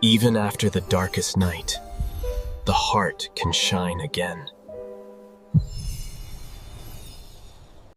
Even after the darkest night, the heart can shine again.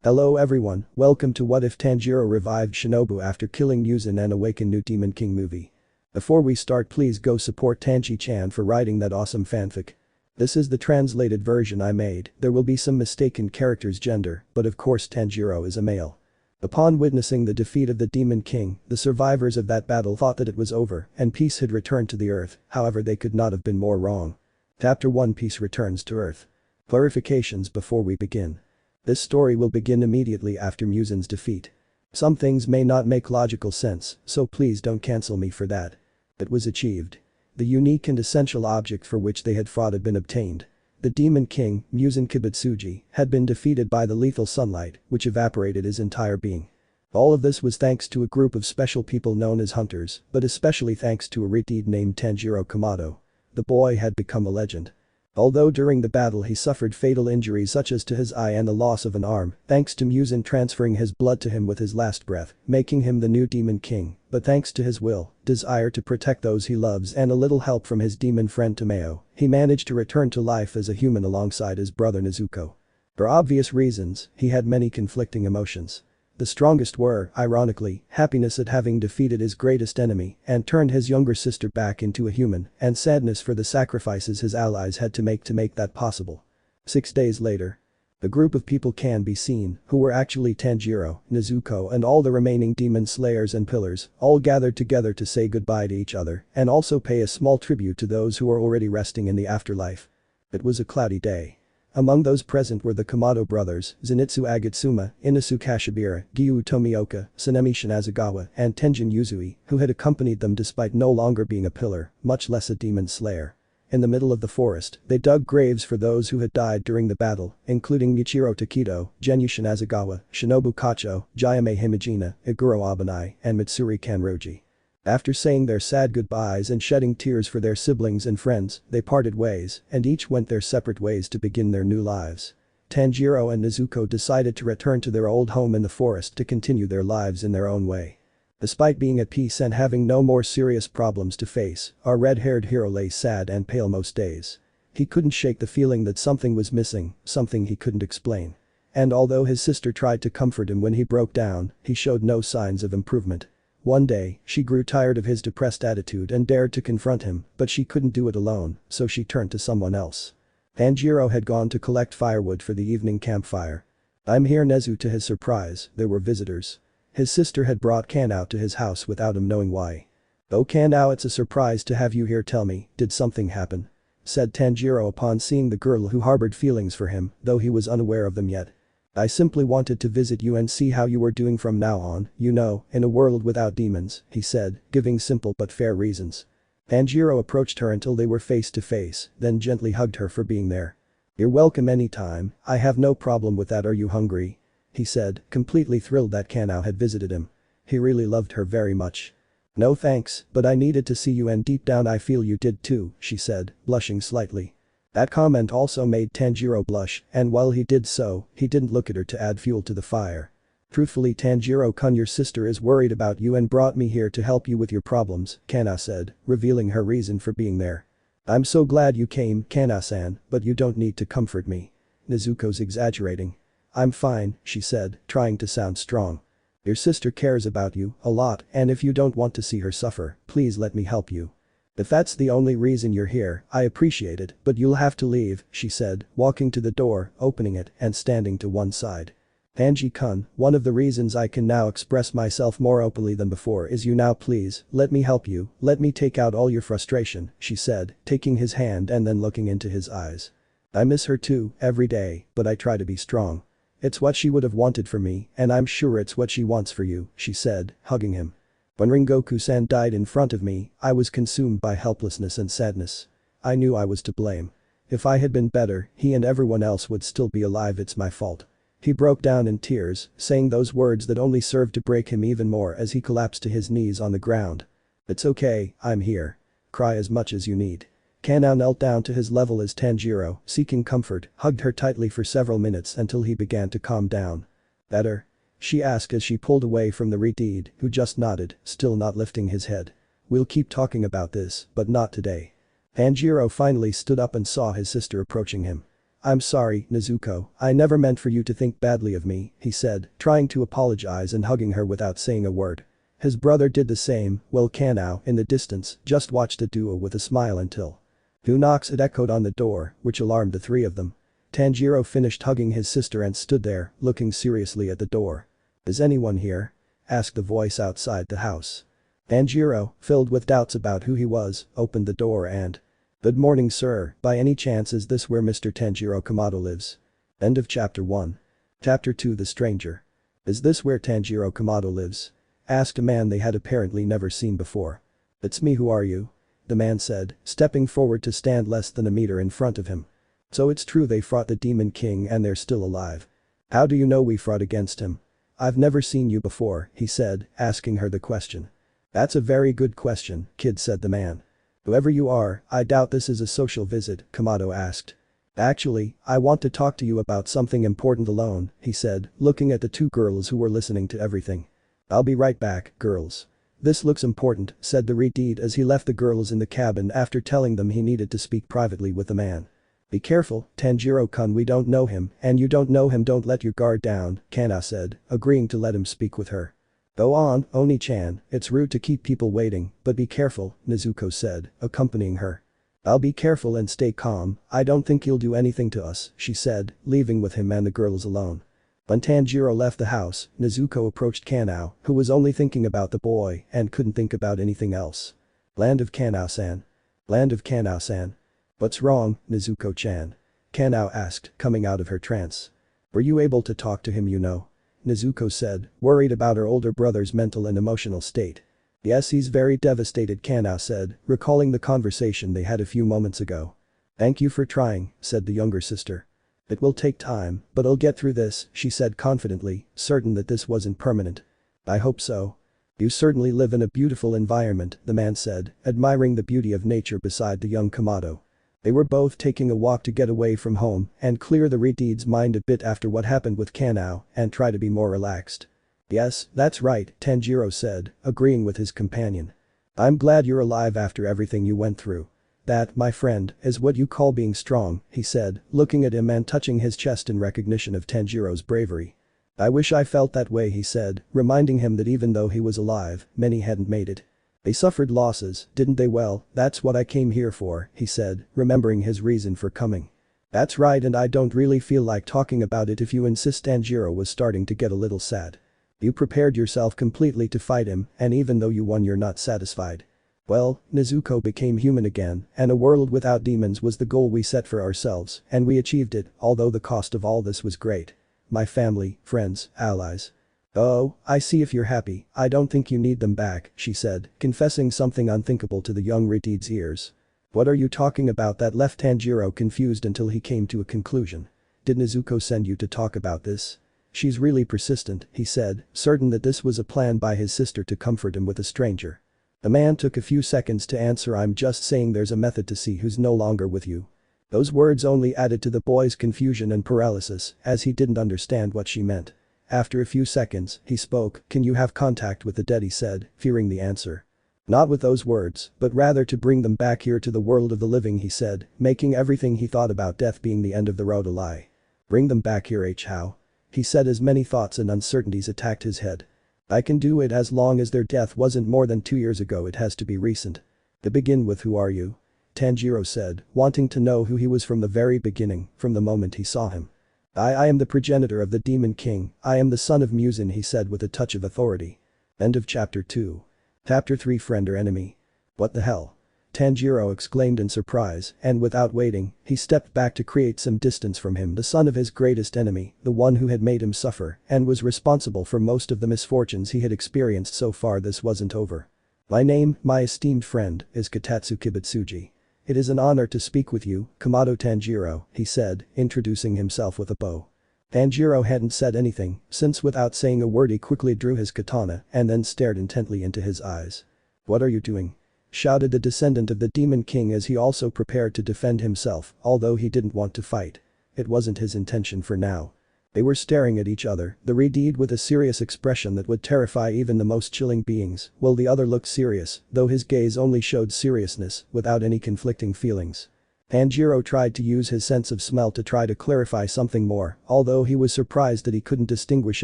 Hello everyone, welcome to What If Tanjiro Revived Shinobu After Killing Muzan and Awaken New Demon King movie. Before we start, please go support Tanji-chan for writing that awesome fanfic. This is the translated version I made. There will be some mistaken characters' gender, but of course Tanjiro is a male. Upon witnessing the defeat of the Demon King, the survivors of that battle thought that it was over and peace had returned to the earth, however they could not have been more wrong. Chapter 1 Peace returns to Earth. Clarifications before we begin. This story will begin immediately after Muzan's defeat. Some things may not make logical sense, so please don't cancel me for that. It was achieved. The unique and essential object for which they had fought had been obtained. The Demon King, Muzan Kibutsuji, had been defeated by the lethal sunlight, which evaporated his entire being. All of this was thanks to a group of special people known as hunters, but especially thanks to a yoriichi named Tanjiro Kamado. The boy had become a legend. Although during the battle he suffered fatal injuries such as to his eye and the loss of an arm, thanks to Muzan transferring his blood to him with his last breath, making him the new Demon King, but thanks to his will, desire to protect those he loves and a little help from his demon friend Tomeo, he managed to return to life as a human alongside his brother Nezuko. For obvious reasons, he had many conflicting emotions. The strongest were, ironically, happiness at having defeated his greatest enemy and turned his younger sister back into a human, and sadness for the sacrifices his allies had to make that possible. 6 days later. The group of people can be seen, who were actually Tanjiro, Nezuko and all the remaining demon slayers and pillars, all gathered together to say goodbye to each other and also pay a small tribute to those who were already resting in the afterlife. It was a cloudy day. Among those present were the Kamado brothers, Zenitsu Agatsuma, Inasu Kashibira, Gyu Tomioka, Sanemi Shinazagawa, and Tenjin Yuzui, who had accompanied them despite no longer being a pillar, much less a demon slayer. In the middle of the forest, they dug graves for those who had died during the battle, including Michiro Takedo, Genyu Shinazagawa, Shinobu Kacho, Jayame Himejina, Iguro Abanai, and Mitsuri Kanroji. After saying their sad goodbyes and shedding tears for their siblings and friends, they parted ways and each went their separate ways to begin their new lives. Tanjiro and Nezuko decided to return to their old home in the forest to continue their lives in their own way. Despite being at peace and having no more serious problems to face, our red-haired hero lay sad and pale most days. He couldn't shake the feeling that something was missing, something he couldn't explain. And although his sister tried to comfort him when he broke down, he showed no signs of improvement. One day, she grew tired of his depressed attitude and dared to confront him, but she couldn't do it alone, so she turned to someone else. Tanjiro had gone to collect firewood for the evening campfire. "I'm here, Nezu." To his surprise, there were visitors. His sister had brought Kanao to his house without him knowing why. "Oh Kanao, it's a surprise to have you here. Tell me, did something happen?" said Tanjiro upon seeing the girl who harbored feelings for him, though he was unaware of them yet. "I simply wanted to visit you and see how you were doing from now on, you know, in a world without demons," he said, giving simple but fair reasons. Tanjiro approached her until they were face to face, then gently hugged her for being there. "You're welcome anytime, I have no problem with that. Are you hungry?" he said, completely thrilled that Kanao had visited him. He really loved her very much. "No thanks, but I needed to see you and deep down I feel you did too," she said, blushing slightly. That comment also made Tanjiro blush, and while he did so, he didn't look at her to add fuel to the fire. "Truthfully Tanjiro-kun, your sister is worried about you and brought me here to help you with your problems," Kanao said, revealing her reason for being there. "I'm so glad you came, Kanao-san, but you don't need to comfort me." Nezuko's exaggerating. "I'm fine," she said, trying to sound strong. "Your sister cares about you a lot, and if you don't want to see her suffer, please let me help you. If that's the only reason you're here, I appreciate it, but you'll have to leave," she said, walking to the door, opening it, and standing to one side. "Tanji-kun, one of the reasons I can now express myself more openly than before is you now. Please, let me help you, let me take out all your frustration," she said, taking his hand and then looking into his eyes. "I miss her too, every day, but I try to be strong. It's what she would have wanted for me, and I'm sure it's what she wants for you," she said, hugging him. "When Ringoku-san died in front of me, I was consumed by helplessness and sadness. I knew I was to blame. If I had been better, he and everyone else would still be alive. It's my fault." He broke down in tears, saying those words that only served to break him even more as he collapsed to his knees on the ground. "It's okay, I'm here. Cry as much as you need." Kanao knelt down to his level as Tanjiro, seeking comfort, hugged her tightly for several minutes until he began to calm down. "Better?" she asked as she pulled away from the yoriichi, who just nodded, still not lifting his head. We'll keep talking about this, but not today. Tanjiro finally stood up and saw his sister approaching him. I'm sorry, Nezuko, I never meant for you to think badly of me, he said, trying to apologize and hugging her without saying a word. His brother did the same, while Kanao, in the distance, just watched the duo with a smile until. Who knocks? It echoed on the door, which alarmed the three of them. Tanjiro finished hugging his sister and stood there, looking seriously at the door. Is anyone here? Asked the voice outside the house. Tanjiro, filled with doubts about who he was, opened the door and. Good morning, sir, by any chance is this where Mr. Tanjiro Kamado lives? End of chapter 1. Chapter 2 The Stranger. Is this where Tanjiro Kamado lives? Asked a man they had apparently never seen before. It's me, who are you? The man said, stepping forward to stand less than a meter in front of him. So it's true they fought the Demon King and they're still alive. How do you know we fought against him? I've never seen you before, he said, asking her the question. That's a very good question, kid, said the man. Whoever you are, I doubt this is a social visit, Kamado asked. Actually, I want to talk to you about something important alone, he said, looking at the two girls who were listening to everything. I'll be right back, girls. This looks important, said the Redeed as he left the girls in the cabin after telling them he needed to speak privately with the man. Be careful, Tanjiro-kun, we don't know him, and you don't know him, don't let your guard down, Kana said, agreeing to let him speak with her. Go on, Oni-chan, it's rude to keep people waiting, but be careful, Nezuko said, accompanying her. I'll be careful and stay calm, I don't think he'll do anything to us, she said, leaving with him and the girls alone. When Tanjiro left the house, Nezuko approached Kanao, who was only thinking about the boy and couldn't think about anything else. Land of Kanao-san. Land of Kanao-san. What's wrong, Nezuko-chan? Kanao asked, coming out of her trance. Were you able to talk to him, you know? Nezuko said, worried about her older brother's mental and emotional state. Yes, he's very devastated, Kanao said, recalling the conversation they had a few moments ago. Thank you for trying, said the younger sister. It will take time, but I'll get through this, she said confidently, certain that this wasn't permanent. I hope so. You certainly live in a beautiful environment, the man said, admiring the beauty of nature beside the young Kamado. They were both taking a walk to get away from home and clear the Redeed's mind a bit after what happened with Kanao and try to be more relaxed. Yes, that's right, Tanjiro said, agreeing with his companion. I'm glad you're alive after everything you went through. That, my friend, is what you call being strong, he said, looking at him and touching his chest in recognition of Tanjiro's bravery. I wish I felt that way, he said, reminding him that even though he was alive, many hadn't made it. They suffered losses, didn't they? Well, that's what I came here for, he said, remembering his reason for coming. That's right, and I don't really feel like talking about it if you insist. Tanjiro was starting to get a little sad. You prepared yourself completely to fight him, and even though you won, you're not satisfied. Well, Nezuko became human again, and a world without demons was the goal we set for ourselves, and we achieved it, although the cost of all this was great. My family, friends, allies. Oh, I see, if you're happy, I don't think you need them back, she said, confessing something unthinkable to the young Redeed's ears. What are you talking about? That left Tanjiro confused until he came to a conclusion. Did Nezuko send you to talk about this? She's really persistent, he said, certain that this was a plan by his sister to comfort him with a stranger. The man took a few seconds to answer. I'm just saying there's a method to see who's no longer with you. Those words only added to the boy's confusion and paralysis, as he didn't understand what she meant. After a few seconds, he spoke. Can you have contact with the dead? He said, fearing the answer. Not with those words, but rather to bring them back here to the world of the living, he said, making everything he thought about death being the end of the road a lie. Bring them back here, how? He said as many thoughts and uncertainties attacked his head. I can do it as long as their death wasn't more than 2 years ago. It has to be recent. To begin with, who are you? Tanjiro said, wanting to know who he was from the very beginning, from the moment he saw him. I am the progenitor of the Demon King, I am the son of Muzan, he said with a touch of authority. End of chapter 2. Chapter 3 Friend or Enemy? What the hell? Tanjiro exclaimed in surprise, and without waiting, he stepped back to create some distance from him, the son of his greatest enemy, the one who had made him suffer and was responsible for most of the misfortunes he had experienced so far. This wasn't over. My name, my esteemed friend, is Katatsu Kibutsuji. It is an honor to speak with you, Kamado Tanjiro, he said, introducing himself with a bow. Tanjiro hadn't said anything, since without saying a word he quickly drew his katana and then stared intently into his eyes. What are you doing? Shouted the descendant of the Demon King as he also prepared to defend himself, although he didn't want to fight. It wasn't his intention for now. They were staring at each other, the Redeed with a serious expression that would terrify even the most chilling beings, while the other looked serious, though his gaze only showed seriousness, without any conflicting feelings. Tanjiro tried to use his sense of smell to try to clarify something more, although he was surprised that he couldn't distinguish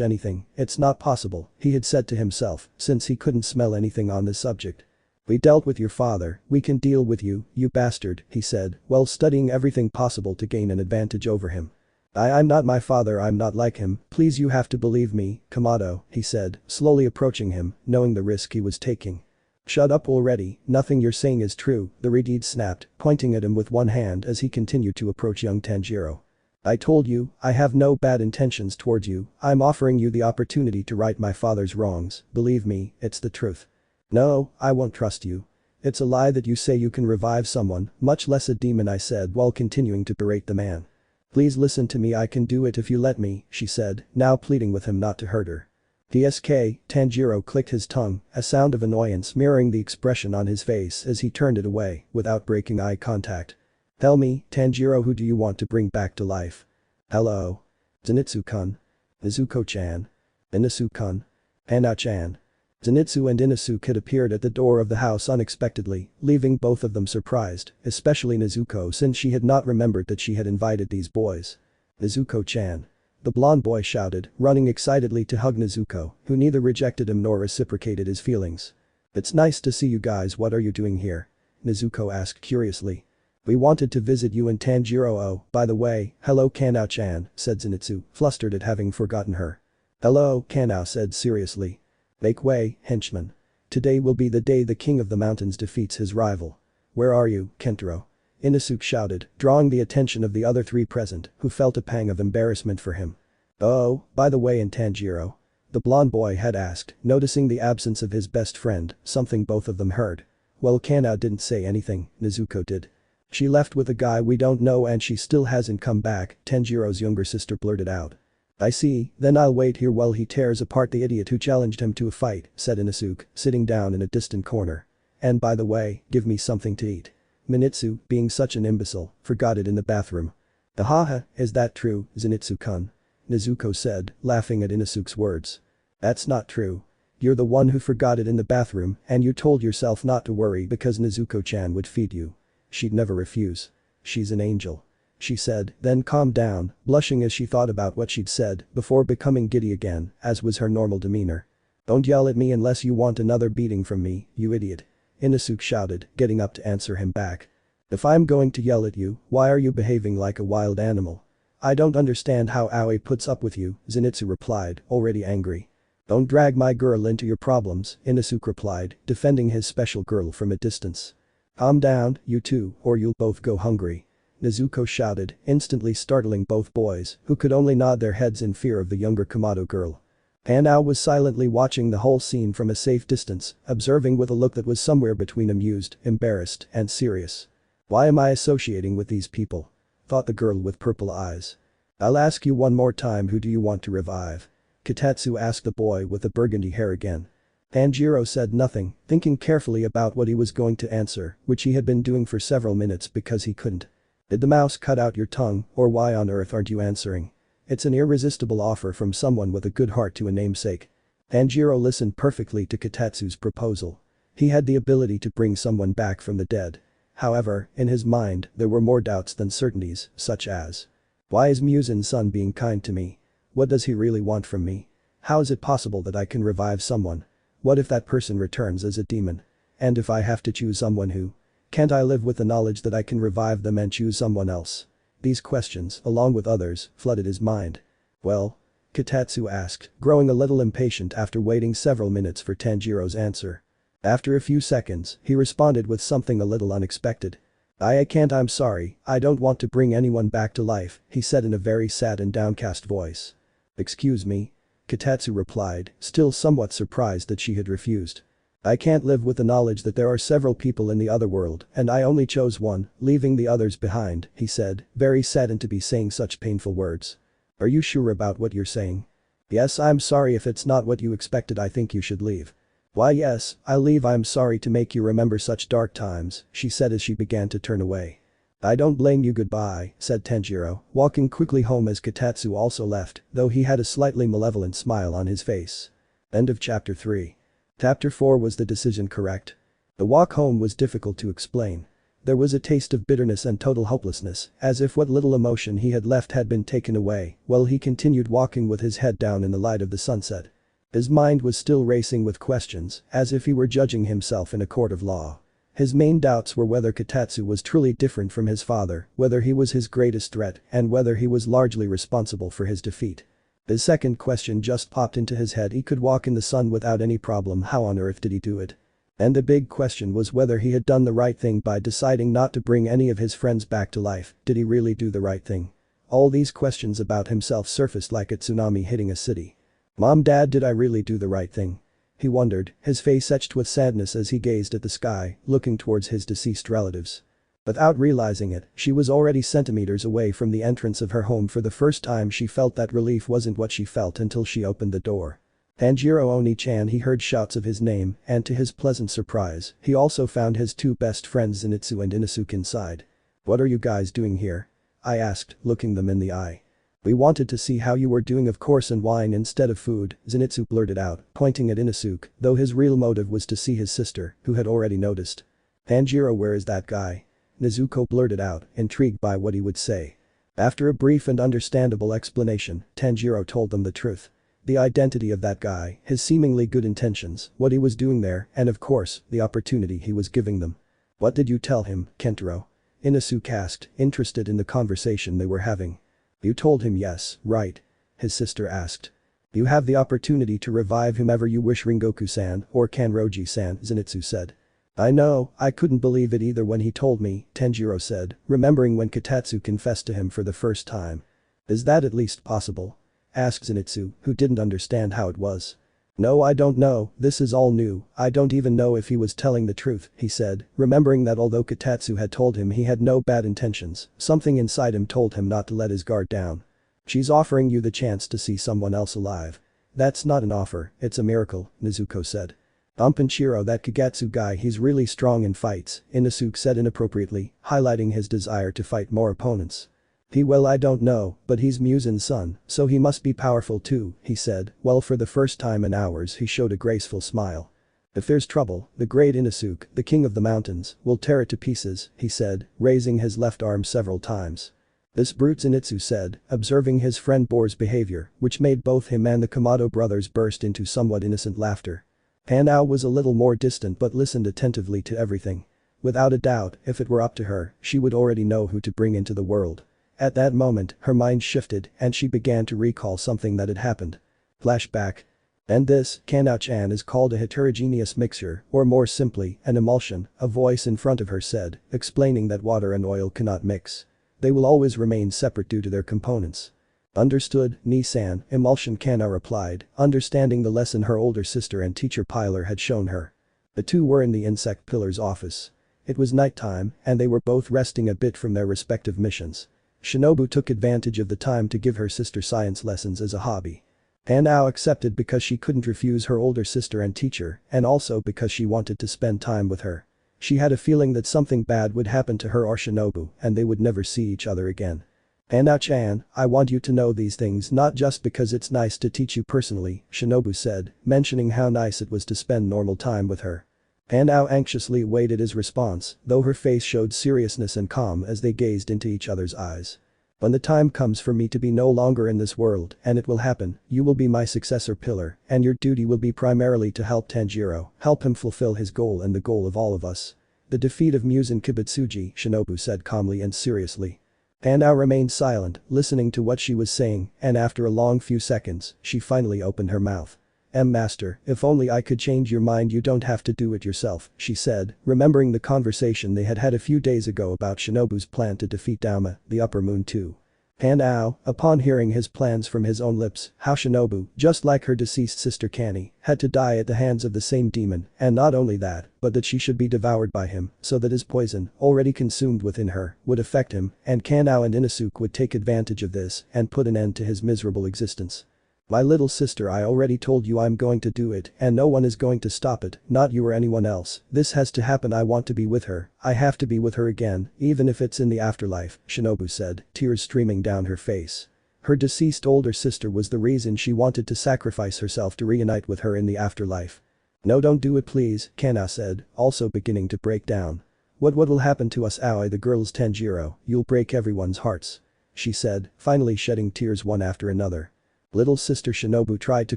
anything. It's not possible, he had said to himself, since he couldn't smell anything on this subject. We dealt with your father, we can deal with you, you bastard, he said, while studying everything possible to gain an advantage over him. I'm not my father, I'm not like him, please you have to believe me, Kamado, he said, slowly approaching him, knowing the risk he was taking. Shut up already, nothing you're saying is true, the Redeed snapped, pointing at him with one hand as he continued to approach young Tanjiro. I told you, I have no bad intentions towards you, I'm offering you the opportunity to right my father's wrongs, believe me, it's the truth. No, I won't trust you. It's a lie that you say you can revive someone, much less a demon, I said while continuing to berate the man. Please listen to me, I can do it if you let me, she said, now pleading with him not to hurt her. DSK, Tanjiro clicked his tongue, a sound of annoyance mirroring the expression on his face as he turned it away, without breaking eye contact. Tell me, Tanjiro, who do you want to bring back to life? Hello? Zenitsu-kun. Nezuko-chan. Inosu-kun. Hana-chan. Zenitsu and Inosuke had appeared at the door of the house unexpectedly, leaving both of them surprised, especially Nezuko since she had not remembered that she had invited these boys. Nezuko-chan. The blonde boy shouted, running excitedly to hug Nezuko, who neither rejected him nor reciprocated his feelings. It's nice to see you guys, what are you doing here? Nezuko asked curiously. We wanted to visit you and Tanjiro. Oh, by the way, hello Kanao-chan, said Zenitsu, flustered at having forgotten her. Hello, Kanao said seriously. Make way, henchman. Today will be the day the king of the mountains defeats his rival. Where are you, Kentaro? Inosuke shouted, drawing the attention of the other three present, who felt a pang of embarrassment for him. Oh, by the way, and Tanjiro? The blonde boy had asked, noticing the absence of his best friend, something both of them heard. Well, Kanao didn't say anything, Nezuko did. She left with a guy we don't know and she still hasn't come back, Tanjiro's younger sister blurted out. I see, then I'll wait here while he tears apart the idiot who challenged him to a fight, said Inosuke, sitting down in a distant corner. And by the way, give me something to eat. Minitsu, being such an imbecile, forgot it in the bathroom. Ahaha, is that true, Zenitsu-kun? Nezuko said, laughing at Inosuke's words. That's not true. You're the one who forgot it in the bathroom and you told yourself not to worry because Nezuko-chan would feed you. She'd never refuse. She's an angel. She said, then calmed down, blushing as she thought about what she'd said before becoming giddy again, as was her normal demeanor. Don't yell at me unless you want another beating from me, you idiot. Inosuke shouted, getting up to answer him back. If I'm going to yell at you, why are you behaving like a wild animal? I don't understand how Aoi puts up with you, Zenitsu replied, already angry. Don't drag my girl into your problems, Inosuke replied, defending his special girl from a distance. Calm down, you two, or you'll both go hungry. Nezuko shouted, instantly startling both boys, who could only nod their heads in fear of the younger Kamado girl. Hanao was silently watching the whole scene from a safe distance, observing with a look that was somewhere between amused, embarrassed, and serious. Why am I associating with these people? Thought the girl with purple eyes. I'll ask you one more time, who do you want to revive? Kitatsu asked the boy with the burgundy hair again. Tanjiro said nothing, thinking carefully about what he was going to answer, which he had been doing for several minutes because he couldn't. Did the mouse cut out your tongue, or why on earth aren't you answering? It's an irresistible offer from someone with a good heart to a namesake. Tanjiro listened perfectly to Kitatsu's proposal. He had the ability to bring someone back from the dead. However, in his mind, there were more doubts than certainties, such as. Why is Muzan-san being kind to me? What does he really want from me? How is it possible that I can revive someone? What if that person returns as a demon? And if I have to choose someone who? Can't I live with the knowledge that I can revive them and choose someone else? These questions, along with others, flooded his mind. Well? Kitatsu asked, growing a little impatient after waiting several minutes for Tanjiro's answer. After a few seconds, he responded with something a little unexpected. I can't, I'm sorry, I don't want to bring anyone back to life, he said in a very sad and downcast voice. Excuse me? Kitatsu replied, still somewhat surprised that she had refused. I can't live with the knowledge that there are several people in the other world and I only chose one, leaving the others behind, he said, very saddened to be saying such painful words. Are you sure about what you're saying? Yes, I'm sorry if it's not what you expected, I think you should leave. Why yes, I'll leave, I'm sorry to make you remember such dark times, she said as she began to turn away. "I don't blame you, goodbye," said Tanjiro, walking quickly home as Kotatsu also left, though he had a slightly malevolent smile on his face. End of chapter 3. Chapter 4. Was the decision correct? The walk home was difficult to explain. There was a taste of bitterness and total hopelessness, as if what little emotion he had left had been taken away, while he continued walking with his head down in the light of the sunset. His mind was still racing with questions, as if he were judging himself in a court of law. His main doubts were whether Kotatsu was truly different from his father, whether he was his greatest threat, and whether he was largely responsible for his defeat. His second question just popped into his head: he could walk in the sun without any problem, how on earth did he do it? And the big question was whether he had done the right thing by deciding not to bring any of his friends back to life. Did he really do the right thing? All these questions about himself surfaced like a tsunami hitting a city. "Mom, Dad, did I really do the right thing?" He wondered, his face etched with sadness as he gazed at the sky, looking towards his deceased relatives. Without realizing it, she was already centimeters away from the entrance of her home. For the first time she felt that relief wasn't what she felt until she opened the door. Tanjiro Oni-chan. He heard shouts of his name, and to his pleasant surprise, he also found his two best friends Zenitsu and Inosuke inside. "What are you guys doing here?" I asked, looking them in the eye. "We wanted to see how you were doing, of course, and wine instead of food," Zenitsu blurted out, pointing at Inosuke, though his real motive was to see his sister, who had already noticed. "Tanjiro, where is that guy?" Nezuko blurted out, intrigued by what he would say. After a brief and understandable explanation, Tanjiro told them the truth. The identity of that guy, his seemingly good intentions, what he was doing there, and of course, the opportunity he was giving them. "What did you tell him, Kentaro?" Inosuke asked, interested in the conversation they were having. "You told him, yes, right?" his sister asked. "You have the opportunity to revive whomever you wish, Ringoku-san or Kanroji-san," Zenitsu said. "I know, I couldn't believe it either when he told me," Tanjiro said, remembering when Kotatsu confessed to him for the first time. "Is that at least possible?" asked Zenitsu, who didn't understand how it was. "No, I don't know, this is all new, I don't even know if he was telling the truth," he said, remembering that although Kotatsu had told him he had no bad intentions, something inside him told him not to let his guard down. "She's offering you the chance to see someone else alive." "That's not an offer, it's a miracle," Nezuko said. "Tanjiro, that Kagetsu guy, he's really strong in fights," Inosuke said inappropriately, highlighting his desire to fight more opponents. Well, I don't know, but he's Muzan's son, so he must be powerful too," he said, while for the first time in hours he showed a graceful smile. "If there's trouble, the great Inosuke, the king of the mountains, will tear it to pieces," he said, raising his left arm several times. "This brute," Zenitsu said, observing his friend Boar's behavior, which made both him and the Kamado brothers burst into somewhat innocent laughter. Hanao was a little more distant but listened attentively to everything. Without a doubt, if it were up to her, she would already know who to bring into the world. At that moment, her mind shifted and she began to recall something that had happened. Flashback. "And this, Kanao-chan, is called a heterogeneous mixture, or more simply, an emulsion," a voice in front of her said, explaining that water and oil cannot mix. They will always remain separate due to their components. "Understood, Ni-san," Emulsion Kanao replied, understanding the lesson her older sister and teacher Pilar had shown her. The two were in the insect pillar's office. It was nighttime, and they were both resting a bit from their respective missions. Shinobu took advantage of the time to give her sister science lessons as a hobby. Hanao accepted because she couldn't refuse her older sister and teacher, and also because she wanted to spend time with her. She had a feeling that something bad would happen to her or Shinobu and they would never see each other again. "Hanao-chan, I want you to know these things not just because it's nice to teach you personally," Shinobu said, mentioning how nice it was to spend normal time with her. Hanao anxiously awaited his response, though her face showed seriousness and calm as they gazed into each other's eyes. "When the time comes for me to be no longer in this world, and it will happen, you will be my successor pillar, and your duty will be primarily to help Tanjiro, help him fulfill his goal and the goal of all of us. The defeat of Muzan Kibutsuji," Shinobu said calmly and seriously. Hanao remained silent, listening to what she was saying, and after a long few seconds, she finally opened her mouth. "Master, if only I could change your mind, you don't have to do it yourself," she said, remembering the conversation they had had a few days ago about Shinobu's plan to defeat Dauma, the Upper Moon too. Hanao, upon hearing his plans from his own lips, how Shinobu, just like her deceased sister Kani, had to die at the hands of the same demon, and not only that, but that she should be devoured by him, so that his poison, already consumed within her, would affect him, and Kanao and Inosuke would take advantage of this and put an end to his miserable existence. My little sister, I already told you I'm going to do it and no one is going to stop it, not you or anyone else. This has to happen. I want to be with her. I have to be with her again, even if it's in the afterlife, Shinobu said, tears streaming down her face. Her deceased older sister was the reason she wanted to sacrifice herself to reunite with her in the afterlife. No, don't do it please, Kana said, also beginning to break down. What will happen to us? Aoi, the girl's Tanjiro, you'll break everyone's hearts. She said, finally shedding tears one after another. Little sister Shinobu tried to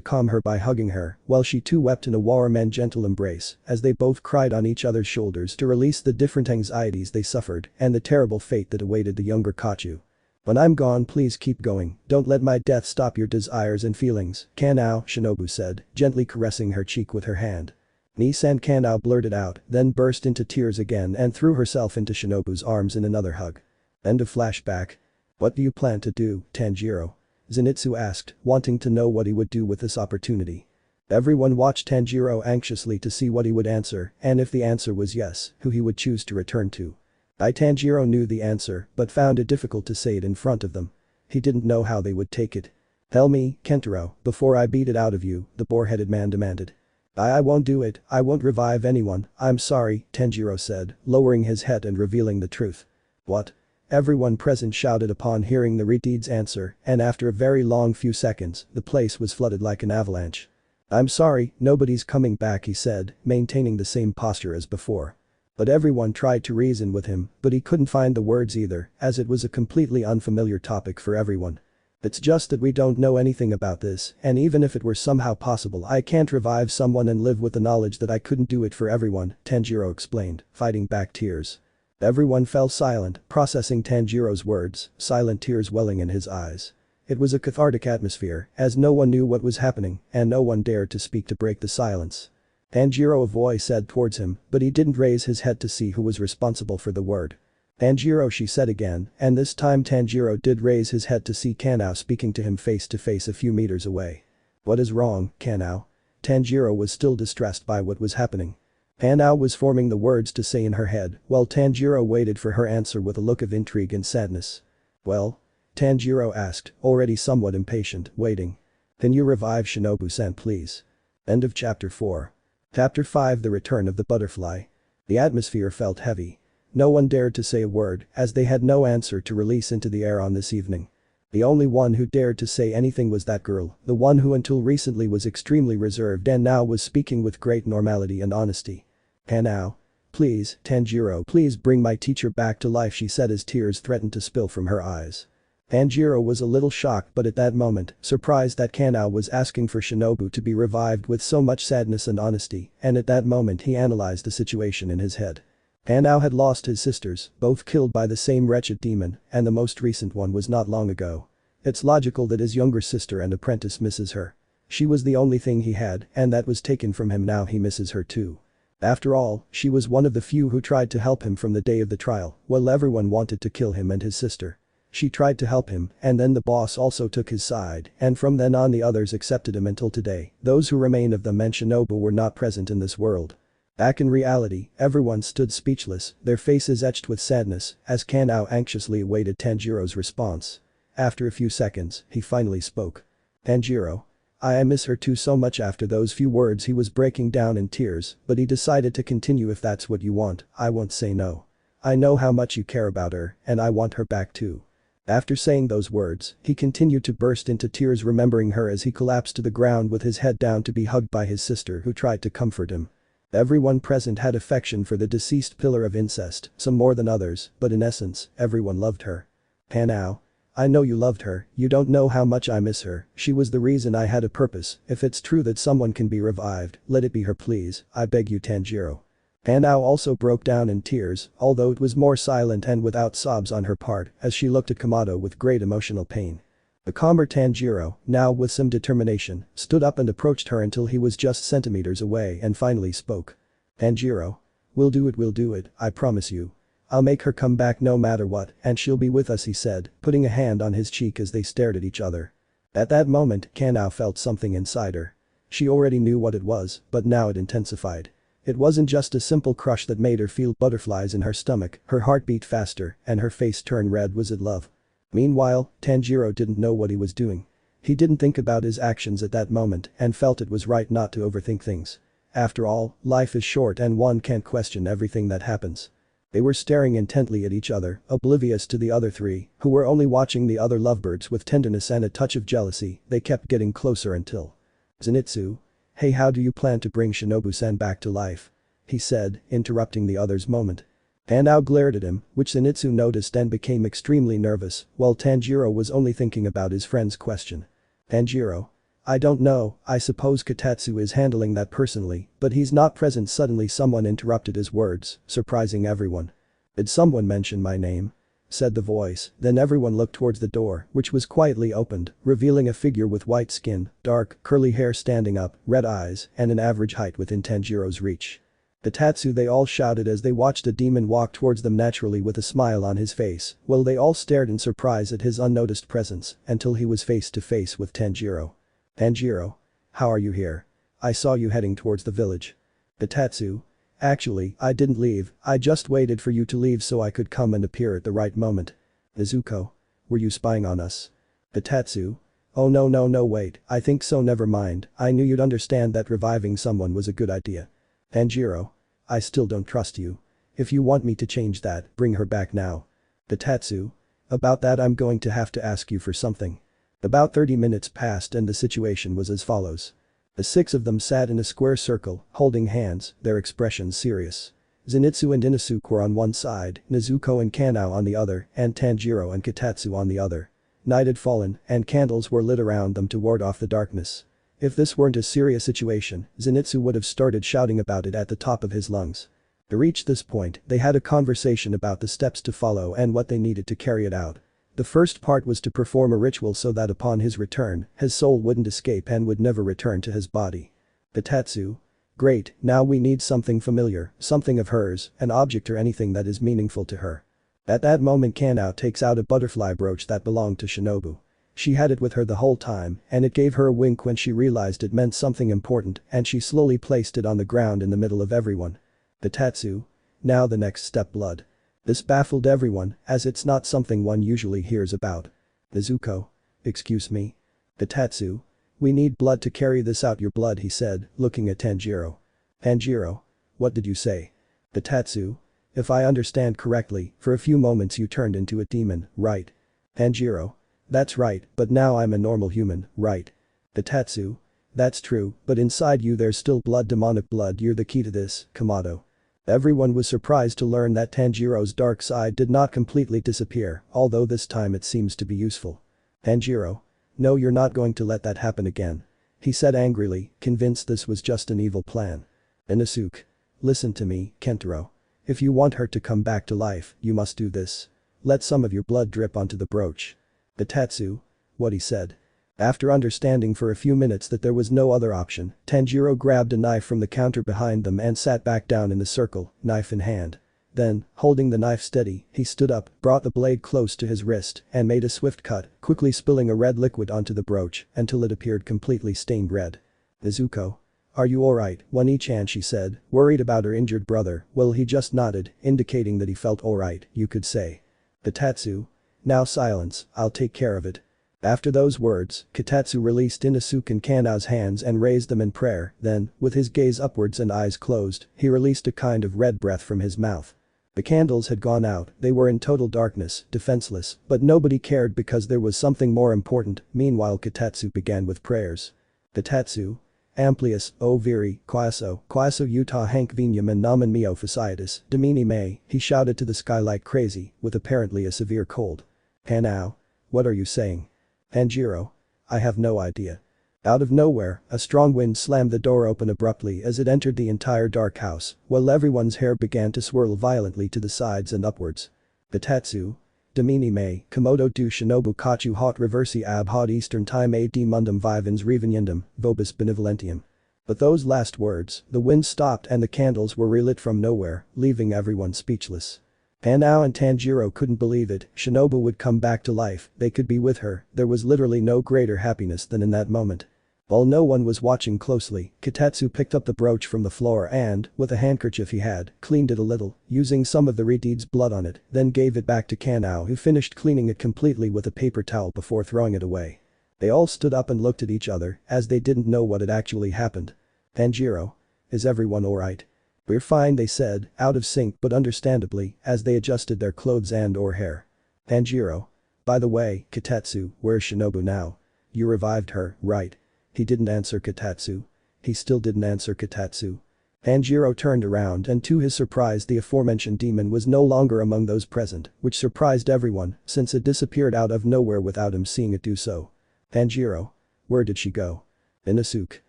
calm her by hugging her, while she too wept in a warm and gentle embrace as they both cried on each other's shoulders to release the different anxieties they suffered and the terrible fate that awaited the younger Kachu. When I'm gone, please keep going, don't let my death stop your desires and feelings, Kanao, Shinobu said, gently caressing her cheek with her hand. Nisan, Kanao blurted out, then burst into tears again and threw herself into Shinobu's arms in another hug. End of flashback. What do you plan to do, Tanjiro? Zenitsu asked, wanting to know what he would do with this opportunity. Everyone watched Tanjiro anxiously to see what he would answer, and if the answer was yes, who he would choose to return to. Tanjiro knew the answer, but found it difficult to say it in front of them. He didn't know how they would take it. Tell me, Kentaro, before I beat it out of you, the boar-headed man demanded. I won't do it, I won't revive anyone, I'm sorry, Tanjiro said, lowering his head and revealing the truth. What? Everyone present shouted upon hearing the Redeed's answer, and after a very long few seconds, the place was flooded like an avalanche. I'm sorry, nobody's coming back, he said, maintaining the same posture as before. But everyone tried to reason with him, but he couldn't find the words either, as it was a completely unfamiliar topic for everyone. It's just that we don't know anything about this, and even if it were somehow possible, I can't revive someone and live with the knowledge that I couldn't do it for everyone, Tanjiro explained, fighting back tears. Everyone fell silent, processing Tanjiro's words, silent tears welling in his eyes. It was a cathartic atmosphere, as no one knew what was happening, and no one dared to speak to break the silence. Tanjiro, a voice said towards him, but he didn't raise his head to see who was responsible for the word. Tanjiro, she said again, and this time Tanjiro did raise his head to see Kanao speaking to him face to face a few meters away. What is wrong, Kanao? Tanjiro was still distressed by what was happening. Kanao was forming the words to say in her head, while Tanjiro waited for her answer with a look of intrigue and sadness. Well? Tanjiro asked, already somewhat impatient, waiting. Can you revive Shinobu-san please? End of chapter 4. Chapter 5, The Return of the Butterfly. The atmosphere felt heavy. No one dared to say a word, as they had no answer to release into the air on this evening. The only one who dared to say anything was that girl, the one who until recently was extremely reserved and now was speaking with great normality and honesty. Kanao. Please, Tanjiro, please bring my teacher back to life, she said as tears threatened to spill from her eyes. Tanjiro was a little shocked, but at that moment, surprised that Kanao was asking for Shinobu to be revived with so much sadness and honesty, and at that moment he analyzed the situation in his head. Kanao had lost his sisters, both killed by the same wretched demon, and the most recent one was not long ago. It's logical that his younger sister and apprentice misses her. She was the only thing he had, and that was taken from him. Now he misses her too. After all, she was one of the few who tried to help him from the day of the trial, while everyone wanted to kill him and his sister. She tried to help him, and then the boss also took his side, and from then on the others accepted him until today. Those who remained of them and Shinobu were not present in this world. Back in reality, everyone stood speechless, their faces etched with sadness, as Kanao anxiously awaited Tanjiro's response. After a few seconds, he finally spoke. Tanjiro. I miss her too so much. After those few words he was breaking down in tears, but he decided to continue. If that's what you want, I won't say no. I know how much you care about her, and I want her back too. After saying those words, he continued to burst into tears, remembering her as he collapsed to the ground with his head down to be hugged by his sister who tried to comfort him. Everyone present had affection for the deceased pillar of incest, some more than others, but in essence, everyone loved her. Kanao. I know you loved her, you don't know how much I miss her, she was the reason I had a purpose. If it's true that someone can be revived, let it be her please, I beg you, Tanjiro. Kanao also broke down in tears, although it was more silent and without sobs on her part, as she looked at Kamado with great emotional pain. The calmer Tanjiro, now with some determination, stood up and approached her until he was just centimeters away and finally spoke. Tanjiro. We'll do it, I promise you. I'll make her come back no matter what, and she'll be with us, he said, putting a hand on his cheek as they stared at each other. At that moment, Kanao felt something inside her. She already knew what it was, but now it intensified. It wasn't just a simple crush that made her feel butterflies in her stomach, her heart beat faster, and her face turned red. Was it love? Meanwhile, Tanjiro didn't know what he was doing. He didn't think about his actions at that moment and felt it was right not to overthink things. After all, life is short and one can't question everything that happens. They were staring intently at each other, oblivious to the other three, who were only watching the other lovebirds with tenderness and a touch of jealousy. They kept getting closer until. Zenitsu? Hey, how do you plan to bring Shinobu-san back to life? He said, interrupting the other's moment. Hanao glared at him, which Zenitsu noticed and became extremely nervous, while Tanjiro was only thinking about his friend's question. Tanjiro? I don't know, I suppose Kotatsu is handling that personally, but he's not present. Suddenly someone interrupted his words, surprising everyone. Did someone mention my name? Said the voice, then everyone looked towards the door, which was quietly opened, revealing a figure with white skin, dark, curly hair standing up, red eyes, and an average height within Tanjiro's reach. Kotatsu, they all shouted as they watched a demon walk towards them naturally with a smile on his face, while they all stared in surprise at his unnoticed presence until he was face to face with Tanjiro. Tanjiro? How are you here? I saw you heading towards the village. Kotatsu? Actually, I didn't leave, I just waited for you to leave so I could come and appear at the right moment. Nezuko? Were you spying on us? Kotatsu? Oh no wait, I think so, never mind, I knew you'd understand that reviving someone was a good idea. Tanjiro? I still don't trust you. If you want me to change that, bring her back now. Kotatsu? About that I'm going to have to ask you for something. About 30 minutes passed and the situation was as follows. The six of them sat in a square circle, holding hands, their expressions serious. Zenitsu and Inosuke were on one side, Nezuko and Kanao on the other, and Tanjiro and Kotatsu on the other. Night had fallen, and candles were lit around them to ward off the darkness. If this weren't a serious situation, Zenitsu would have started shouting about it at the top of his lungs. To reach this point, they had a conversation about the steps to follow and what they needed to carry it out. The first part was to perform a ritual so that upon his return, his soul wouldn't escape and would never return to his body. Kotatsu? Great, now we need something familiar, something of hers, an object or anything that is meaningful to her. At that moment Kanao takes out a butterfly brooch that belonged to Shinobu. She had it with her the whole time, and it gave her a wink when she realized it meant something important, and she slowly placed it on the ground in the middle of everyone. Kotatsu? Now the next step, blood. This baffled everyone, as it's not something one usually hears about. Nezuko? Excuse me? Kotatsu? We need blood to carry this out. Your blood, he said, looking at Tanjiro. Tanjiro? What did you say? Kotatsu? If I understand correctly, for a few moments you turned into a demon, right? Tanjiro? That's right, but now I'm a normal human, right? Kotatsu? That's true, but inside you there's still blood, demonic blood. You're the key to this, Kamado. Everyone was surprised to learn that Tanjiro's dark side did not completely disappear, although this time it seems to be useful. Tanjiro? No, you're not going to let that happen again. He said angrily, convinced this was just an evil plan. Inosuke? Listen to me, Kentaro. If you want her to come back to life, you must do this. Let some of your blood drip onto the brooch. Kotatsu? What he said. After understanding for a few minutes that there was no other option, Tanjiro grabbed a knife from the counter behind them and sat back down in the circle, knife in hand. Then, holding the knife steady, he stood up, brought the blade close to his wrist, and made a swift cut, quickly spilling a red liquid onto the brooch until it appeared completely stained red. Nezuko? Are you alright, One-chan, she said, worried about her injured brother. Well, he just nodded, indicating that he felt alright, you could say. Kotatsu? Now silence, I'll take care of it. After those words, Kotatsu released Inosuke and Kanao's hands and raised them in prayer, then, with his gaze upwards and eyes closed, he released a kind of red breath from his mouth. The candles had gone out, they were in total darkness, defenseless, but nobody cared because there was something more important. Meanwhile Kotatsu began with prayers. Kotatsu? Amplius, O Viri, Quaso Utah Hank Vinyam and Naman Mio Faciatus, Domini May, he shouted to the sky like crazy, with apparently a severe cold. Kanao? What are you saying? Tanjiro? I have no idea. Out of nowhere, a strong wind slammed the door open abruptly as it entered the entire dark house, while everyone's hair began to swirl violently to the sides and upwards. Kotatsu? Domini May, Komodo du Shinobu Kachu hot reversi ab hot eastern time ad mundum vivens revenendum, vobis benevolentium. But those last words, the wind stopped and the candles were relit from nowhere, leaving everyone speechless. Kanao and Tanjiro couldn't believe it, Shinobu would come back to life, they could be with her, there was literally no greater happiness than in that moment. While no one was watching closely, Kotatsu picked up the brooch from the floor and, with a handkerchief he had, cleaned it a little, using some of the Redeed's blood on it, then gave it back to Kanao who finished cleaning it completely with a paper towel before throwing it away. They all stood up and looked at each other as they didn't know what had actually happened. Tanjiro. Is everyone alright? We're fine, they said, out of sync but understandably, as they adjusted their clothes and/or hair. Tanjiro. By the way, Kotetsu, where's Shinobu now? You revived her, right? He didn't answer Kotetsu. He still didn't answer Kotetsu. Tanjiro turned around and to his surprise the aforementioned demon was no longer among those present, which surprised everyone since it disappeared out of nowhere without him seeing it do so. Tanjiro. Where did she go? Inosuke.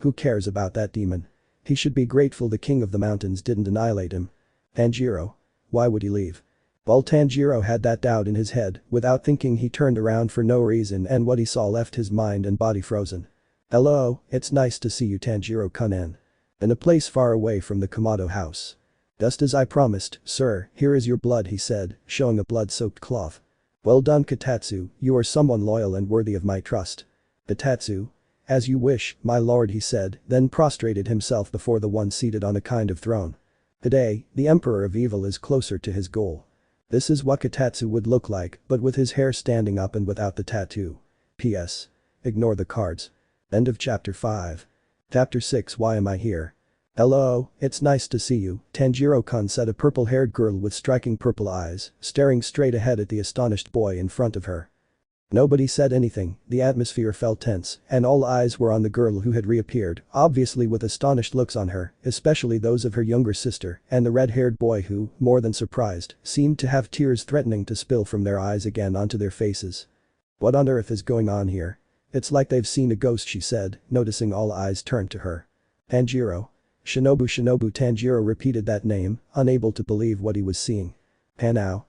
Who cares about that demon? He should be grateful the king of the mountains didn't annihilate him. Tanjiro. Why would he leave? While Tanjiro had that doubt in his head, without thinking he turned around for no reason and what he saw left his mind and body frozen. Hello, it's nice to see you, Tanjiro-kun. In a place far away from the Kamado house. Just as I promised, sir, here is your blood, he said, showing a blood-soaked cloth. Well done, Kotetsu, you are someone loyal and worthy of my trust. Kotetsu. As you wish, my lord, he said, then prostrated himself before the one seated on a kind of throne. Today, the Emperor of Evil is closer to his goal. This is what Kotetsu would look like, but with his hair standing up and without the tattoo. P.S. Ignore the cards. End of chapter 5. Chapter 6. Why am I here? Hello, it's nice to see you, Tanjiro-kun, said a purple-haired girl with striking purple eyes, staring straight ahead at the astonished boy in front of her. Nobody said anything, the atmosphere felt tense, and all eyes were on the girl who had reappeared, obviously with astonished looks on her, especially those of her younger sister, and the red-haired boy who, more than surprised, seemed to have tears threatening to spill from their eyes again onto their faces. What on earth is going on here? It's like they've seen a ghost, she said, noticing all eyes turned to her. Tanjiro. Shinobu. Tanjiro repeated that name, unable to believe what he was seeing. Kanao.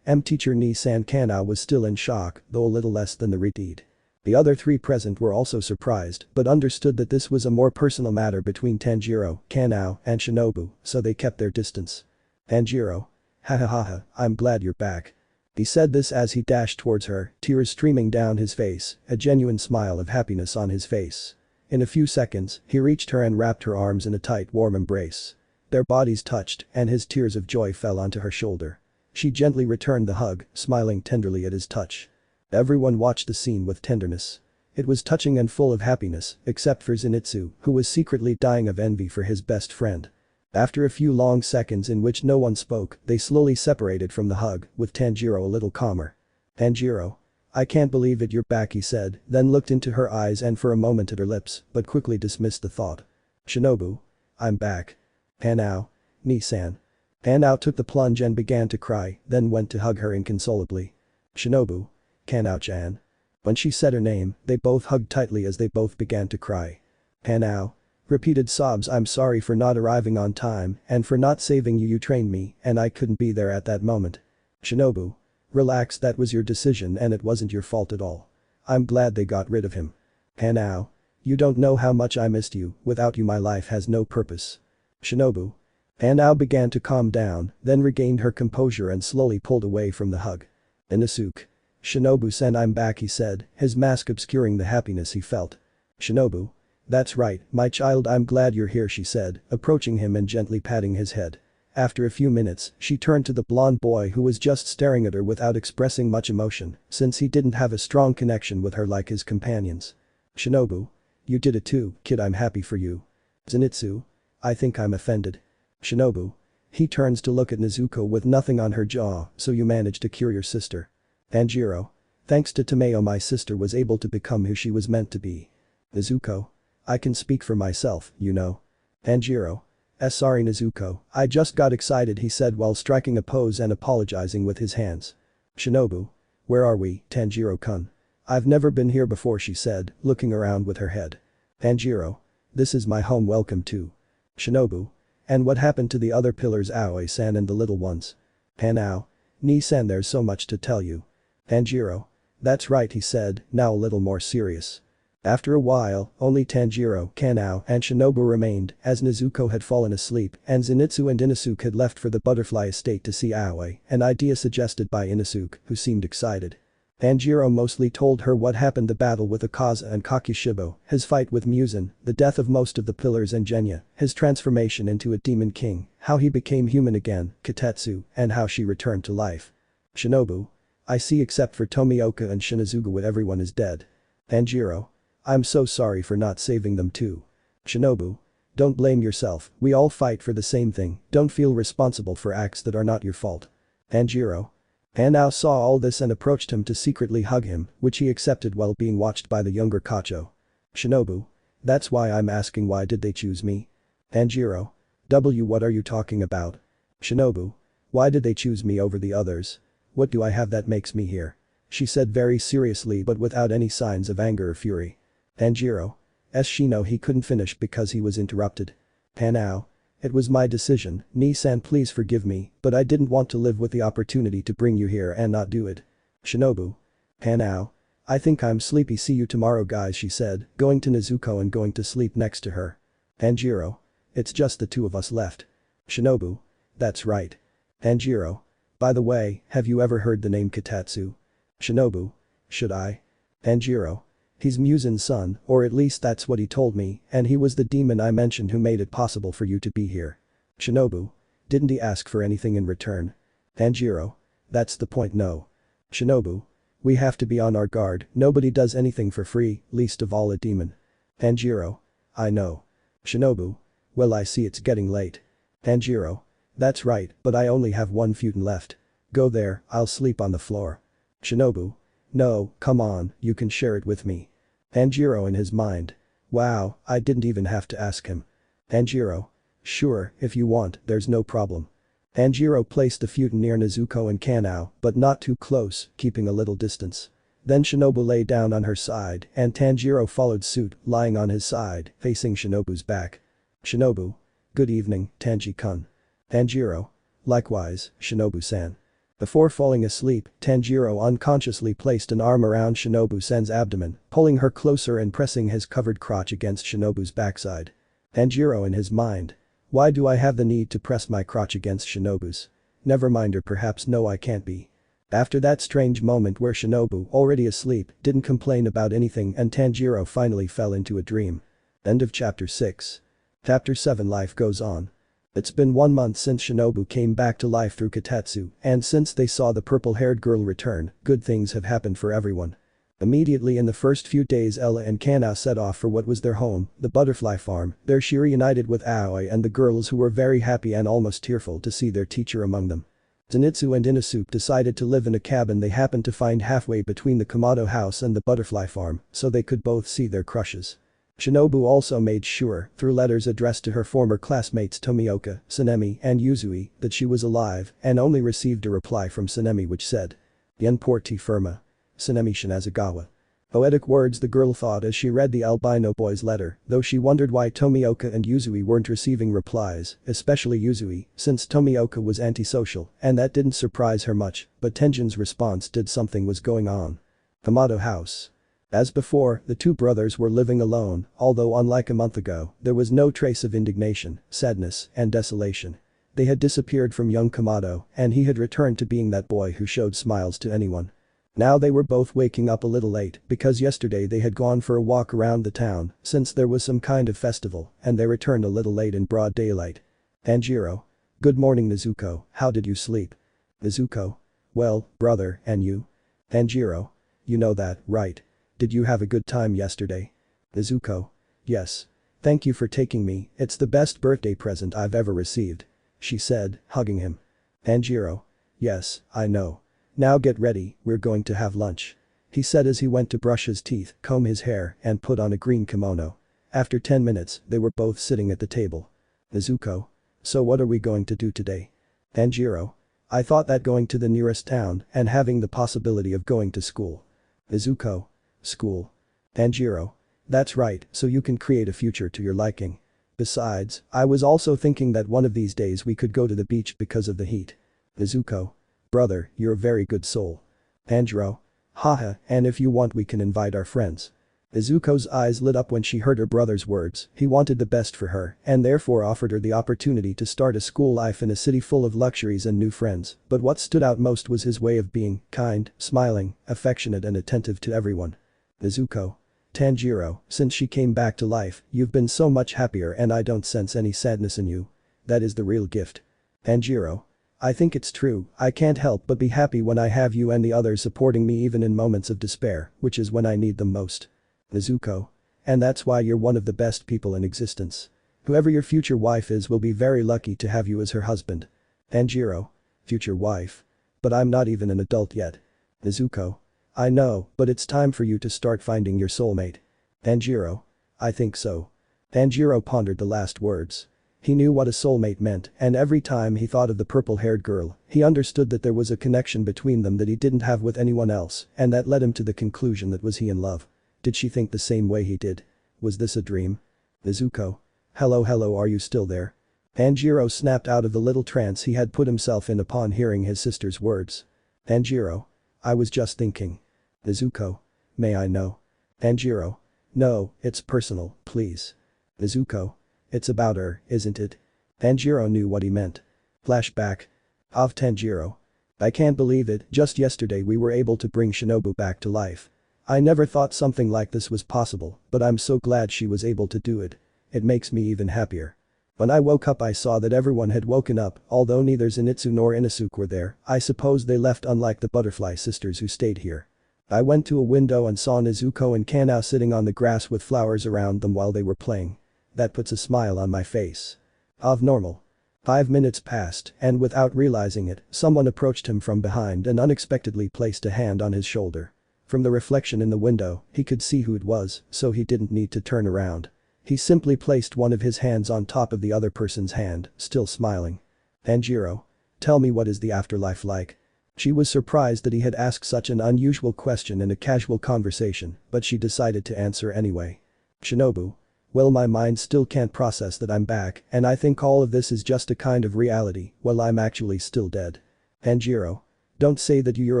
Teacher Ni-san. Kanao was still in shock, though a little less than the redeed. The other three present were also surprised, but understood that this was a more personal matter between Tanjiro, Kanao, and Shinobu, so they kept their distance. Tanjiro. Ha ha ha ha, I'm glad you're back. He said this as he dashed towards her, tears streaming down his face, a genuine smile of happiness on his face. In a few seconds, he reached her and wrapped her arms in a tight, warm embrace. Their bodies touched, and his tears of joy fell onto her shoulder. She gently returned the hug, smiling tenderly at his touch. Everyone watched the scene with tenderness. It was touching and full of happiness, except for Zenitsu, who was secretly dying of envy for his best friend. After a few long seconds in which no one spoke, they slowly separated from the hug, with Tanjiro a little calmer. Tanjiro. I can't believe it, you're back, he said, then looked into her eyes and for a moment at her lips, but quickly dismissed the thought. Shinobu. I'm back. Kanao. Ni-san. Kanao took the plunge and began to cry, then went to hug her inconsolably. Shinobu. Kanao-chan. When she said her name, they both hugged tightly as they both began to cry. Kanao. Repeated sobs. I'm sorry for not arriving on time and for not saving you trained me and I couldn't be there at that moment. Shinobu. Relax, that was your decision and it wasn't your fault at all. I'm glad they got rid of him. Kanao. You don't know how much I missed you, without you my life has no purpose. Shinobu. Kanao began to calm down, then regained her composure and slowly pulled away from the hug. Inosuke. Shinobu-san, I'm back, he said, his mask obscuring the happiness he felt. Shinobu. That's right, my child, I'm glad you're here, she said, approaching him and gently patting his head. After a few minutes, she turned to the blonde boy who was just staring at her without expressing much emotion, since he didn't have a strong connection with her like his companions. Shinobu. You did it too, kid, I'm happy for you. Zenitsu. I think I'm offended. Shinobu. He turns to look at Nezuko with nothing on her jaw, so you managed to cure your sister. Tanjiro. Thanks to Tomeo my sister was able to become who she was meant to be. Nezuko. I can speak for myself, you know. Tanjiro. Sorry Nezuko, I just got excited, he said while striking a pose and apologizing with his hands. Shinobu. Where are we, Tanjiro-kun? I've never been here before, she said, looking around with her head. Tanjiro. This is my home, welcome to. Shinobu. And what happened to the other pillars, Aoi-san and the little ones? Kanao. Ni-san, there's so much to tell you. Tanjiro. That's right, he said, now a little more serious. After a while, only Tanjiro, Kanao, and Shinobu remained, as Nezuko had fallen asleep, and Zenitsu and Inosuke had left for the butterfly estate to see Aoi, an idea suggested by Inosuke, who seemed excited. Tanjiro mostly told her what happened, the battle with Akaza and Kakishibo, his fight with Muzan, the death of most of the pillars and Genya, his transformation into a demon king, how he became human again, Kotetsu, and how she returned to life. Shinobu. I see, except for Tomioka and Shinazugawa everyone is dead. Tanjiro. I'm so sorry for not saving them too. Shinobu. Don't blame yourself, we all fight for the same thing, don't feel responsible for acts that are not your fault. Tanjiro. Hanao saw all this and approached him to secretly hug him, which he accepted while being watched by the younger Kacho. Shinobu. That's why I'm asking, why did they choose me? Tanjiro. What are you talking about? Shinobu. Why did they choose me over the others? What do I have that makes me here? She said very seriously but without any signs of anger or fury. Tanjiro. Shino he couldn't finish because he was interrupted. Hanao. It was my decision, Ni-san please forgive me, but I didn't want to live with the opportunity to bring you here and not do it. Shinobu. Hanao. I think I'm sleepy, see you tomorrow guys, she said, going to Nezuko and going to sleep next to her. Tanjiro. It's just the two of us left. Shinobu. That's right. Tanjiro. By the way, have you ever heard the name Kitatsu? Shinobu. Should I? Tanjiro. He's Muzan's son, or at least that's what he told me, and he was the demon I mentioned who made it possible for you to be here. Shinobu. Didn't he ask for anything in return? Tanjiro. That's the point, no. Shinobu. We have to be on our guard, nobody does anything for free, least of all a demon. Tanjiro. I know. Shinobu. Well I see it's getting late. Tanjiro. That's right, but I only have one futon left. Go there, I'll sleep on the floor. Shinobu. No, come on, you can share it with me. Tanjiro in his mind. Wow, I didn't even have to ask him. Tanjiro. Sure, if you want, there's no problem. Tanjiro placed the futon near Nezuko and Kanao, but not too close, keeping a little distance. Then Shinobu lay down on her side and Tanjiro followed suit, lying on his side, facing Shinobu's back. Shinobu. Good evening, Tanji-kun. Tanjiro. Likewise, Shinobu-san. Before falling asleep, Tanjiro unconsciously placed an arm around Shinobu-san's abdomen, pulling her closer and pressing his covered crotch against Shinobu's backside. Tanjiro in his mind. Why do I have the need to press my crotch against Shinobu's? Never mind, or perhaps no, I can't be. After that strange moment where Shinobu, already asleep, didn't complain about anything and Tanjiro finally fell into a dream. End of chapter 6. Chapter 7 Life goes on. It's been 1 month since Shinobu came back to life through Kitatsu, and since they saw the purple-haired girl return, good things have happened for everyone. Immediately in the first few days, Ella and Kanao set off for what was their home, the butterfly farm. There she reunited with Aoi and the girls, who were very happy and almost tearful to see their teacher among them. Zenitsu and Inosuke decided to live in a cabin they happened to find halfway between the Kamado house and the butterfly farm, so they could both see their crushes. Shinobu also made sure, through letters addressed to her former classmates Tomioka, Sanemi, and Yuzui, that she was alive, and only received a reply from Sanemi which said, Yen porti firma. Sanemi Shinazagawa. Poetic words, the girl thought as she read the albino boy's letter, though she wondered why Tomioka and Yuzui weren't receiving replies, especially Yuzui, since Tomioka was antisocial, and that didn't surprise her much, but Tenjin's response did something was going on. Kamado house. As before, the two brothers were living alone, although unlike a month ago, there was no trace of indignation, sadness, and desolation. They had disappeared from young Kamado, and he had returned to being that boy who showed smiles to anyone. Now they were both waking up a little late because yesterday they had gone for a walk around the town since there was some kind of festival, and they returned a little late in broad daylight. Tanjiro. Good morning Nezuko, how did you sleep? Nezuko. Well, brother, and you? Tanjiro. You know that, right? Did you have a good time yesterday? Nezuko. Yes. Thank you for taking me, it's the best birthday present I've ever received. She said, hugging him. Tanjiro. Yes, I know. Now get ready, we're going to have lunch. He said as he went to brush his teeth, comb his hair, and put on a green kimono. After 10 minutes, they were both sitting at the table. Nezuko. So what are we going to do today? Tanjiro. I thought that going to the nearest town and having the possibility of going to school. Nezuko. School. Tanjiro. That's right, so you can create a future to your liking. Besides, I was also thinking that one of these days we could go to the beach because of the heat. Nezuko. Brother, you're a very good soul. Tanjiro. Haha, and if you want we can invite our friends. Nezuko's eyes lit up when she heard her brother's words. He wanted the best for her and therefore offered her the opportunity to start a school life in a city full of luxuries and new friends, but what stood out most was his way of being, kind, smiling, affectionate and attentive to everyone. Nezuko. Tanjiro, since she came back to life, you've been so much happier and I don't sense any sadness in you. That is the real gift. Tanjiro. I think it's true, I can't help but be happy when I have you and the others supporting me even in moments of despair, which is when I need them most. Nezuko. And that's why you're one of the best people in existence. Whoever your future wife is will be very lucky to have you as her husband. Tanjiro. Future wife. But I'm not even an adult yet. Nezuko. I know, but it's time for you to start finding your soulmate. Tanjiro. I think so. Tanjiro pondered the last words. He knew what a soulmate meant, and every time he thought of the purple-haired girl, he understood that there was a connection between them that he didn't have with anyone else, and that led him to the conclusion that was he in love. Did she think the same way he did? Was this a dream? Nezuko. Hello, are you still there? Tanjiro snapped out of the little trance he had put himself in upon hearing his sister's words. Tanjiro. I was just thinking. Nezuko. May I know? Tanjiro. No, it's personal, please. Nezuko. It's about her, isn't it? Tanjiro knew what he meant. Flashback. Of Tanjiro. I can't believe it, just yesterday we were able to bring Shinobu back to life. I never thought something like this was possible, but I'm so glad she was able to do it. It makes me even happier. When I woke up I saw that everyone had woken up, although neither Zenitsu nor Inosuke were there. I suppose they left, unlike the butterfly sisters who stayed here. I went to a window and saw Nezuko and Kanao sitting on the grass with flowers around them while they were playing. That puts a smile on my face. Of normal. 5 minutes passed, and without realizing it, someone approached him from behind and unexpectedly placed a hand on his shoulder. From the reflection in the window, he could see who it was, so he didn't need to turn around. He simply placed one of his hands on top of the other person's hand, still smiling. Tanjiro. Tell me, what is the afterlife like? She was surprised that he had asked such an unusual question in a casual conversation, but she decided to answer anyway. Shinobu. Well, my mind still can't process that I'm back, and I think all of this is just a kind of reality, while I'm actually still dead. Tanjiro. Don't say that you're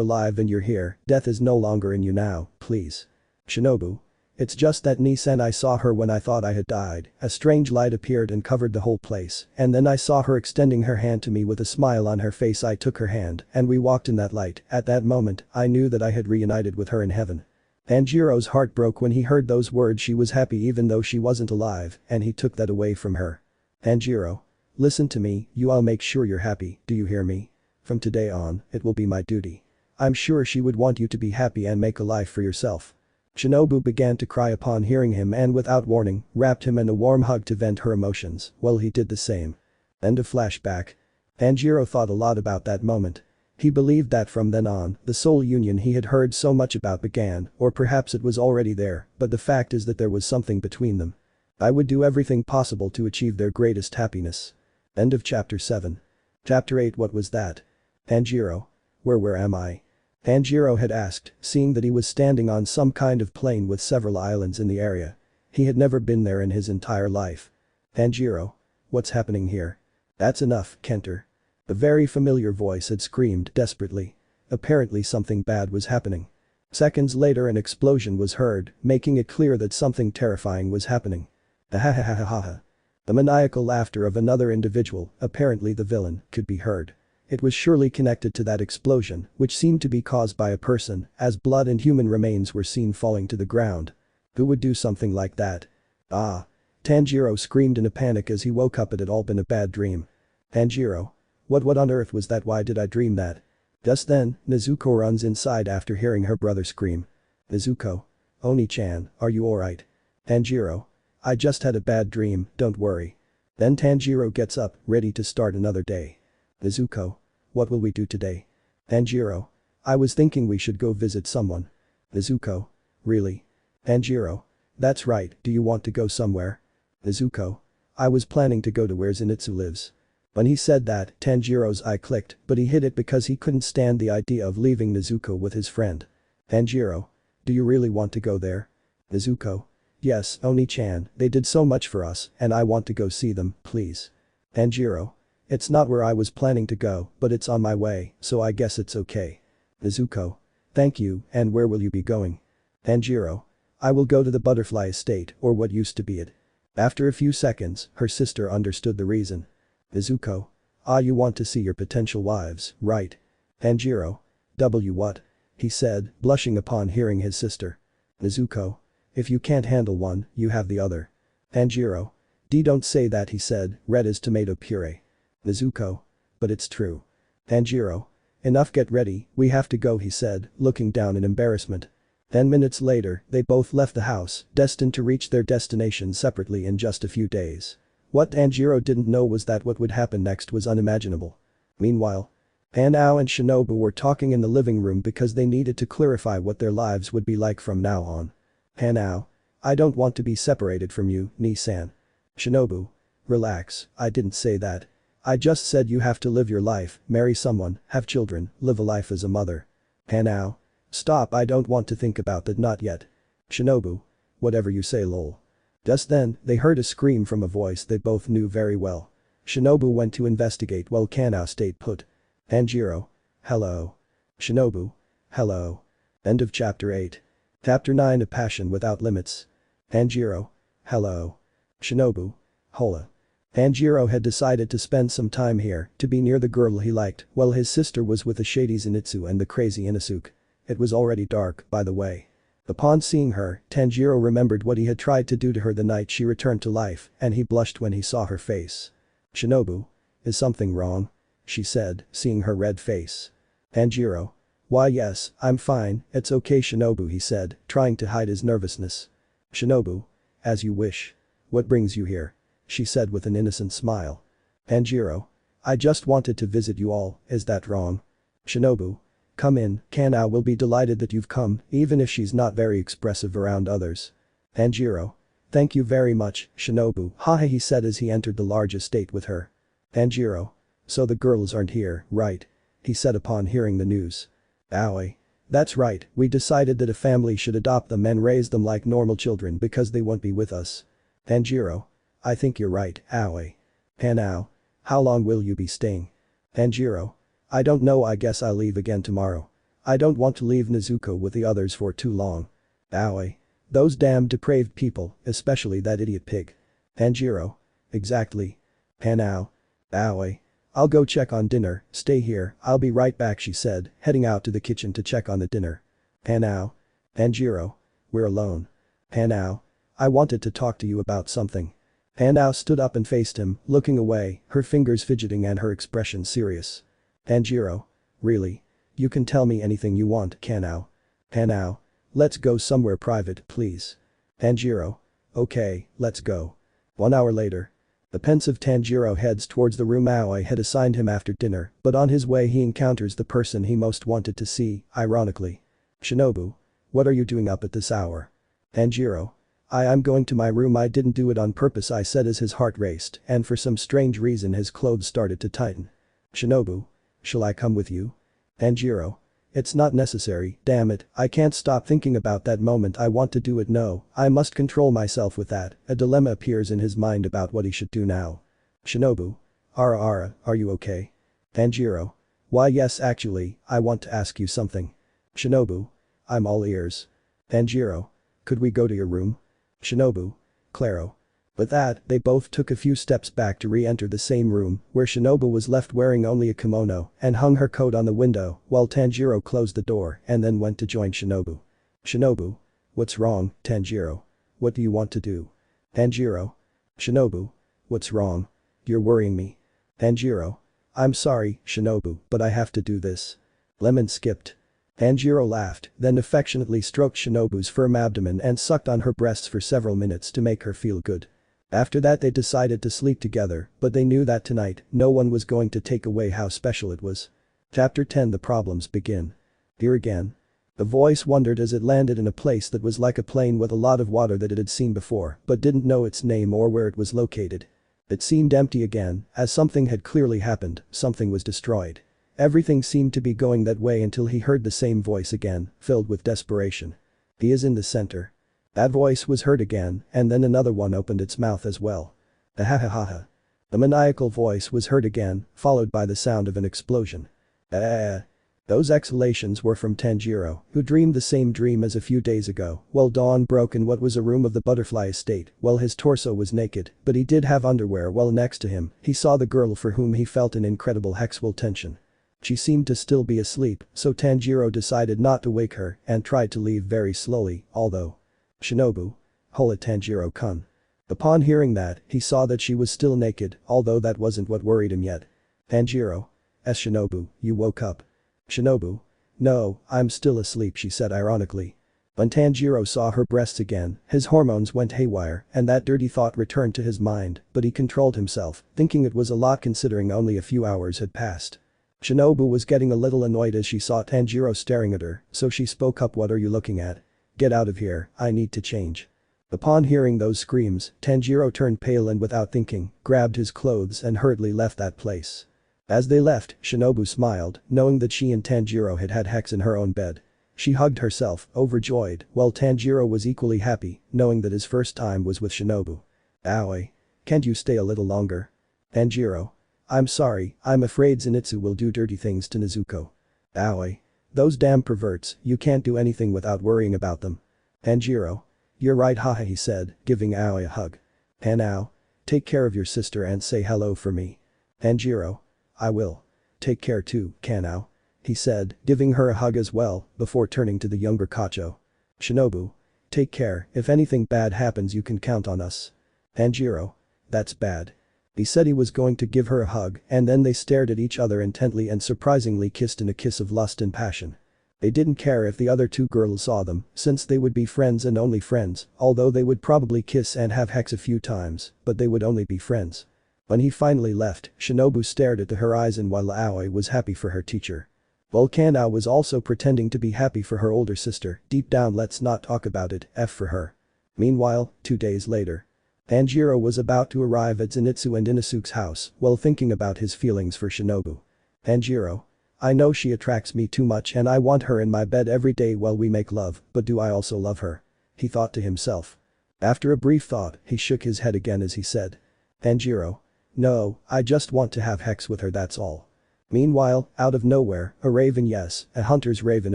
alive and you're here, death is no longer in you now, please. Shinobu. It's just that Nisan, I saw her when I thought I had died, a strange light appeared and covered the whole place, and then I saw her extending her hand to me with a smile on her face. I took her hand, and we walked in that light. At that moment, I knew that I had reunited with her in heaven. Tanjiro's heart broke when he heard those words. She was happy even though she wasn't alive, and he took that away from her. Tanjiro. Listen to me, I'll make sure you're happy, do you hear me? From today on, it will be my duty. I'm sure she would want you to be happy and make a life for yourself. Shinobu began to cry upon hearing him and without warning, wrapped him in a warm hug to vent her emotions, while he did the same. End of flashback. Tanjiro thought a lot about that moment. He believed that from then on, the soul union he had heard so much about began, or perhaps it was already there, but the fact is that there was something between them. I would do everything possible to achieve their greatest happiness. End of chapter 7. Chapter 8. What was that? Tanjiro. Where am I? Tanjiro had asked, seeing that he was standing on some kind of plain with several islands in the area. He had never been there in his entire life. Tanjiro. What's happening here? That's enough, Kenter. A very familiar voice had screamed desperately. Apparently something bad was happening. Seconds later an explosion was heard, making it clear that something terrifying was happening. Ahahahaha. The maniacal laughter of another individual, apparently the villain, could be heard. It was surely connected to that explosion, which seemed to be caused by a person, as blood and human remains were seen falling to the ground. Who would do something like that? Ah. Tanjiro screamed in a panic as he woke up. It had all been a bad dream. Tanjiro. What on earth was that? Why did I dream that? Just then, Nezuko runs inside after hearing her brother scream. Nezuko. Oni-chan, are you alright? Tanjiro. I just had a bad dream, don't worry. Then Tanjiro gets up, ready to start another day. Nezuko. What will we do today? Tanjiro. I was thinking we should go visit someone. Nezuko. Really? Tanjiro. That's right, do you want to go somewhere? Nezuko. I was planning to go to where Zenitsu lives. When he said that, Tanjiro's eye clicked, but he hid it because he couldn't stand the idea of leaving Nezuko with his friend. Tanjiro. Do you really want to go there? Nezuko. Yes, Oni-chan, they did so much for us, and I want to go see them, please. Tanjiro. It's not where I was planning to go, but it's on my way, so I guess it's okay. Nezuko. Thank you, and where will you be going? Tanjiro. I will go to the butterfly estate, or what used to be it. After a few seconds, her sister understood the reason. Nezuko. Ah, you want to see your potential wives, right? Tanjiro. What? He said, blushing upon hearing his sister. Nezuko. If you can't handle one, you have the other. Tanjiro. Don't say that, he said, red as tomato puree. Nezuko. But it's true. Tanjiro. Enough, get ready, we have to go, he said, looking down in embarrassment. 10 minutes later, they both left the house, destined to reach their destination separately in just a few days. What Tanjiro didn't know was that what would happen next was unimaginable. Meanwhile, Hanao and Shinobu were talking in the living room because they needed to clarify what their lives would be like from now on. Hanao. I don't want to be separated from you, Ni-san. Shinobu. Relax, I didn't say that. I just said you have to live your life, marry someone, have children, live a life as a mother. Hanao. Stop, I don't want to think about that, not yet. Shinobu. Whatever you say, lol. Just then, they heard a scream from a voice they both knew very well. Shinobu went to investigate while Hanao stayed put. Tanjiro. Hello. Shinobu. Hello. End of chapter 8. Chapter 9, A Passion Without Limits. Tanjiro. Hello. Shinobu. Hola. Tanjiro had decided to spend some time here, to be near the girl he liked, while his sister was with the shady Zenitsu and the crazy Inosuke. It was already dark, by the way. Upon seeing her, Tanjiro remembered what he had tried to do to her the night she returned to life, and he blushed when he saw her face. Shinobu. Is something wrong? She said, seeing her red face. Tanjiro. Why yes, I'm fine, it's okay Shinobu, he said, trying to hide his nervousness. Shinobu. As you wish. What brings you here? She said with an innocent smile. Tanjiro. I just wanted to visit you all, is that wrong? Shinobu. Come in, Hanao will be delighted that you've come, even if she's not very expressive around others. Tanjiro. Thank you very much, Shinobu, haha, he said as he entered the large estate with her. Tanjiro. So the girls aren't here, right? He said upon hearing the news. Aoi. That's right, we decided that a family should adopt them and raise them like normal children because they won't be with us. Tanjiro. I think you're right, Aoi. Hanao. How long will you be staying? Tanjiro. I don't know, I guess I'll leave again tomorrow. I don't want to leave Nezuko with the others for too long. Aoi. Those damn depraved people, especially that idiot pig. Tanjiro. Exactly. Hanao. Aoi. I'll go check on dinner, stay here, I'll be right back, she said, heading out to the kitchen to check on the dinner. Hanao. Tanjiro. We're alone. Hanao. I wanted to talk to you about something. Hanao stood up and faced him, looking away, her fingers fidgeting and her expression serious. Tanjiro. Really? You can tell me anything you want, Hanao. Hanao. Let's go somewhere private, please. Tanjiro. Okay, let's go. 1 hour later. The pensive Tanjiro heads towards the room Aoi had assigned him after dinner, but on his way he encounters the person he most wanted to see, ironically. Shinobu. What are you doing up at this hour? Tanjiro. I'm going to my room, I didn't do it on purpose, I said as his heart raced, and for some strange reason his clothes started to tighten. Shinobu. Shall I come with you? Tanjiro. It's not necessary, damn it, I can't stop thinking about that moment, I want to do it, no, I must control myself with that. A dilemma appears in his mind about what he should do now. Shinobu. Ara, are you okay? Tanjiro. Why yes, actually, I want to ask you something. Shinobu. I'm all ears. Tanjiro. Could we go to your room? Shinobu. Claro. With that, they both took a few steps back to re-enter the same room, where Shinobu was left wearing only a kimono and hung her coat on the window, while Tanjiro closed the door and then went to join Shinobu. Shinobu. What's wrong, Tanjiro? What do you want to do? Tanjiro. Shinobu. What's wrong? You're worrying me. Tanjiro. I'm sorry, Shinobu, but I have to do this. Lemon skipped. Tanjiro laughed, then affectionately stroked Shinobu's firm abdomen and sucked on her breasts for several minutes to make her feel good. After that they decided to sleep together, but they knew that tonight, no one was going to take away how special it was. Chapter 10, The Problems Begin. Here again. The voice wondered as it landed in a place that was like a plain with a lot of water that it had seen before but didn't know its name or where it was located. It seemed empty again, as something had clearly happened, something was destroyed. Everything seemed to be going that way until he heard the same voice again, filled with desperation. He is in the center. That voice was heard again, and then another one opened its mouth as well. Ahahaha. The maniacal voice was heard again, followed by the sound of an explosion. Those exhalations were from Tanjiro, who dreamed the same dream as a few days ago, while dawn broke in what was a room of the butterfly estate, while his torso was naked, but he did have underwear, while next to him, he saw the girl for whom he felt an incredible sexual tension. She seemed to still be asleep, so Tanjiro decided not to wake her and tried to leave very slowly, although. Shinobu. Hola Tanjiro-kun. Upon hearing that, he saw that she was still naked, although that wasn't what worried him yet. Tanjiro. Shinobu, you woke up. Shinobu. No, I'm still asleep, she said ironically. When Tanjiro saw her breasts again, his hormones went haywire and that dirty thought returned to his mind, but he controlled himself, thinking it was a lot considering only a few hours had passed. Shinobu was getting a little annoyed as she saw Tanjiro staring at her, so she spoke up, "What are you looking at? Get out of here, I need to change." Upon hearing those screams, Tanjiro turned pale and without thinking, grabbed his clothes and hurriedly left that place. As they left, Shinobu smiled, knowing that she and Tanjiro had had sex in her own bed. She hugged herself, overjoyed, while Tanjiro was equally happy, knowing that his first time was with Shinobu. "Aoi. Can't you stay a little longer?" "Tanjiro. I'm sorry, I'm afraid Zenitsu will do dirty things to Nezuko." "Aoi. Those damn perverts, you can't do anything without worrying about them." "Tanjiro. You're right, haha," he said, giving Aoi a hug. "Now. Take care of your sister and say hello for me." "Tanjiro. I will. Take care too, Kanao," he said, giving her a hug as well, before turning to the younger Kacho. "Shinobu. Take care, if anything bad happens you can count on us." "Tanjiro. That's bad." He said he was going to give her a hug and then they stared at each other intently and surprisingly kissed in a kiss of lust and passion. They didn't care if the other two girls saw them, since they would be friends and only friends, although they would probably kiss and have sex a few times, but they would only be friends. When he finally left, Shinobu stared at the horizon while Aoi was happy for her teacher. While Kanao was also pretending to be happy for her older sister, deep down let's not talk about it, F for her. Meanwhile, 2 days later. Tanjiro was about to arrive at Zenitsu and Inosuke's house while thinking about his feelings for Shinobu. "Tanjiro. I know she attracts me too much and I want her in my bed every day while we make love, but do I also love her?" he thought to himself. After a brief thought, he shook his head again as he said. "Tanjiro. No, I just want to have sex with her, that's all." Meanwhile, out of nowhere, a raven, yes, a hunter's raven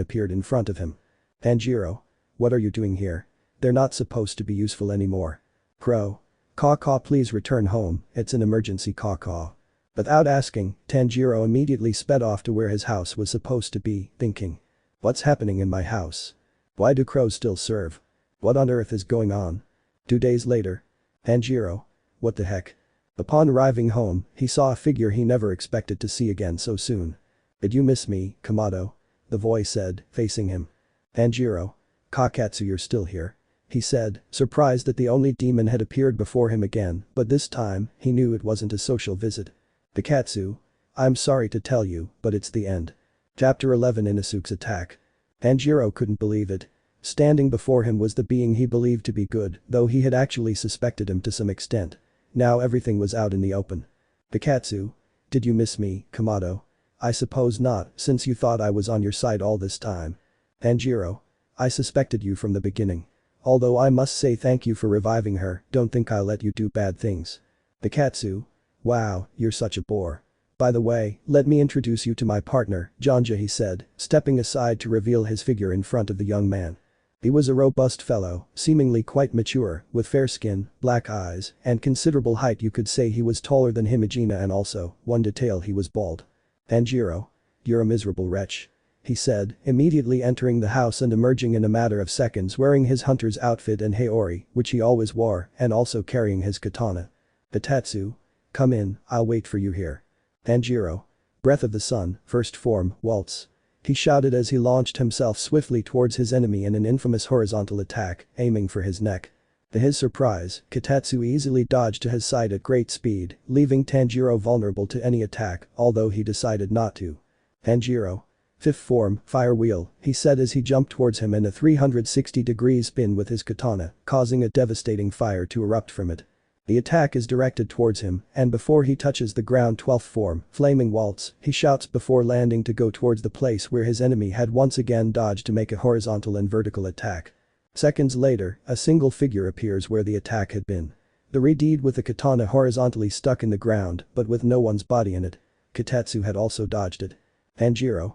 appeared in front of him. "Tanjiro. What are you doing here? They're not supposed to be useful anymore." "Crow. Caw-caw, please return home, it's an emergency, caw-caw." Without asking, Tanjiro immediately sped off to where his house was supposed to be, thinking. What's happening in my house? Why do crows still serve? What on earth is going on? 2 days later. Tanjiro. What the heck? Upon arriving home, he saw a figure he never expected to see again so soon. "Did you miss me, Kamado?" the voice said, facing him. "Tanjiro. Kakatsu, you're still here," he said, surprised that the only demon had appeared before him again, but this time, he knew it wasn't a social visit. "Kakatsu. I'm sorry to tell you, but it's the end." Chapter 11, Inosuke's attack. Tanjiro couldn't believe it. Standing before him was the being he believed to be good, though he had actually suspected him to some extent. Now everything was out in the open. "Kakatsu. Did you miss me, Kamado?" "I suppose not, since you thought I was on your side all this time." "Tanjiro. I suspected you from the beginning. Although I must say thank you for reviving her, don't think I'll let you do bad things." "Kakatsu. Wow, you're such a bore. By the way, let me introduce you to my partner, Janja," he said, stepping aside to reveal his figure in front of the young man. He was a robust fellow, seemingly quite mature, with fair skin, black eyes, and considerable height. You could say he was taller than Himejima and also, one detail, he was bald. "Tanjiro. You're a miserable wretch," he said, immediately entering the house and emerging in a matter of seconds wearing his hunter's outfit and haori, which he always wore, and also carrying his katana. "Katatsu. Come in, I'll wait for you here." "Tanjiro. Breath of the Sun, first form, waltz," he shouted as he launched himself swiftly towards his enemy in an infamous horizontal attack, aiming for his neck. To his surprise, Katatsu easily dodged to his side at great speed, leaving Tanjiro vulnerable to any attack, although he decided not to. "Tanjiro. Fifth form, fire wheel," he said as he jumped towards him in a 360-degree spin with his katana, causing a devastating fire to erupt from it. The attack is directed towards him, and before he touches the ground, 12th form, flaming waltz, he shouts before landing to go towards the place where his enemy had once again dodged to make a horizontal and vertical attack. Seconds later, a single figure appears where the attack had been. The redeed with the katana horizontally stuck in the ground, but with no one's body in it. Katatsu had also dodged it. "Tanjiro.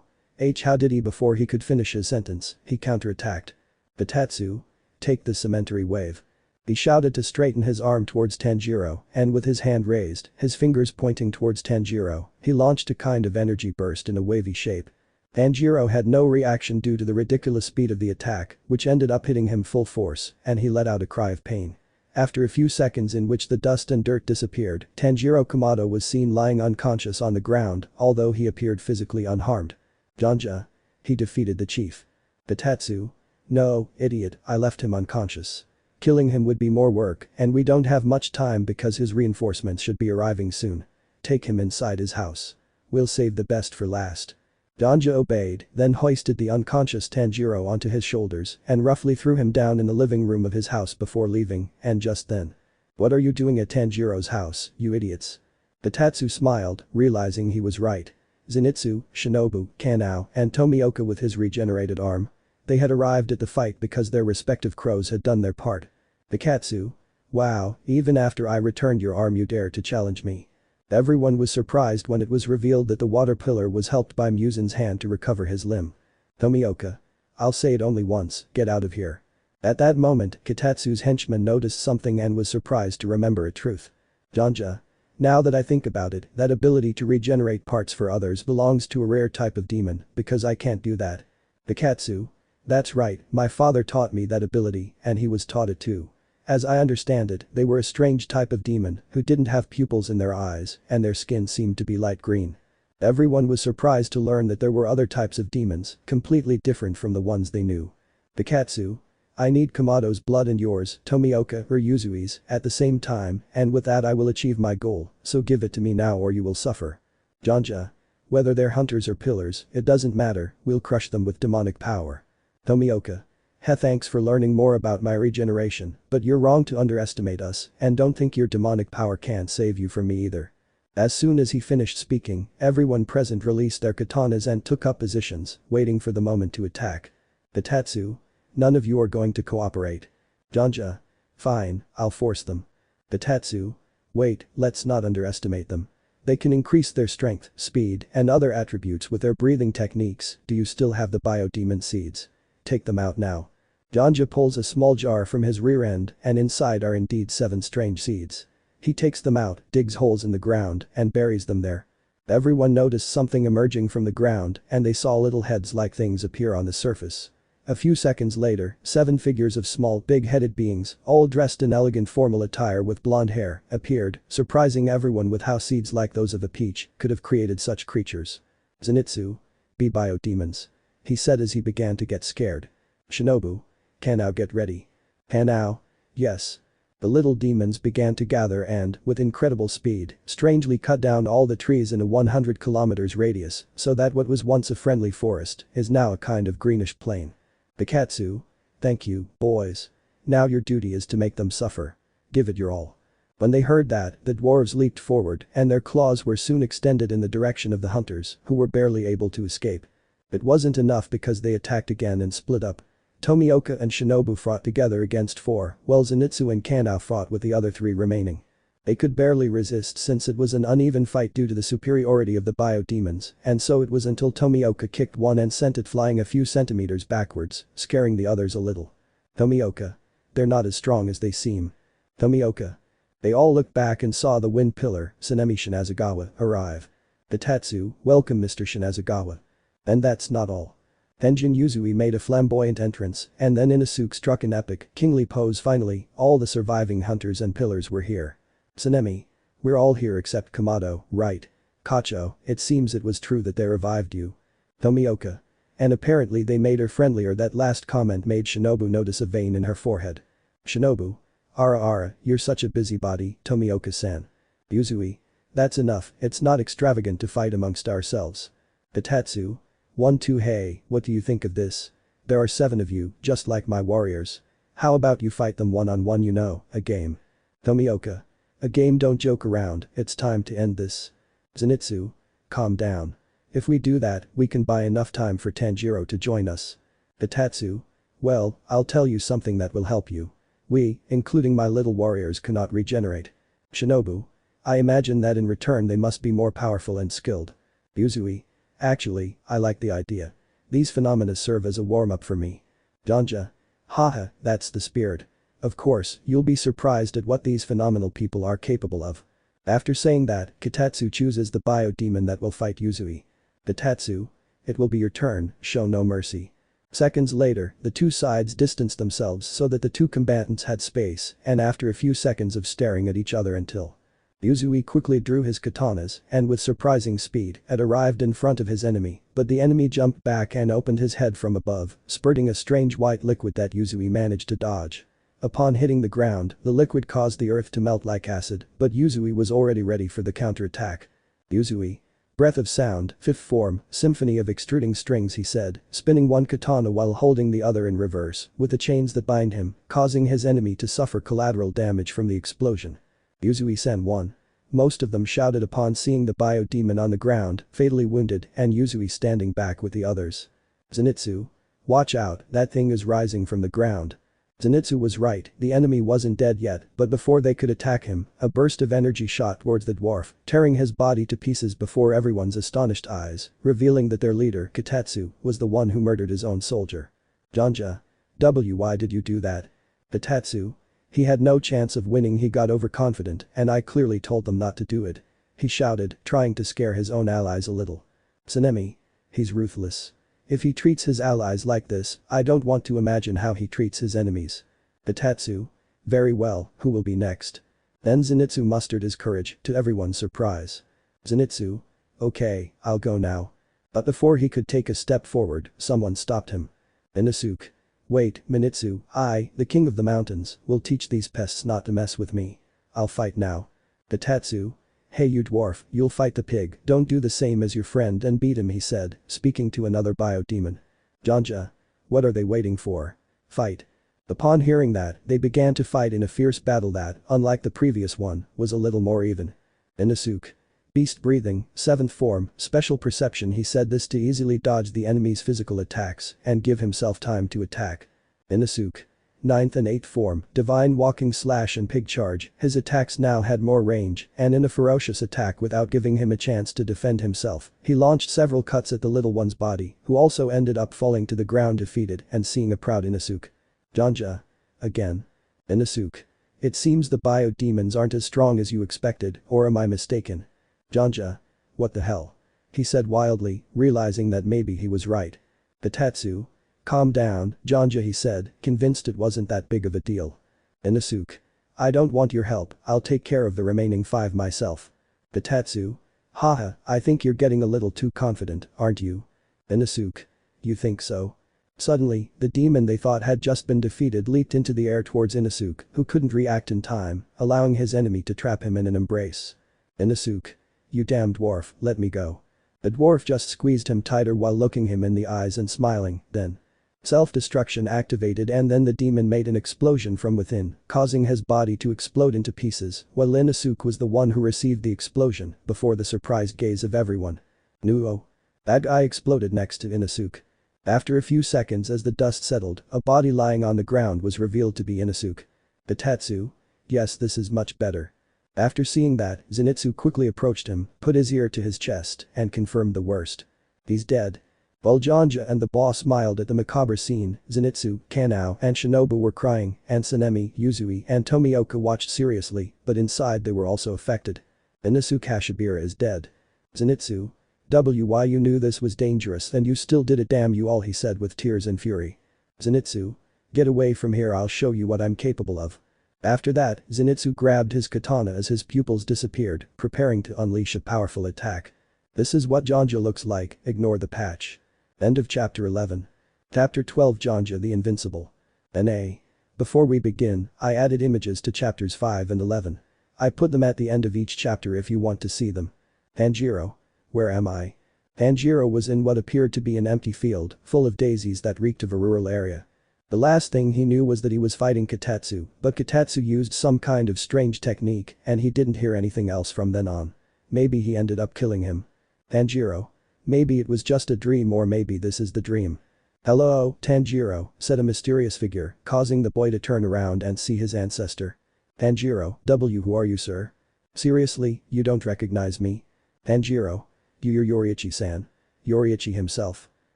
How did he?" Before he could finish his sentence, he counterattacked. "Katatsu. Take the cemetery wave." He shouted to straighten his arm towards Tanjiro, and with his hand raised, his fingers pointing towards Tanjiro, he launched a kind of energy burst in a wavy shape. Tanjiro had no reaction due to the ridiculous speed of the attack, which ended up hitting him full force, and he let out a cry of pain. After a few seconds in which the dust and dirt disappeared, Tanjiro Kamado was seen lying unconscious on the ground, although he appeared physically unharmed. "Janja." He defeated the chief. "Katatsu. No, idiot, I left him unconscious. Killing him would be more work, and we don't have much time because his reinforcements should be arriving soon. Take him inside his house. We'll save the best for last. Danja obeyed, then hoisted the unconscious Tanjiro onto his shoulders and roughly threw him down in the living room of his house before leaving, and just then. What are you doing at Tanjiro's house, you idiots? Kitatsu smiled, realizing he was right. Zenitsu, Shinobu, Kanao, and Tomioka with his regenerated arm. They had arrived at the fight because their respective crows had done their part. Kitatsu. Wow, even after I returned your arm you dare to challenge me. Everyone was surprised when it was revealed that the water pillar was helped by Muzan's hand to recover his limb. Tomioka. I'll say it only once, get out of here. At that moment, Kitatsu's henchman noticed something and was surprised to remember a truth. Danja. Now that I think about it, that ability to regenerate parts for others belongs to a rare type of demon, because I can't do that. Kitatsu. That's right, my father taught me that ability, and he was taught it too. As I understand it, they were a strange type of demon who didn't have pupils in their eyes, and their skin seemed to be light green. Everyone was surprised to learn that there were other types of demons, completely different from the ones they knew. Kitatsu. I need Kamado's blood and yours, Tomioka or Yuzui's, at the same time, and with that I will achieve my goal, so give it to me now or you will suffer. Danja. Whether they're hunters or pillars, it doesn't matter, we'll crush them with demonic power. Tomioka. Thanks for learning more about my regeneration, but you're wrong to underestimate us, and don't think your demonic power can't save you from me either. As soon as he finished speaking, everyone present released their katanas and took up positions, waiting for the moment to attack. Kitatsu. None of you are going to cooperate. Danja. Fine, I'll force them. Kitatsu. Wait, let's not underestimate them. They can increase their strength, speed, and other attributes with their breathing techniques. Do you still have the biodemon seeds? Take them out now. Danja pulls a small jar from his rear end and inside are indeed 7 strange seeds. He takes them out, digs holes in the ground, and buries them there. Everyone noticed something emerging from the ground and they saw little heads-like things appear on the surface. A few seconds later, 7 figures of small, big-headed beings, all dressed in elegant formal attire with blonde hair, appeared, surprising everyone with how seeds like those of a peach could have created such creatures. Zenitsu. Be biodemons. He said as he began to get scared. Shinobu. Kanao get ready. Kanao. Yes. The little demons began to gather and, with incredible speed, strangely cut down all the trees in a 100 kilometers radius, so that what was once a friendly forest is now a kind of greenish plain. Kitatsu. Thank you, boys. Now your duty is to make them suffer. Give it your all. When they heard that, the dwarves leaped forward and their claws were soon extended in the direction of the hunters, who were barely able to escape. It wasn't enough because they attacked again and split up. Tomioka and Shinobu fought together against 4, while Zenitsu and Kanao fought with the other 3 remaining. They could barely resist since it was an uneven fight due to the superiority of the biodemons, and so it was until Tomioka kicked one and sent it flying a few centimeters backwards, scaring the others a little. Tomioka. They're not as strong as they seem. Tomioka. They all looked back and saw the wind pillar, Tsunemi Shinazagawa, arrive. Kitatsu. Welcome Mr. Shinazagawa. And that's not all. Tenjin Yuzui made a flamboyant entrance, and then Inosuke struck an epic, kingly pose. Finally, all the surviving hunters and pillars were here. Tsunemi. We're all here except Kamado, right? Kacho, it seems it was true that they revived you. Tomioka. And apparently they made her friendlier. That last comment made Shinobu notice a vein in her forehead. Shinobu. Ara, you're such a busybody, Tomioka-san. Yuzui. That's enough, it's not extravagant to fight amongst ourselves. Kitatsu. 1-2 Hey, what do you think of this? There are 7 of you, just like my warriors. How about you fight them one-on-one, you know, a game. Tomioka. A game, don't joke around, it's time to end this. Zenitsu. Calm down. If we do that, we can buy enough time for Tanjiro to join us. Kitatsu. Well, I'll tell you something that will help you. We, including my little warriors, cannot regenerate. Shinobu. I imagine that in return they must be more powerful and skilled. Yuzui. Actually, I like the idea. These phenomena serve as a warm-up for me. Danja. Haha, that's the spirit. Of course, you'll be surprised at what these phenomenal people are capable of. After saying that, Kitatsu chooses the biodemon that will fight Yuzui. Kitatsu. It will be your turn, show no mercy. Seconds later, the 2 sides distanced themselves so that the 2 combatants had space, and after a few seconds of staring at each other until Yuzui quickly drew his katanas and with surprising speed had arrived in front of his enemy, but the enemy jumped back and opened his head from above, spurting a strange white liquid that Yuzui managed to dodge. Upon hitting the ground, the liquid caused the earth to melt like acid, but Yuzui was already ready for the counterattack. Yuzui. Breath of sound, fifth form, symphony of extruding strings, he said, spinning one katana while holding the other in reverse, with the chains that bind him, causing his enemy to suffer collateral damage from the explosion. Yuzui-san won. Most of them shouted upon seeing the bio-demon on the ground, fatally wounded, and Yuzui standing back with the others. Zenitsu. Watch out, that thing is rising from the ground. Zenitsu was right, the enemy wasn't dead yet, but before they could attack him, a burst of energy shot towards the dwarf, tearing his body to pieces before everyone's astonished eyes, revealing that their leader, Kitetsu, was the one who murdered his own soldier. Janja. Why did you do that? Kitetsu. He had no chance of winning, he got overconfident, and I clearly told them not to do it. He shouted, trying to scare his own allies a little. Tsunemi. He's ruthless. If he treats his allies like this, I don't want to imagine how he treats his enemies. Kitetsu. Very well, who will be next? Then Zenitsu mustered his courage, to everyone's surprise. Zenitsu. Okay, I'll go now. But before he could take a step forward, someone stopped him. Inosuke. Wait, Minitsu, I, the king of the mountains, will teach these pests not to mess with me. I'll fight now. Kitetsu. Hey you dwarf, you'll fight the pig, don't do the same as your friend and beat him, he said, speaking to another bio-demon. Janja. What are they waiting for? Fight. Upon hearing that, they began to fight in a fierce battle that, unlike the previous one, was a little more even. Inosuke. Beast breathing, 7th form, special perception, he said this to easily dodge the enemy's physical attacks and give himself time to attack. Inosuke. 9th and 8th form, divine walking slash and pig charge, his attacks now had more range, and in a ferocious attack without giving him a chance to defend himself, he launched several cuts at the little one's body, who also ended up falling to the ground defeated and seeing a proud Inosuke. Janja. Again. Inosuke. It seems the bio-demons aren't as strong as you expected, or am I mistaken? Janja. What the hell? He said wildly, realizing that maybe he was right. Kitetsu. Calm down, Janja, he said, convinced it wasn't that big of a deal. Inosuke. I don't want your help, I'll take care of the remaining 5 myself. Kitetsu. Haha, I think you're getting a little too confident, aren't you? Inosuke. You think so? Suddenly, the demon they thought had just been defeated leaped into the air towards Inosuke, who couldn't react in time, allowing his enemy to trap him in an embrace. Inosuke. You damn dwarf, let me go. The dwarf just squeezed him tighter while looking him in the eyes and smiling, then. Self-destruction activated and then the demon made an explosion from within, causing his body to explode into pieces, while Inosuke was the one who received the explosion, before the surprised gaze of everyone. Nuo. That guy exploded next to Inosuke. After a few seconds as the dust settled, a body lying on the ground was revealed to be Inosuke. Kitetsu. Yes, this is much better. After seeing that, Zenitsu quickly approached him, put his ear to his chest, and confirmed the worst. He's dead. While Janja and the boss smiled at the macabre scene, Zenitsu, Kanao, and Shinobu were crying, and Tsunemi, Yuzui, and Tomioka watched seriously, but inside they were also affected. Inosuke Hashira is dead. Zenitsu. Why you knew this was dangerous and you still did it, damn you all, he said with tears and fury. Zenitsu. Get away from here, I'll show you what I'm capable of. After that, Zenitsu grabbed his katana as his pupils disappeared, preparing to unleash a powerful attack. This is what Janja looks like, ignore the patch. End of chapter 11. Chapter 12, Janja the Invincible. NA. Before we begin, I added images to chapters 5 and 11. I put them at the end of each chapter if you want to see them. Tanjiro. Where am I? Tanjiro was in what appeared to be an empty field, full of daisies that reeked of a rural area. The last thing he knew was that he was fighting Kitetsu, but Kitetsu used some kind of strange technique and he didn't hear anything else from then on. Maybe he ended up killing him. Tanjiro. Maybe it was just a dream, or maybe this is the dream. Hello, Tanjiro, said a mysterious figure, causing the boy to turn around and see his ancestor. Tanjiro. Who are you, sir? Seriously, you don't recognize me? Tanjiro. You're Yoriichi-san. Yoriichi himself.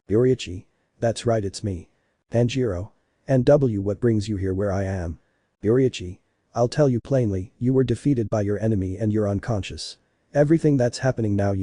Yoriichi. That's right, it's me. Tanjiro. And what brings you here where I am? Yoriichi. I'll tell you plainly, you were defeated by your enemy and you're unconscious. Everything that's happening now,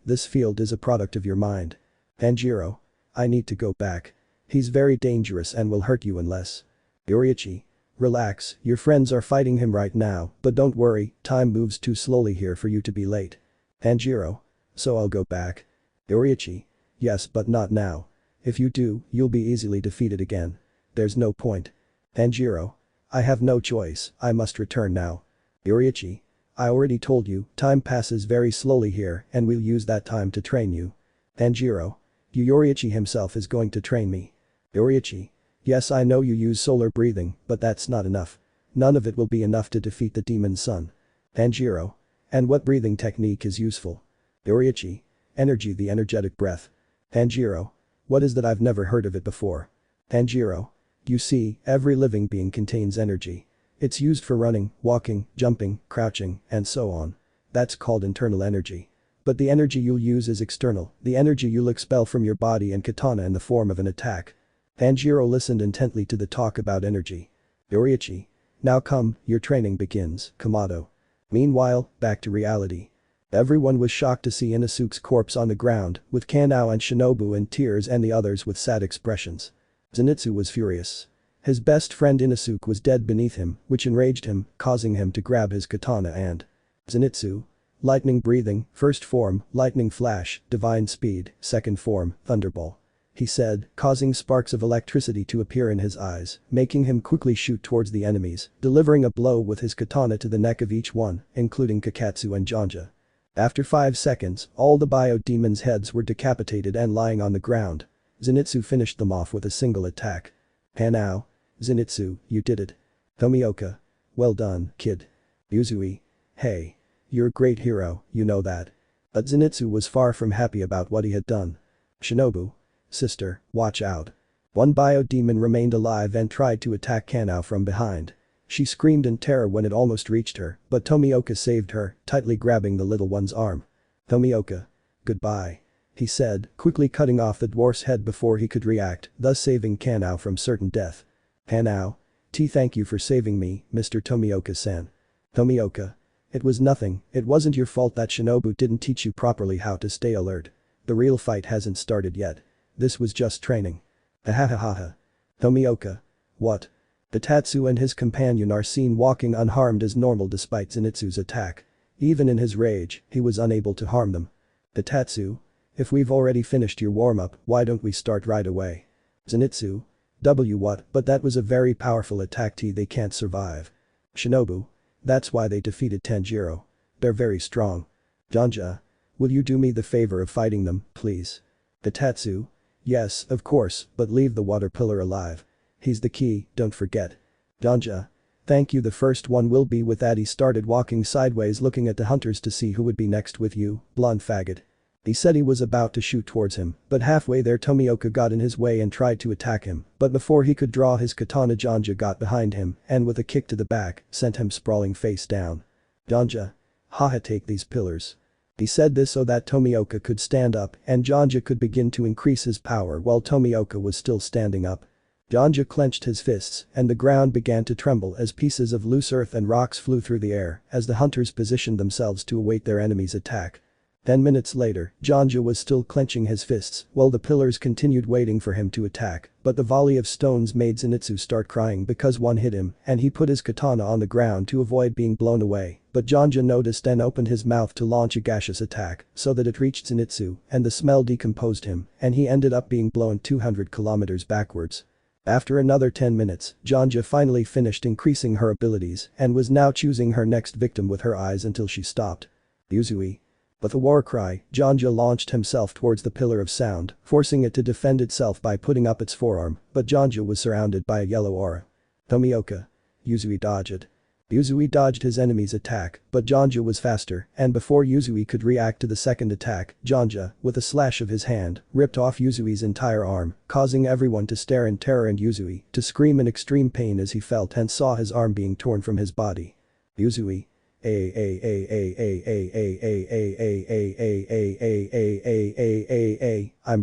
this field is a product of your mind. Tanjiro. I need to go back. He's very dangerous and will hurt you unless. Yoriichi. Relax, your friends are fighting him right now, but don't worry, time moves too slowly here for you to be late. Tanjiro. So I'll go back. Yoriichi. Yes, but not now. If you do, you'll be easily defeated again. There's no point. Tanjiro. I have no choice, I must return now. Yoriichi. I already told you, time passes very slowly here and we'll use that time to train you. Tanjiro. Yoriichi himself is going to train me. Yoriichi. Yes, I know you use solar breathing, but that's not enough. None of it will be enough to defeat the demon son. Tanjiro. And what breathing technique is useful? Yoriichi. Energy, the energetic breath. Tanjiro. What is that? I've never heard of it before. Tanjiro. You see, every living being contains energy. It's used for running, walking, jumping, crouching, and so on. That's called internal energy. But the energy you'll use is external, the energy you'll expel from your body and katana in the form of an attack. Tanjiro listened intently to the talk about energy. Yoriichi. Now come, your training begins, Kamado. Meanwhile, back to reality. Everyone was shocked to see Inosuke's corpse on the ground, with Kanao and Shinobu in tears and the others with sad expressions. Zenitsu was furious. His best friend Inosuke was dead beneath him, which enraged him, causing him to grab his katana and Zenitsu. Lightning breathing, first form, lightning flash, divine speed, second form, thunderball. He said, causing sparks of electricity to appear in his eyes, making him quickly shoot towards the enemies, delivering a blow with his katana to the neck of each one, including Kakatsu and Janja. After 5 seconds, all the bio-demons' heads were decapitated and lying on the ground. Zenitsu finished them off with a single attack. Hanao. Zenitsu, you did it. Tomioka. Well done, kid. Yuzui. Hey. You're a great hero, you know that. But Zenitsu was far from happy about what he had done. Shinobu. Sister, watch out. One bio-demon remained alive and tried to attack Kanao from behind. She screamed in terror when it almost reached her, but Tomioka saved her, tightly grabbing the little one's arm. Tomioka. Goodbye. He said, quickly cutting off the dwarf's head before he could react, thus saving Kanao from certain death. Hanao. Thank you for saving me, Mr. Tomioka-san. Tomioka. It was nothing, it wasn't your fault that Shinobu didn't teach you properly how to stay alert. The real fight hasn't started yet. This was just training. Ahahaha. Tomioka. What? Tatsu and his companion are seen walking unharmed as normal despite Zenitsu's attack. Even in his rage, he was unable to harm them. Tatsu. If we've already finished your warm-up, why don't we start right away? Zenitsu. What, but that was a very powerful attack they can't survive. Shinobu. That's why they defeated Tanjiro. They're very strong. Janja. Will you do me the favor of fighting them, please? Tatsu. Yes, of course, but leave the water pillar alive. He's the key, don't forget. Janja. Thank you. The first one will be with that. He started walking sideways looking at the hunters to see who would be next with you, blonde faggot. He said he was about to shoot towards him, but halfway there Tomioka got in his way and tried to attack him, but before he could draw his katana Janja got behind him and with a kick to the back, sent him sprawling face down. Janja. Haha, take these pillars. He said this so that Tomioka could stand up and Janja could begin to increase his power while Tomioka was still standing up. Janja clenched his fists and the ground began to tremble as pieces of loose earth and rocks flew through the air as the hunters positioned themselves to await their enemy's attack. 10 minutes later, Janja was still clenching his fists while the pillars continued waiting for him to attack, but the volley of stones made Zenitsu start crying because one hit him and he put his katana on the ground to avoid being blown away, but Janja noticed and opened his mouth to launch a gaseous attack so that it reached Zenitsu and the smell decomposed him and he ended up being blown 200 kilometers backwards. After another 10 minutes, Janja finally finished increasing her abilities and was now choosing her next victim with her eyes until she stopped. Yuzui. With a war cry, Janja launched himself towards the pillar of sound, forcing it to defend itself by putting up its forearm, but Janja was surrounded by a yellow aura. Tomioka. Yuzui dodged. Yuzui dodged his enemy's attack, but Janja was faster, and before Yuzui could react to the second attack, Janja, with a slash of his hand, ripped off Yuzui's entire arm, causing everyone to stare in terror and Yuzui to scream in extreme pain as he felt and saw his arm being torn from his body. Yuzui. I'm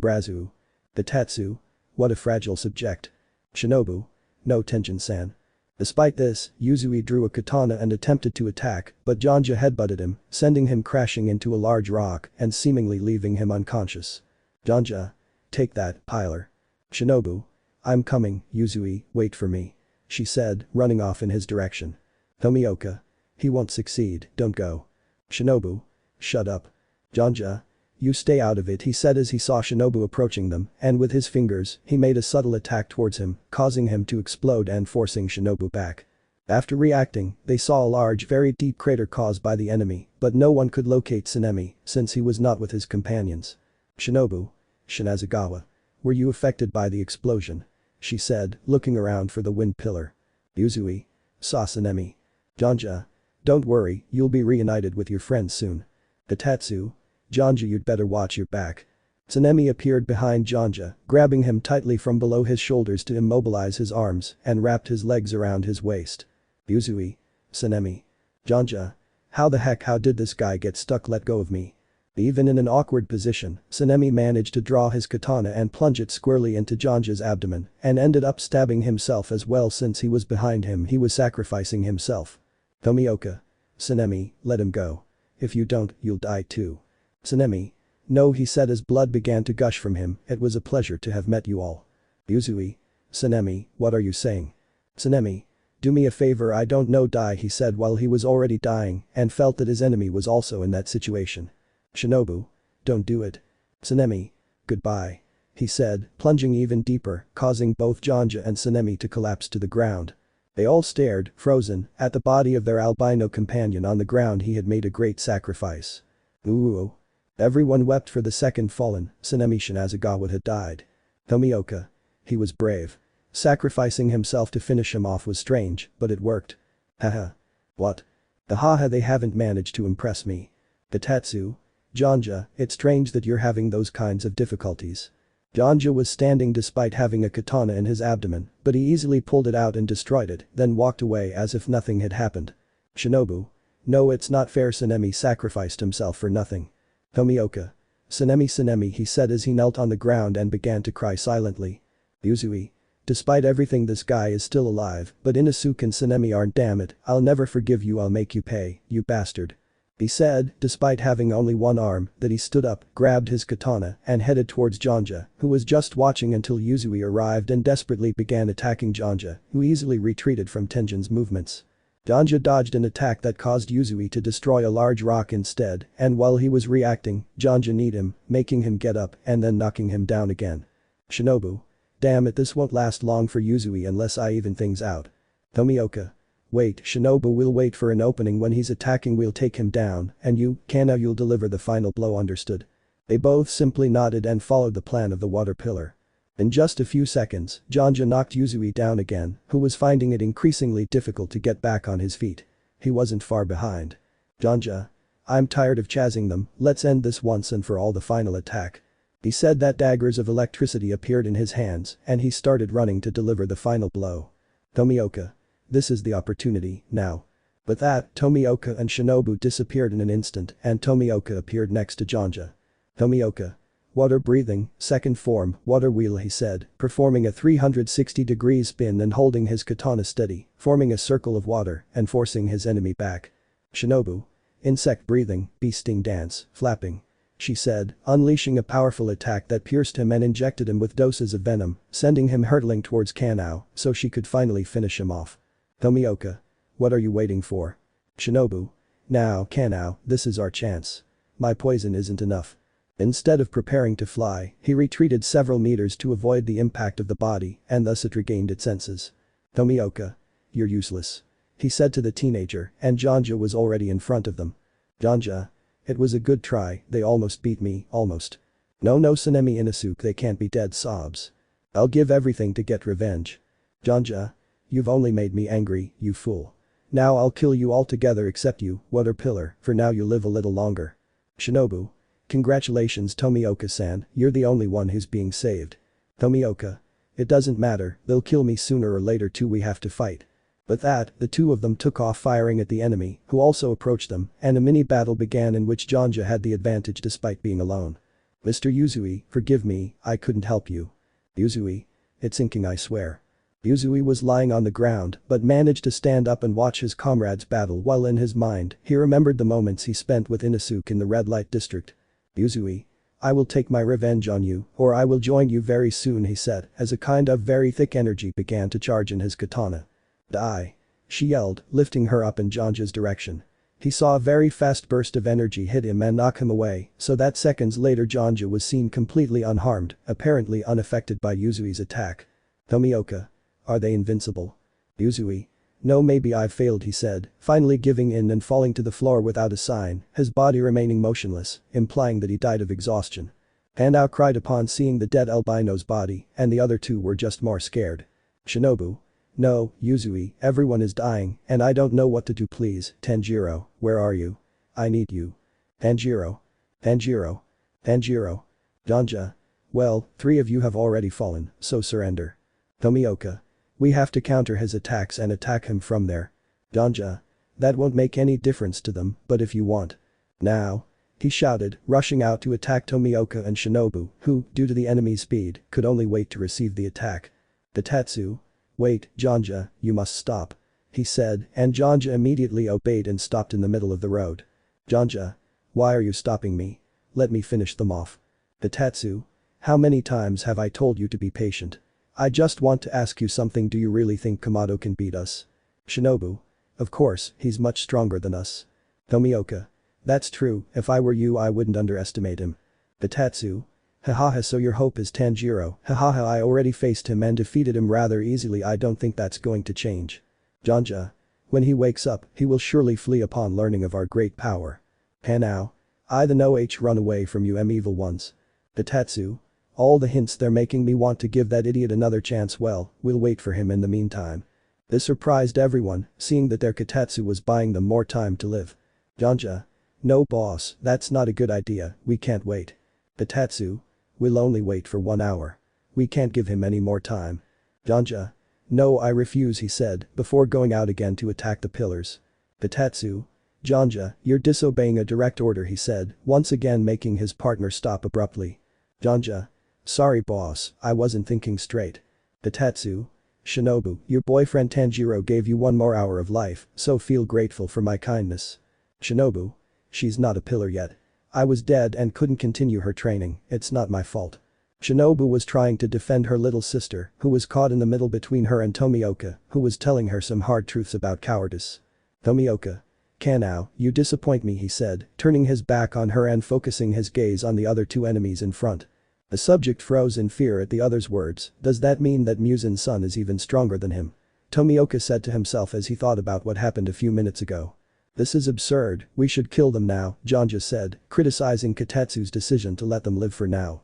Brazu. Tatsu. What a fragile subject. Shinobu. No Tenjin-san. Despite this, Yuzui drew a katana and attempted to attack, but Janja headbutted him, sending him crashing into a large rock and seemingly leaving him unconscious. Janja. Take that, Piler. Shinobu. I'm coming, Yuzui, wait for me. she said, running off in his direction. Tomioka. He won't succeed, don't go. Shinobu. Shut up. Janja. You stay out of it, he said as he saw Shinobu approaching them, and with his fingers, he made a subtle attack towards him, causing him to explode and forcing Shinobu back. After reacting, they saw a large, very deep crater caused by the enemy, but no one could locate Tsunemi since he was not with his companions. Shinobu. Shinazagawa. Were you affected by the explosion? She said, looking around for the wind pillar. Yuzui. Saw Tsunemi. Janja. Don't worry, you'll be reunited with your friends soon. Itatsu. Janja, you'd better watch your back. Tsunemi appeared behind Janja, grabbing him tightly from below his shoulders to immobilize his arms and wrapped his legs around his waist. Yuzui. Tsunemi. Janja. How did this guy get stuck? Let go of me. Even in an awkward position, Tsunemi managed to draw his katana and plunge it squarely into Janja's abdomen and ended up stabbing himself as well. Since he was behind him, he was sacrificing himself. Tomioka. Tsunemi, let him go. If you don't, you'll die too. Tsunemi. No, he said as blood began to gush from him. It was a pleasure to have met you all. Yuzui. Tsunemi, what are you saying? Tsunemi. Do me a favor, I don't know, die, he said while he was already dying and felt that his enemy was also in that situation. Shinobu. Don't do it. Tsunemi. Goodbye. He said, plunging even deeper, causing both Janja and Tsunemi to collapse to the ground. They all stared, frozen, at the body of their albino companion on the ground. He had made a great sacrifice. Ooh. Everyone wept for the second fallen, Tsunemi Shinazagawa had died. Tomioka. He was brave. Sacrificing himself to finish him off was strange, but it worked. Haha. What? The haha, they haven't managed to impress me. Itatsu. Janja, it's strange that you're having those kinds of difficulties. Janja was standing despite having a katana in his abdomen, but he easily pulled it out and destroyed it, then walked away as if nothing had happened. Shinobu. No, it's not fair, Tsunemi sacrificed himself for nothing. Tomioka. Tsunemi, he said as he knelt on the ground and began to cry silently. Yuzui. Despite everything, this guy is still alive, but Inosuke and Tsunemi aren't. Damn it, I'll never forgive you, I'll make you pay, you bastard. He said, despite having only one arm, that he stood up, grabbed his katana, and headed towards Janja, who was just watching until Yuzui arrived and desperately began attacking Janja, who easily retreated from Tenjin's movements. Janja dodged an attack that caused Yuzui to destroy a large rock instead, and while he was reacting, Janja kneed him, making him get up and then knocking him down again. Shinobu. Damn it, this won't last long for Yuzui unless I even things out. Tomioka. Wait, Shinobu, will wait for an opening when he's attacking, we'll take him down, and you, Kana, you'll deliver the final blow, understood? They both simply nodded and followed the plan of the water pillar. In just a few seconds, Janja knocked Yuzui down again, who was finding it increasingly difficult to get back on his feet. He wasn't far behind. Janja. I'm tired of chasing them, let's end this once and for all. The final attack. He said that daggers of electricity appeared in his hands and he started running to deliver the final blow. Tomioka. This is the opportunity, now. With that, Tomioka and Shinobu disappeared in an instant and Tomioka appeared next to Janja. Tomioka. Water breathing, second form, water wheel, he said, performing a 360-degree spin and holding his katana steady, forming a circle of water and forcing his enemy back. Shinobu. Insect breathing, bee sting dance, flapping. She said, unleashing a powerful attack that pierced him and injected him with doses of venom, sending him hurtling towards Kanao so she could finally finish him off. Tomioka. What are you waiting for? Shinobu. Now, Kanao, this is our chance. My poison isn't enough. Instead of preparing to fly, he retreated several meters to avoid the impact of the body and thus it regained its senses. Tomioka. You're useless. He said to the teenager, and Janja was already in front of them. Janja. It was a good try, they almost beat me, almost. No, Tsunemi Inosuke, they can't be dead, sobs. I'll give everything to get revenge. Janja. You've only made me angry, you fool. Now I'll kill you all together except you, water pillar, for now you live a little longer. Shinobu. Congratulations, Tomioka-san, you're the only one who's being saved. Tomioka. It doesn't matter, they'll kill me sooner or later too, we have to fight. With that, the two of them took off firing at the enemy, who also approached them, and a mini battle began in which Janja had the advantage despite being alone. Mr. Yuzui, forgive me, I couldn't help you. Yuzui. It's inking, I swear. Yuzui was lying on the ground but managed to stand up and watch his comrades battle while in his mind, he remembered the moments he spent with Inosuke in the red light district. Yuzui. I will take my revenge on you, or I will join you very soon, he said, as a kind of very thick energy began to charge in his katana. Die. She yelled, lifting her up in Janja's direction. He saw a very fast burst of energy hit him and knock him away, so that seconds later Janja was seen completely unharmed, apparently unaffected by Yuzui's attack. Tomioka. Are they invincible? Yuzui. No, maybe I've failed, he said, finally giving in and falling to the floor without a sign, his body remaining motionless, implying that he died of exhaustion. Hanao cried upon seeing the dead albino's body, and the other two were just more scared. Shinobu. No, Yuzui, everyone is dying, and I don't know what to do, please. Tanjiro, where are you? I need you. Tanjiro. Tanjiro. Tanjiro. Janja. Well, 3 of you have already fallen, so surrender. Tomioka. We have to counter his attacks and attack him from there. Janja. That won't make any difference to them, but if you want. Now. He shouted, rushing out to attack Tomioka and Shinobu, who, due to the enemy's speed, could only wait to receive the attack. Tatsu. Wait, Janja, you must stop. He said, and Janja immediately obeyed and stopped in the middle of the road. Janja. Why are you stopping me? Let me finish them off. Tatsu. How many times have I told you to be patient? I just want to ask you something, do you really think Kamado can beat us? Shinobu. Of course, he's much stronger than us. Tomioka. That's true, if I were you I wouldn't underestimate him. Tatsu. Hahaha, so your hope is Tanjiro. Hahaha, I already faced him and defeated him rather easily, I don't think that's going to change. Janja. When he wakes up, he will surely flee upon learning of our great power. Hanao. I the no run away from you evil ones. Tatsu. All the hints they're making me want to give that idiot another chance, well, we'll wait for him in the meantime. This surprised everyone, seeing that their Katatsu was buying them more time to live. Janja. No boss, that's not a good idea, we can't wait. Tatsu. We'll only wait for 1 hour. We can't give him any more time. Janja. No, I refuse, he said, before going out again to attack the pillars. Tatsu. Janja, you're disobeying a direct order, he said, once again making his partner stop abruptly. Janja. Sorry boss, I wasn't thinking straight. Tatsu. Shinobu, your boyfriend Tanjiro gave you 1 more hour of life, so feel grateful for my kindness. Shinobu. She's not a pillar yet. I was dead and couldn't continue her training, it's not my fault. Shinobu was trying to defend her little sister, who was caught in the middle between her and Tomioka, who was telling her some hard truths about cowardice. Tomioka. Kanao, you disappoint me, he said, turning his back on her and focusing his gaze on the other 2 enemies in front. The subject froze in fear at the other's words, does that mean that Muzan's son is even stronger than him? Tomioka said to himself as he thought about what happened a few minutes ago. This is absurd, we should kill them now, Janja said, criticizing Katatsu's decision to let them live for now.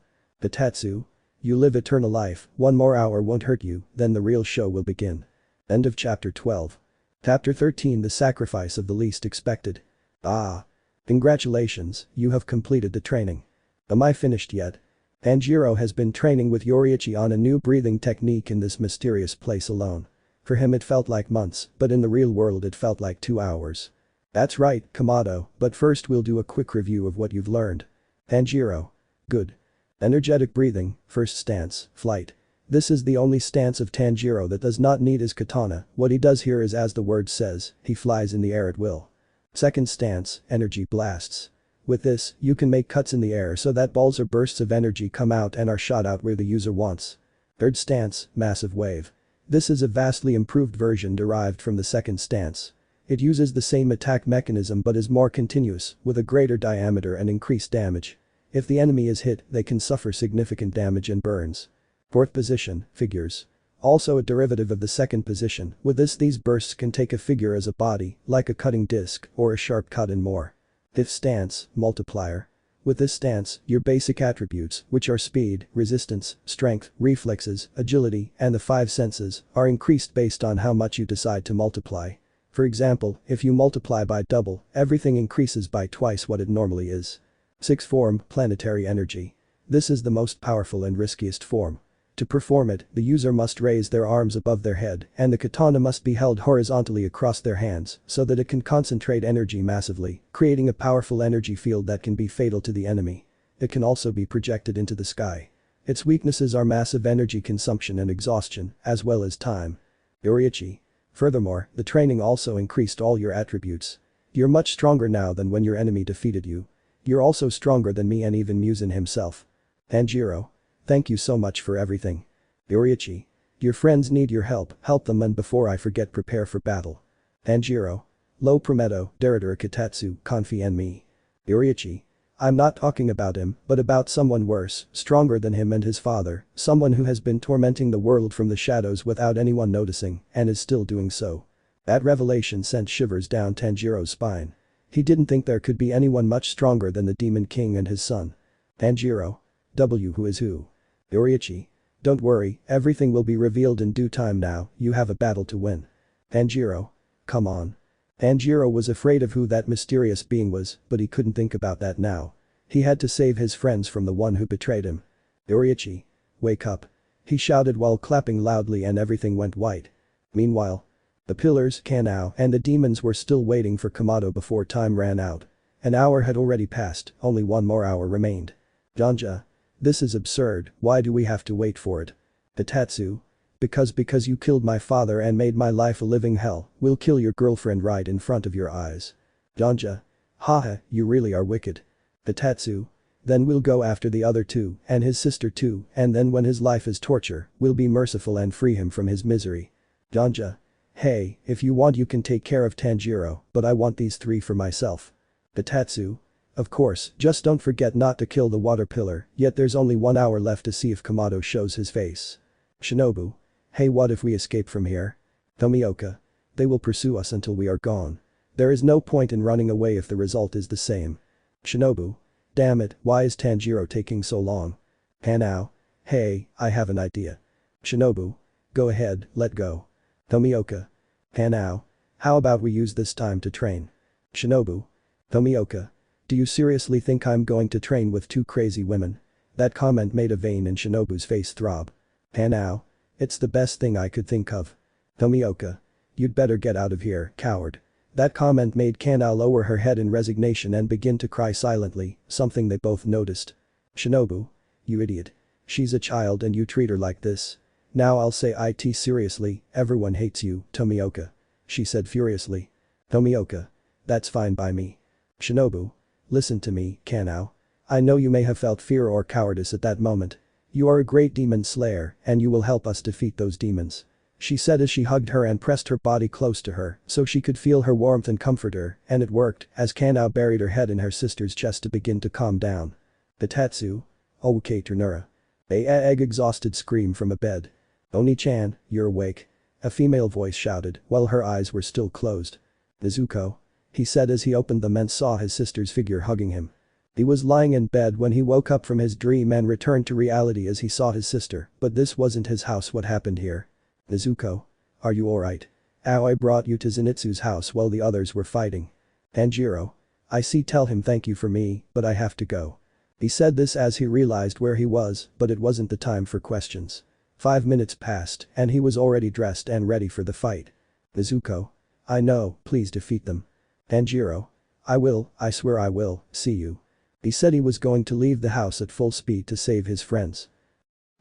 Tatsu. You live eternal life, 1 more hour won't hurt you, then the real show will begin. End of chapter 12. Chapter 13, the sacrifice of the least expected. Ah. Congratulations, you have completed the training. Am I finished yet? Tanjiro has been training with Yoriichi on a new breathing technique in this mysterious place alone. For him it felt like months, but in the real world it felt like 2 hours. That's right, Kamado, but first we'll do a quick review of what you've learned. Tanjiro. Good. Energetic breathing, first stance, flight. This is the only stance of Tanjiro that does not need his katana, what he does here is as the word says, he flies in the air at will. Second stance, energy blasts. With this, you can make cuts in the air so that balls or bursts of energy come out and are shot out where the user wants. Third stance, massive wave. This is a vastly improved version derived from the second stance. It uses the same attack mechanism but is more continuous, with a greater diameter and increased damage. If the enemy is hit, they can suffer significant damage and burns. Fourth position, figures. Also a derivative of the second position, with this these bursts can take a figure as a body, like a cutting disc, or a sharp cut and more. Fifth stance, multiplier. With this stance, your basic attributes, which are speed, resistance, strength, reflexes, agility, and the 5 senses, are increased based on how much you decide to multiply. For example, if you multiply by double, everything increases by twice what it normally is. Sixth form, planetary energy. This is the most powerful and riskiest form. To perform it, the user must raise their arms above their head and the katana must be held horizontally across their hands so that it can concentrate energy massively, creating a powerful energy field that can be fatal to the enemy. It can also be projected into the sky. Its weaknesses are massive energy consumption and exhaustion, as well as time. Yoriichi. Furthermore, the training also increased all your attributes. You're much stronger now than when your enemy defeated you. You're also stronger than me and even Muzan himself. Tanjiro. Thank you so much for everything. Yoriichi. Your friends need your help them and before I forget prepare for battle. Tanjiro. Lo prometto, Deridera Katatsu, Confi en me. Yoriichi. I'm not talking about him, but about someone worse, stronger than him and his father, someone who has been tormenting the world from the shadows without anyone noticing, and is still doing so. That revelation sent shivers down Tanjiro's spine. He didn't think there could be anyone much stronger than the Demon King and his son. Tanjiro. Who is who? Yoriichi. Don't worry, everything will be revealed in due time now, you have a battle to win. Tanjiro. Come on. Tanjiro was afraid of who that mysterious being was, but he couldn't think about that now. He had to save his friends from the one who betrayed him. Yoriichi. Wake up. He shouted while clapping loudly and everything went white. Meanwhile. The pillars, Kanao, and the demons were still waiting for Kamado before time ran out. An hour had already passed, only one more hour remained. Janja. This is absurd, why do we have to wait for it? Hitatsu. Because you killed my father and made my life a living hell, we'll kill your girlfriend right in front of your eyes. Janja. Haha, you really are wicked. Hitatsu. Then we'll go after the other two, and his sister too, and then when his life is torture, we'll be merciful and free him from his misery. Janja. Hey, if you want you can take care of Tanjiro, but I want these three for myself. Hitatsu. Of course, just don't forget not to kill the water pillar, yet there's only 1 hour left to see if Kamado shows his face. Shinobu. Hey, what if we escape from here? Tomioka. They will pursue us until we are gone. There is no point in running away if the result is the same. Shinobu. Damn it, why is Tanjiro taking so long? Hanao. Hey, I have an idea. Shinobu. Go ahead, let go. Tomioka. Hanao. How about we use this time to train? Shinobu. Tomioka. Do you seriously think I'm going to train with two crazy women? That comment made a vein in Shinobu's face throb. Hanao. It's the best thing I could think of. Tomioka. You'd better get out of here, coward. That comment made Kanao lower her head in resignation and begin to cry silently, something they both noticed. Shinobu. You idiot. She's a child and you treat her like this. Now I'll say it seriously, everyone hates you, Tomioka. She said furiously. Tomioka. That's fine by me. Shinobu. Listen to me, Kanao. I know you may have felt fear or cowardice at that moment. You are a great demon slayer, and you will help us defeat those demons. She said as she hugged her and pressed her body close to her so she could feel her warmth and comfort her, and it worked as Kanao buried her head in her sister's chest to begin to calm down. Hitatsu. Okay Ternura. A exhausted scream from a bed. Oni-chan, you're awake. A female voice shouted while her eyes were still closed. Nezuko. He said as he opened them and saw his sister's figure hugging him. He was lying in bed when he woke up from his dream and returned to reality as he saw his sister, but this wasn't his house. What happened here? Nezuko. Are you alright? I brought you to Zenitsu's house while the others were fighting. Tanjiro. I see, tell him thank you for me, but I have to go. He said this as he realized where he was, but it wasn't the time for questions. 5 minutes passed and he was already dressed and ready for the fight. Nezuko. I know, please defeat them. Tanjiro. I will, I swear I will, see you. He said he was going to leave the house at full speed to save his friends.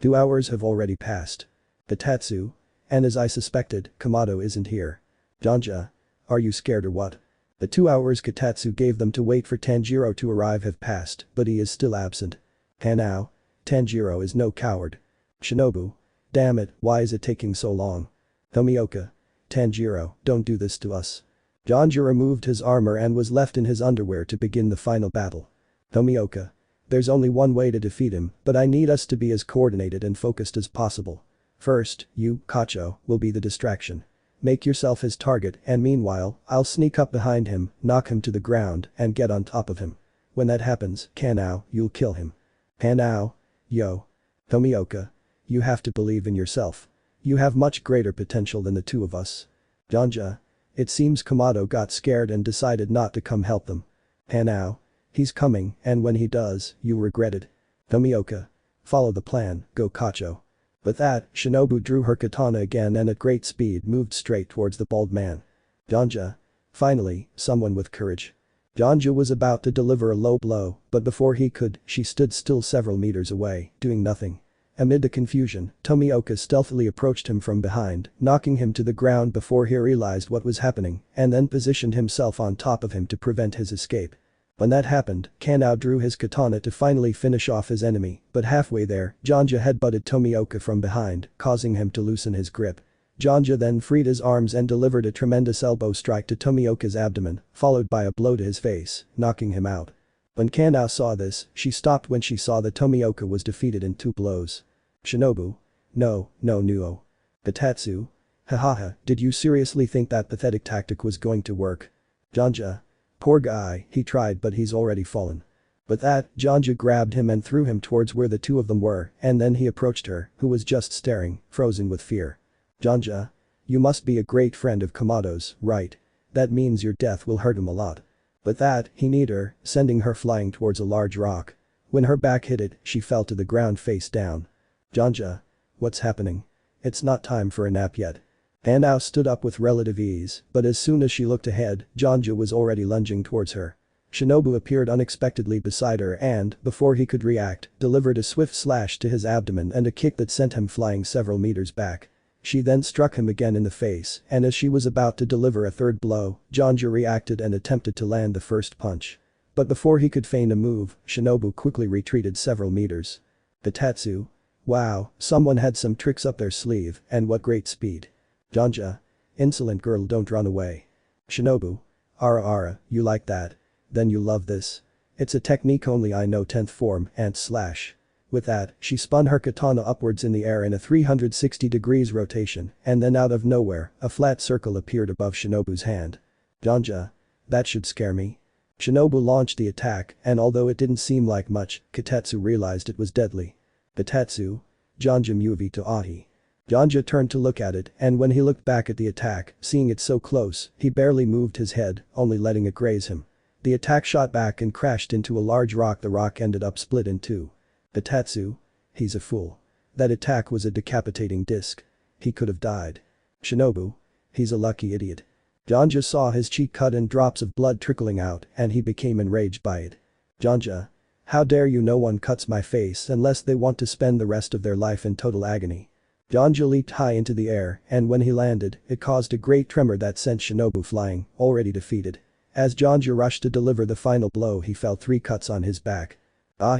2 hours have already passed. Hitatsu. And as I suspected, Kamado isn't here. Janja. Are you scared or what? The 2 hours Katatsu gave them to wait for Tanjiro to arrive have passed, but he is still absent. Hanao. Tanjiro is no coward. Shinobu. Damn it, why is it taking so long? Tomioka. Tanjiro, don't do this to us. Janja removed his armor and was left in his underwear to begin the final battle. Tomioka. There's only one way to defeat him, but I need us to be as coordinated and focused as possible. First, you, Kacho, will be the distraction. Make yourself his target and meanwhile, I'll sneak up behind him, knock him to the ground, and get on top of him. When that happens, Kanao, you'll kill him. Hanao. Yo. Tomioka. You have to believe in yourself. You have much greater potential than the two of us. Janja. It seems Kamado got scared and decided not to come help them. Hanao. He's coming, and when he does, you'll regret it. Tomioka. Follow the plan, go Kacho. With that, Shinobu drew her katana again and at great speed moved straight towards the bald man. Janja. Finally, someone with courage. Janja was about to deliver a low blow, but before he could, she stood still several meters away, doing nothing. Amid the confusion, Tomioka stealthily approached him from behind, knocking him to the ground before he realized what was happening, and then positioned himself on top of him to prevent his escape. When that happened, Kanao drew his katana to finally finish off his enemy, but halfway there, Janja headbutted Tomioka from behind, causing him to loosen his grip. Janja then freed his arms and delivered a tremendous elbow strike to Tomioka's abdomen, followed by a blow to his face, knocking him out. When Kanao saw this, she stopped when she saw that Tomioka was defeated in 2 blows. Shinobu. No, Nuo. Bitatsu. Hahaha, did you seriously think that pathetic tactic was going to work? Janja. Poor guy, he tried but he's already fallen. With that, Janja grabbed him and threw him towards where the two of them were, and then he approached her, who was just staring, frozen with fear. Janja. You must be a great friend of Kamado's, right? That means your death will hurt him a lot. With that, he kneed her, sending her flying towards a large rock. When her back hit it, she fell to the ground face down. Janja. What's happening? It's not time for a nap yet. Kanao stood up with relative ease, but as soon as she looked ahead, Janja was already lunging towards her. Shinobu appeared unexpectedly beside her and, before he could react, delivered a swift slash to his abdomen and a kick that sent him flying several meters back. She then struck him again in the face, and as she was about to deliver a third blow, Janja reacted and attempted to land the first punch. But before he could feign a move, Shinobu quickly retreated several meters. Bitatsu. Wow, someone had some tricks up their sleeve, and what great speed. Janja. Insolent girl, don't run away. Shinobu. Ara, you like that? Then you love this. It's a technique only I know, 10th form, and slash. With that, she spun her katana upwards in the air in a 360 degrees rotation, and then out of nowhere, a flat circle appeared above Shinobu's hand. Janja. That should scare me. Shinobu launched the attack, and although it didn't seem like much, Kitetsu realized it was deadly. Bitatsu. Janja Muvi to Ahi. Janja turned to look at it, and when he looked back at the attack, seeing it so close, he barely moved his head, only letting it graze him. The attack shot back and crashed into a large rock. The rock ended up split in 2. Bitatsu. He's a fool. That attack was a decapitating disc. He could have died. Shinobu. He's a lucky idiot. Janja saw his cheek cut and drops of blood trickling out, and he became enraged by it. Janja. How dare you, no one cuts my face unless they want to spend the rest of their life in total agony. Janja leaped high into the air, and when he landed, it caused a great tremor that sent Shinobu flying, already defeated. As Janja rushed to deliver the final blow, he felt 3 cuts on his back.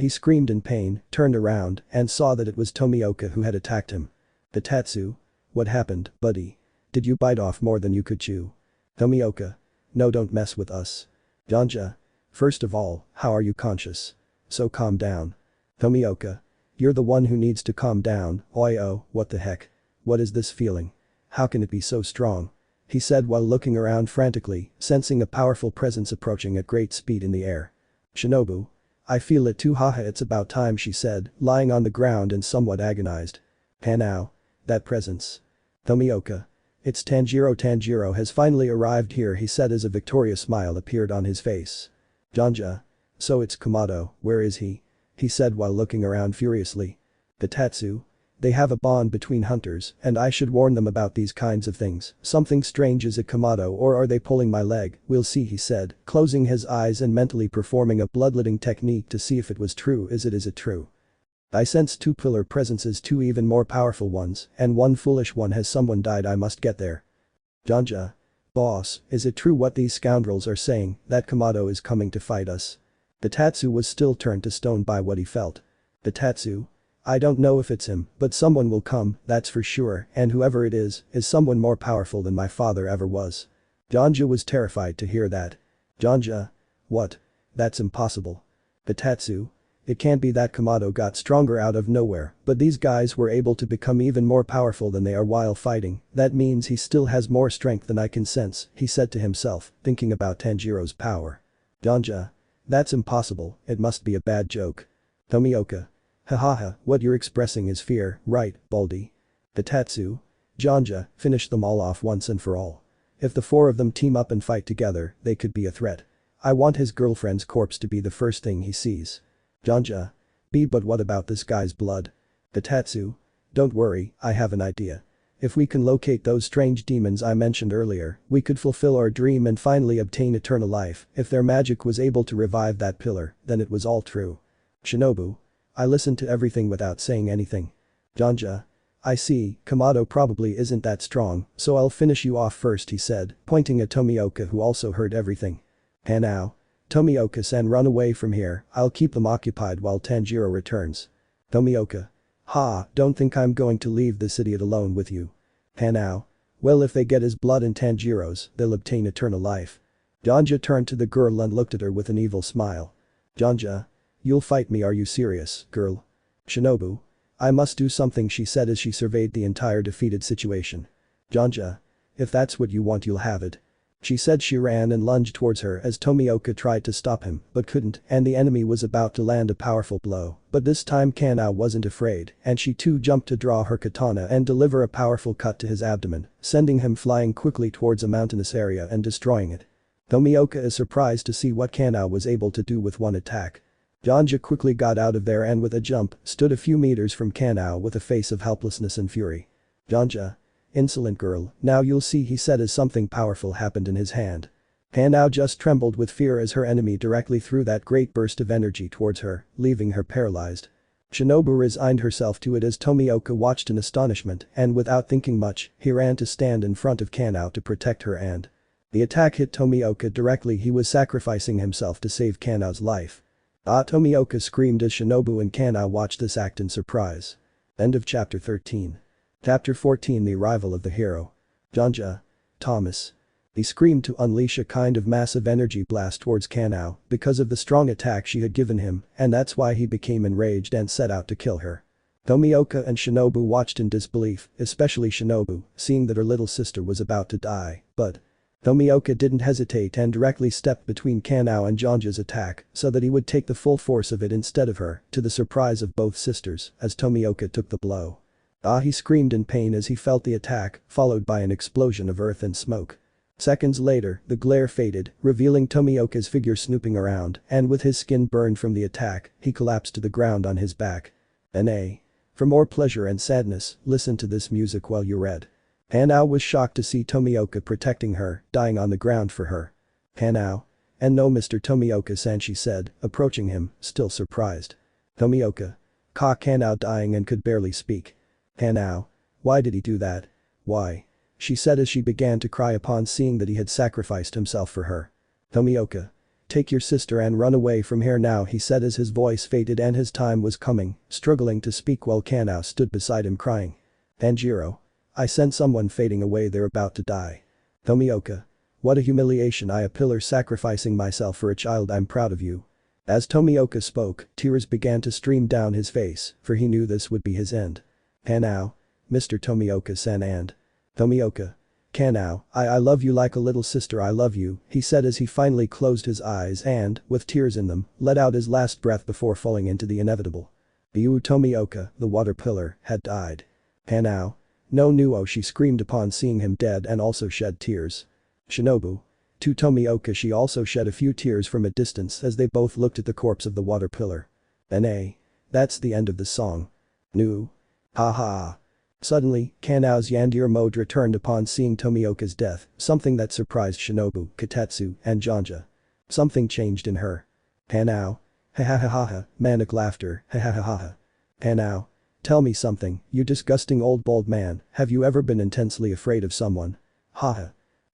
He screamed in pain, turned around, and saw that it was Tomioka who had attacked him. Bitatsu. What happened, buddy? Did you bite off more than you could chew? Tomioka. No, don't mess with us. Janja. First of all, how are you conscious? So calm down. Tomioka. You're the one who needs to calm down. Oh, what the heck? What is this feeling? How can it be so strong? He said while looking around frantically, sensing a powerful presence approaching at great speed in the air. Shinobu. I feel it too, haha, it's about time, she said, lying on the ground and somewhat agonized. Kanao. That presence. Tomioka. It's Tanjiro. Tanjiro has finally arrived here, he said as a victorious smile appeared on his face. Janja. So it's Kamado, where is he? He said while looking around furiously. Bitatsu. They have a bond between hunters, and I should warn them about these kinds of things. Something strange, is it Kamado or are they pulling my leg? We'll see, he said, closing his eyes and mentally performing a bloodletting technique to see if it was true. Is it true? I sense 2 pillar presences, 2 even more powerful ones, and 1 foolish one. Has someone died? I must get there. Janja. Boss, is it true what these scoundrels are saying, that Kamado is coming to fight us? Bitatsu was still turned to stone by what he felt. Bitatsu. I don't know if it's him, but someone will come, that's for sure, and whoever it is someone more powerful than my father ever was. Janja was terrified to hear that. Janja. What? That's impossible. Bitatsu. It can't be that Kamado got stronger out of nowhere, but these guys were able to become even more powerful than they are while fighting. That means he still has more strength than I can sense, he said to himself, thinking about Tanjiro's power. Janja. That's impossible, it must be a bad joke. Tomioka. Hahaha, what you're expressing is fear, right, Baldy? Bitatsu. Janja, finish them all off once and for all. If the 4 of them team up and fight together, they could be a threat. I want his girlfriend's corpse to be the first thing he sees. Janja. But what about this guy's blood? Bitatsu. Don't worry, I have an idea. If we can locate those strange demons I mentioned earlier, we could fulfill our dream and finally obtain eternal life. If their magic was able to revive that pillar, then it was all true. Shinobu. I listened to everything without saying anything. Janja. I see, Kamado probably isn't that strong, so I'll finish you off first, he said, pointing at Tomioka, who also heard everything. Kanao. Tomioka-san, run away from here, I'll keep them occupied while Tanjiro returns. Tomioka. Ha, don't think I'm going to leave this idiot alone with you. Hanao. Well, if they get his blood and Tanjiro's, they'll obtain eternal life. Janja turned to the girl and looked at her with an evil smile. Janja. You'll fight me, are you serious, girl? Shinobu. I must do something, she said as she surveyed the entire defeated situation. Janja. If that's what you want, you'll have it. She said. She ran and lunged towards her as Tomioka tried to stop him but couldn't, and the enemy was about to land a powerful blow, but this time Kanao wasn't afraid and she too jumped to draw her katana and deliver a powerful cut to his abdomen, sending him flying quickly towards a mountainous area and destroying it. Tomioka is surprised to see what Kanao was able to do with one attack. Janja quickly got out of there and with a jump stood a few meters from Kanao with a face of helplessness and fury. Janja. Insolent girl, now you'll see, he said as something powerful happened in his hand. Kanao just trembled with fear as her enemy directly threw that great burst of energy towards her, leaving her paralyzed. Shinobu resigned herself to it as Tomioka watched in astonishment and without thinking much, he ran to stand in front of Kanao to protect her and the attack hit Tomioka directly. He was sacrificing himself to save Kanao's life. Ah, Tomioka screamed as Shinobu and Kanao watched this act in surprise. End of chapter 13. Chapter 14, the arrival of the hero. Janja. Thomas. He screamed to unleash a kind of massive energy blast towards Kanao because of the strong attack she had given him, and that's why he became enraged and set out to kill her. Tomioka and Shinobu watched in disbelief, especially Shinobu, seeing that her little sister was about to die, but Tomioka didn't hesitate and directly stepped between Kanao and Janja's attack so that he would take the full force of it instead of her, to the surprise of both sisters, as Tomioka took the blow. Ah, he screamed in pain as he felt the attack, followed by an explosion of earth and smoke. Seconds later, the glare faded, revealing Tomioka's figure snooping around, and with his skin burned from the attack, he collapsed to the ground on his back. N.A. For more pleasure and sadness, listen to this music while you read. Hanao was shocked to see Tomioka protecting her, dying on the ground for her. Hanao. And no, Mr. Tomioka-san, she said, approaching him, still surprised. Tomioka. Hanao dying and could barely speak. Hanao. Why did he do that? Why? She said as she began to cry upon seeing that he had sacrificed himself for her. Tomioka. Take your sister and run away from here now, he said as his voice faded and his time was coming, struggling to speak while Kanao stood beside him crying. Tanjiro. I sent someone fading away, they're about to die. Tomioka. What a humiliation, I a pillar sacrificing myself for a child, I'm proud of you. As Tomioka spoke, tears began to stream down his face, for he knew this would be his end. Hanao. Mr. Tomioka-san and Tomioka. Kanao, I love you like a little sister, I love you, he said as he finally closed his eyes and, with tears in them, let out his last breath before falling into the inevitable. Tomioka, the water pillar, had died. Hanao. No, nuo, she screamed upon seeing him dead and also shed tears. Shinobu. To Tomioka, she also shed a few tears from a distance as they both looked at the corpse of the water pillar. N.A. That's the end of the song. Nu. Ha ha. Suddenly, Kanao's Yandere mode returned upon seeing Tomioka's death, something that surprised Shinobu, Katetsu, and Janja. Something changed in her. Hanao. Ha ha ha ha ha, manic laughter, ha ha ha ha ha. Hanao. Tell me something, you disgusting old bald man, have you ever been intensely afraid of someone? Ha ha.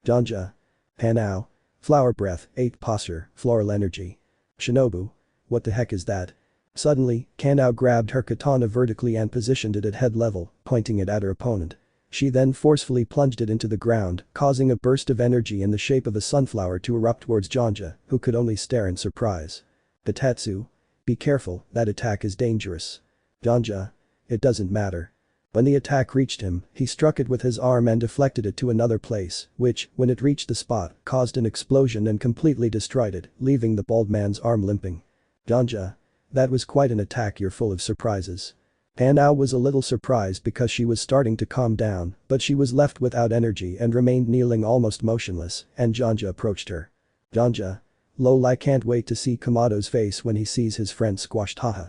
Janja. Hanao. Flower breath, 8 posture, floral energy. Shinobu. What the heck is that? Suddenly, Kanao grabbed her katana vertically and positioned it at head level, pointing it at her opponent. She then forcefully plunged it into the ground, causing a burst of energy in the shape of a sunflower to erupt towards Janja, who could only stare in surprise. Katetsu. Be careful, that attack is dangerous. Janja. It doesn't matter. When the attack reached him, he struck it with his arm and deflected it to another place, which, when it reached the spot, caused an explosion and completely destroyed it, leaving the bald man's arm limping. Janja. That was quite an attack, you're full of surprises. Hanao was a little surprised because she was starting to calm down, but she was left without energy and remained kneeling almost motionless, and Janja approached her. Janja. Lol, I can't wait to see Kamado's face when he sees his friend squashed, haha.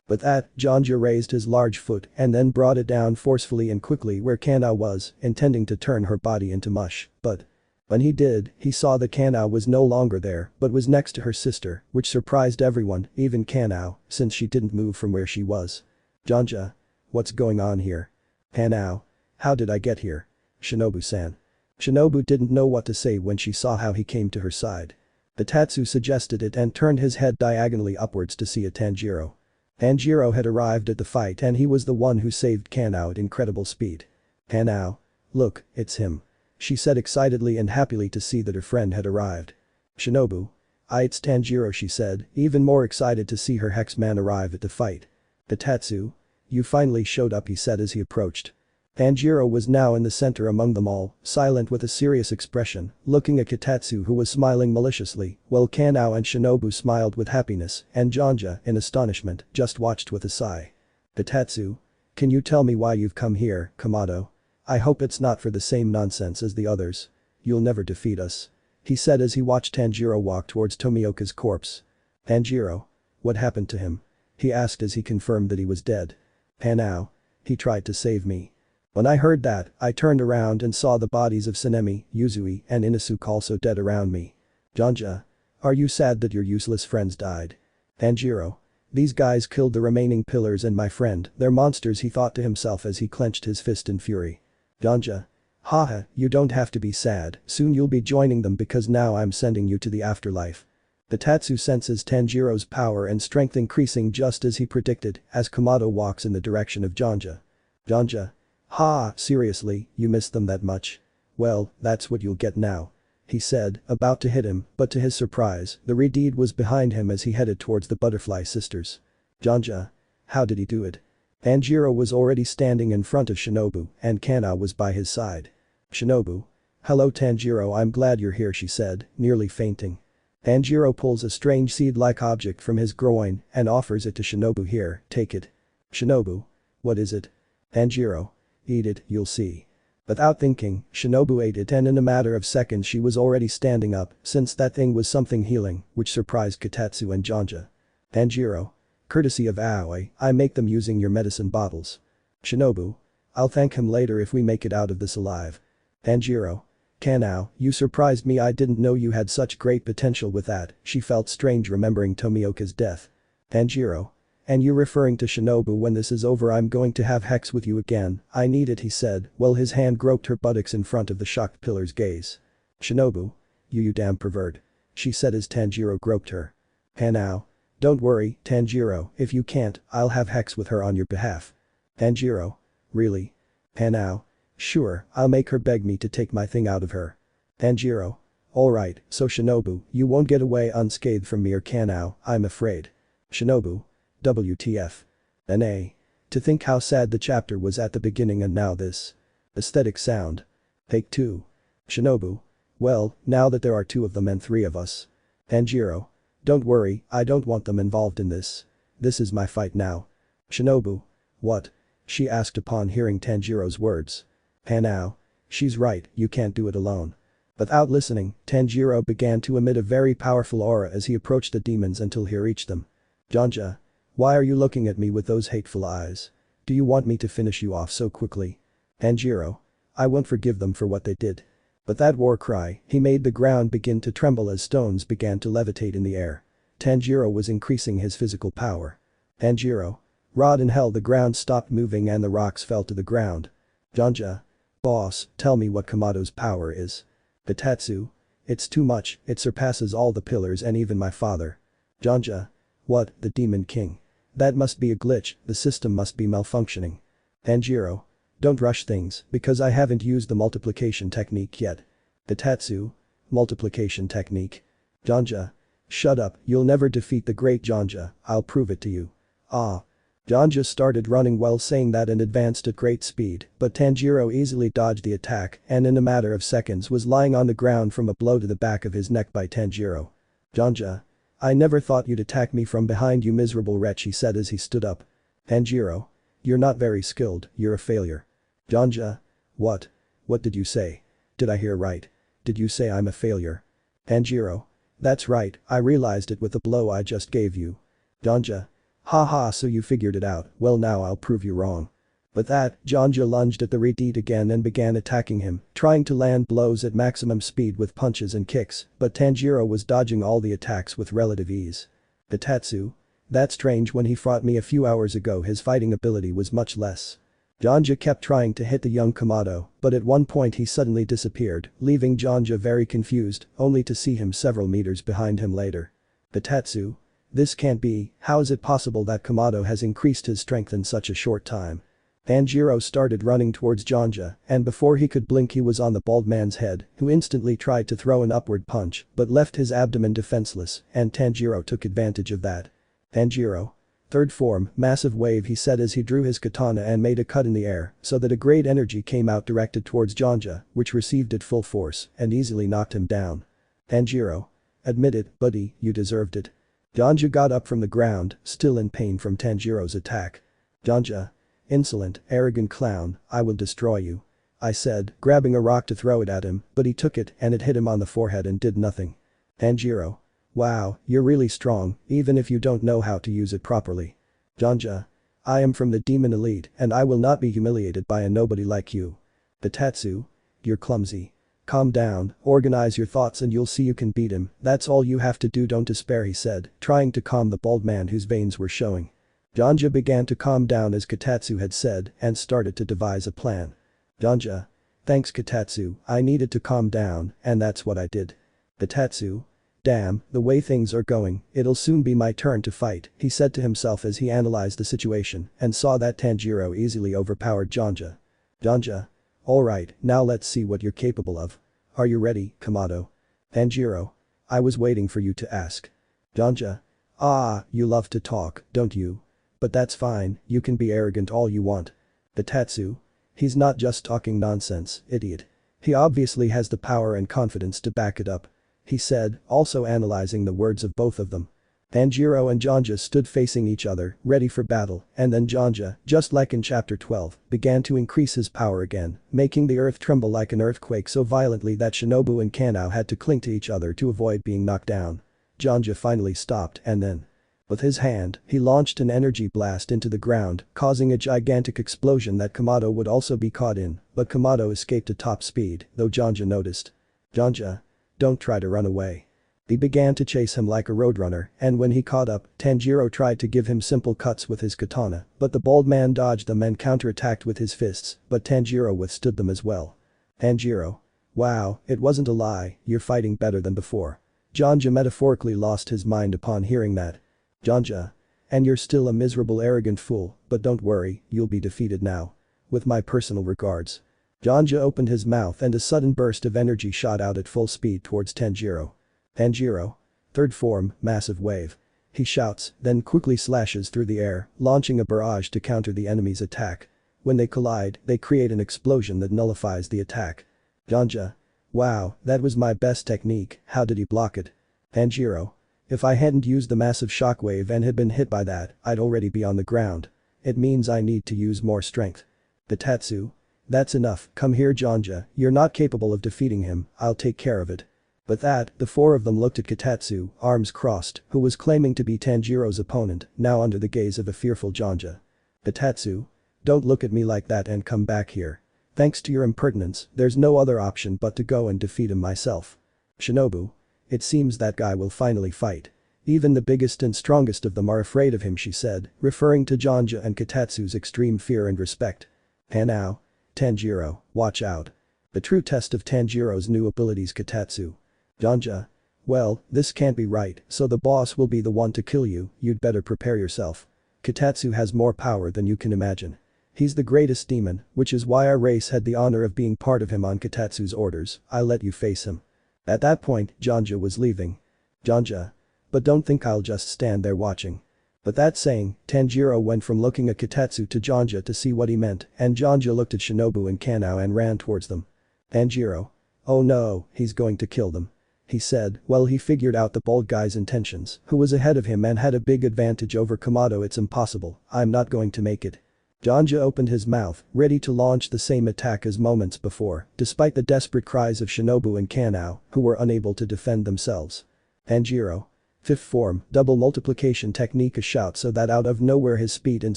With that, Janja raised his large foot and then brought it down forcefully and quickly where Kanao was, intending to turn her body into mush, but when he did, he saw that Kanao was no longer there but was next to her sister, which surprised everyone, even Kanao, since she didn't move from where she was. Janja. What's going on here? Hanao. How did I get here? Shinobu-san. Shinobu didn't know what to say when she saw how he came to her side. The Tatsu suggested it and turned his head diagonally upwards to see a Tanjiro. Tanjiro had arrived at the fight and he was the one who saved Kanao at incredible speed. "Kanao. Look, it's him," she said excitedly and happily to see that her friend had arrived. "Shinobu. It's Tanjiro," she said, even more excited to see her hexman arrive at the fight. "The Tatsu. You finally showed up," he said as he approached. Tanjiro was now in the center among them all, silent with a serious expression, looking at Kitatsu who was smiling maliciously, while Kanao and Shinobu smiled with happiness, and Jonja, in astonishment, just watched with a sigh. "Kitatsu. Can you tell me why you've come here, Kamado? I hope it's not for the same nonsense as the others. You'll never defeat us," he said as he watched Tanjiro walk towards Tomioka's corpse. "Tanjiro? What happened to him?" he asked as he confirmed that he was dead. "Kanao. He tried to save me. When I heard that, I turned around and saw the bodies of Sanemi, Yuzui, and Inosuke also dead around me. Jonja. Are you sad that your useless friends died? Tanjiro. These guys killed the remaining pillars and my friend, they're monsters," he thought to himself as he clenched his fist in fury. Jonja. Haha, you don't have to be sad, soon you'll be joining them because now I'm sending you to the afterlife. The Tatsu senses Tanjiro's power and strength increasing just as he predicted as Kamado walks in the direction of Jonja. Jonja. Ha, seriously, you miss them that much? Well, that's what you'll get now, he said, about to hit him, but to his surprise, the Redeed was behind him as he headed towards the Butterfly Sisters. Jonja. How did he do it? Tanjiro was already standing in front of Shinobu and Kanao was by his side. Shinobu. Hello Tanjiro, I'm glad you're here, she said, nearly fainting. Tanjiro pulls a strange seed-like object from his groin and offers it to Shinobu. Here, take it. Shinobu. What is it? Tanjiro. Eat it, you'll see. Without thinking, Shinobu ate it and in a matter of seconds she was already standing up since that thing was something healing, which surprised Kitatsu and Jonja. Tanjiro. Courtesy of Aoi, I make them using your medicine bottles. Shinobu. I'll thank him later if we make it out of this alive. Tanjiro. Kanao, you surprised me, I didn't know you had such great potential with that, she felt strange remembering Tomioka's death. Tanjiro. And you're referring to Shinobu. When this is over I'm going to have hex with you again, I need it, he said, while his hand groped her buttocks in front of the shocked pillar's gaze. Shinobu. You damn pervert, she said as Tanjiro groped her. Kanao. Don't worry, Tanjiro, if you can't, I'll have hex with her on your behalf. Tanjiro. Really? Kanao. Sure, I'll make her beg me to take my thing out of her. Tanjiro. Alright, so Shinobu, you won't get away unscathed from me or Kanao, I'm afraid. Shinobu. WTF. NA. To think how sad the chapter was at the beginning and now this. Aesthetic sound. Take 2. Shinobu. Well, now that there are 2 of them and 3 of us. Tanjiro. Don't worry, I don't want them involved in this. This is my fight now. Shinobu. What? She asked upon hearing Tanjiro's words. Kanao. She's right, you can't do it alone. Without listening, Tanjiro began to emit a very powerful aura as he approached the demons until he reached them. Jonja. Why are you looking at me with those hateful eyes? Do you want me to finish you off so quickly? Tanjiro. I won't forgive them for what they did. But that war cry, he made the ground begin to tremble as stones began to levitate in the air. Tanjiro was increasing his physical power. Tanjiro. Rod in hell, the ground stopped moving and the rocks fell to the ground. Jonja. Boss, tell me what Kamado's power is. Kitatsu. It's too much, it surpasses all the pillars and even my father. Jonja. What, the Demon King? That must be a glitch, the system must be malfunctioning. Tanjiro. Don't rush things, because I haven't used the multiplication technique yet. Kitatsu. Multiplication technique. Jonja. Shut up, you'll never defeat the great Jonja, I'll prove it to you. Ah. Jonja started running while saying that and advanced at great speed, but Tanjiro easily dodged the attack and in a matter of seconds was lying on the ground from a blow to the back of his neck by Tanjiro. Jonja. I never thought you'd attack me from behind, you miserable wretch, he said as he stood up. Tanjiro. You're not very skilled, you're a failure. Jonja. What? What did you say? Did I hear right? Did you say I'm a failure? Tanjiro. That's right, I realized it with the blow I just gave you. Jonja. Haha, so you figured it out, well now I'll prove you wrong. With that, Jonja lunged at the Redeed again and began attacking him, trying to land blows at maximum speed with punches and kicks, but Tanjiro was dodging all the attacks with relative ease. Kitatsu. That's strange, when he fought me a few hours ago his fighting ability was much less. Janja kept trying to hit the young Kamado, but at one point he suddenly disappeared, leaving Janja very confused, only to see him several meters behind him later. Bitetsu? This can't be, how is it possible that Kamado has increased his strength in such a short time? Tanjiro started running towards Janja, and before he could blink he was on the bald man's head, who instantly tried to throw an upward punch, but left his abdomen defenseless, and Tanjiro took advantage of that. Tanjiro? Third form, massive wave, he said as he drew his katana and made a cut in the air, so that a great energy came out directed towards Janja, which received it full force, and easily knocked him down. Tanjiro? Admit it, buddy, you deserved it. Janja got up from the ground, still in pain from Tanjiro's attack. Janja? Insolent, arrogant clown, I will destroy you. I said, grabbing a rock to throw it at him, but he took it and it hit him on the forehead and did nothing. Tanjiro? Wow, you're really strong, even if you don't know how to use it properly. Janja? I am from the demon elite and I will not be humiliated by a nobody like you. Bitetsu? You're clumsy. Calm down, organize your thoughts and you'll see you can beat him, that's all you have to do, don't despair, he said, trying to calm the bald man whose veins were showing. Janja began to calm down as Kotatsu had said and started to devise a plan. Janja? Thanks Kotatsu, I needed to calm down and that's what I did. Bitetsu? Damn, the way things are going, it'll soon be my turn to fight, he said to himself as he analyzed the situation and saw that Tanjiro easily overpowered Janja. Janja? Alright, now let's see what you're capable of. Are you ready, Kamado? Tanjiro? I was waiting for you to ask. Janja? Ah, you love to talk, don't you? But that's fine, you can be arrogant all you want. Bitetsu? He's not just talking nonsense, idiot. He obviously has the power and confidence to back it up. He said, also analyzing the words of both of them. Tanjiro and Janja stood facing each other, ready for battle, and then Janja, just like in chapter 12, began to increase his power again, making the earth tremble like an earthquake so violently that Shinobu and Kanao had to cling to each other to avoid being knocked down. Janja finally stopped and then, with his hand, he launched an energy blast into the ground, causing a gigantic explosion that Kamado would also be caught in, but Kamado escaped at top speed, though Janja noticed. Janja? Don't try to run away. He began to chase him like a roadrunner, and when he caught up, Tanjiro tried to give him simple cuts with his katana, but the bald man dodged them and counterattacked with his fists, but Tanjiro withstood them as well. Tanjiro? Wow, it wasn't a lie, you're fighting better than before. Janja metaphorically lost his mind upon hearing that. Janja? And you're still a miserable arrogant fool, but don't worry, you'll be defeated now. With my personal regards. Janja opened his mouth and a sudden burst of energy shot out at full speed towards Tanjiro. Tanjiro? Third form, massive wave. He shouts, then quickly slashes through the air, launching a barrage to counter the enemy's attack. When they collide, they create an explosion that nullifies the attack. Janja? Wow, that was my best technique, how did he block it? Tanjiro? If I hadn't used the massive shockwave and had been hit by that, I'd already be on the ground. It means I need to use more strength. Bitetsu? That's enough, come here Janja, you're not capable of defeating him, I'll take care of it. With that, the four of them looked at Kotatsu, arms crossed, who was claiming to be Tanjiro's opponent, now under the gaze of a fearful Janja. Kotatsu? Don't look at me like that and come back here. Thanks to your impertinence, there's no other option but to go and defeat him myself. Shinobu? It seems that guy will finally fight. Even the biggest and strongest of them are afraid of him, she said, referring to Janja and Kotatsu's extreme fear and respect. Kanao? Tanjiro, watch out. The true test of Tanjiro's new abilities, Kotatsu. Janja? Well, this can't be right, so the boss will be the one to kill you, you'd better prepare yourself. Kotatsu has more power than you can imagine. He's the greatest demon, which is why our race had the honor of being part of him on Kotatsu's orders, I'll let you face him. At that point, Janja was leaving. Janja? But don't think I'll just stand there watching. But that saying, Tanjiro went from looking at Kotatsu to Janja to see what he meant, and Janja looked at Shinobu and Kanao and ran towards them. Tanjiro? Oh no, he's going to kill them. He said, well he figured out the bald guy's intentions, who was ahead of him and had a big advantage over Kamado. It's impossible, I'm not going to make it. Janja opened his mouth, ready to launch the same attack as moments before, despite the desperate cries of Shinobu and Kanao, who were unable to defend themselves. Tanjiro? Fifth form, double multiplication technique, a shout so that out of nowhere his speed and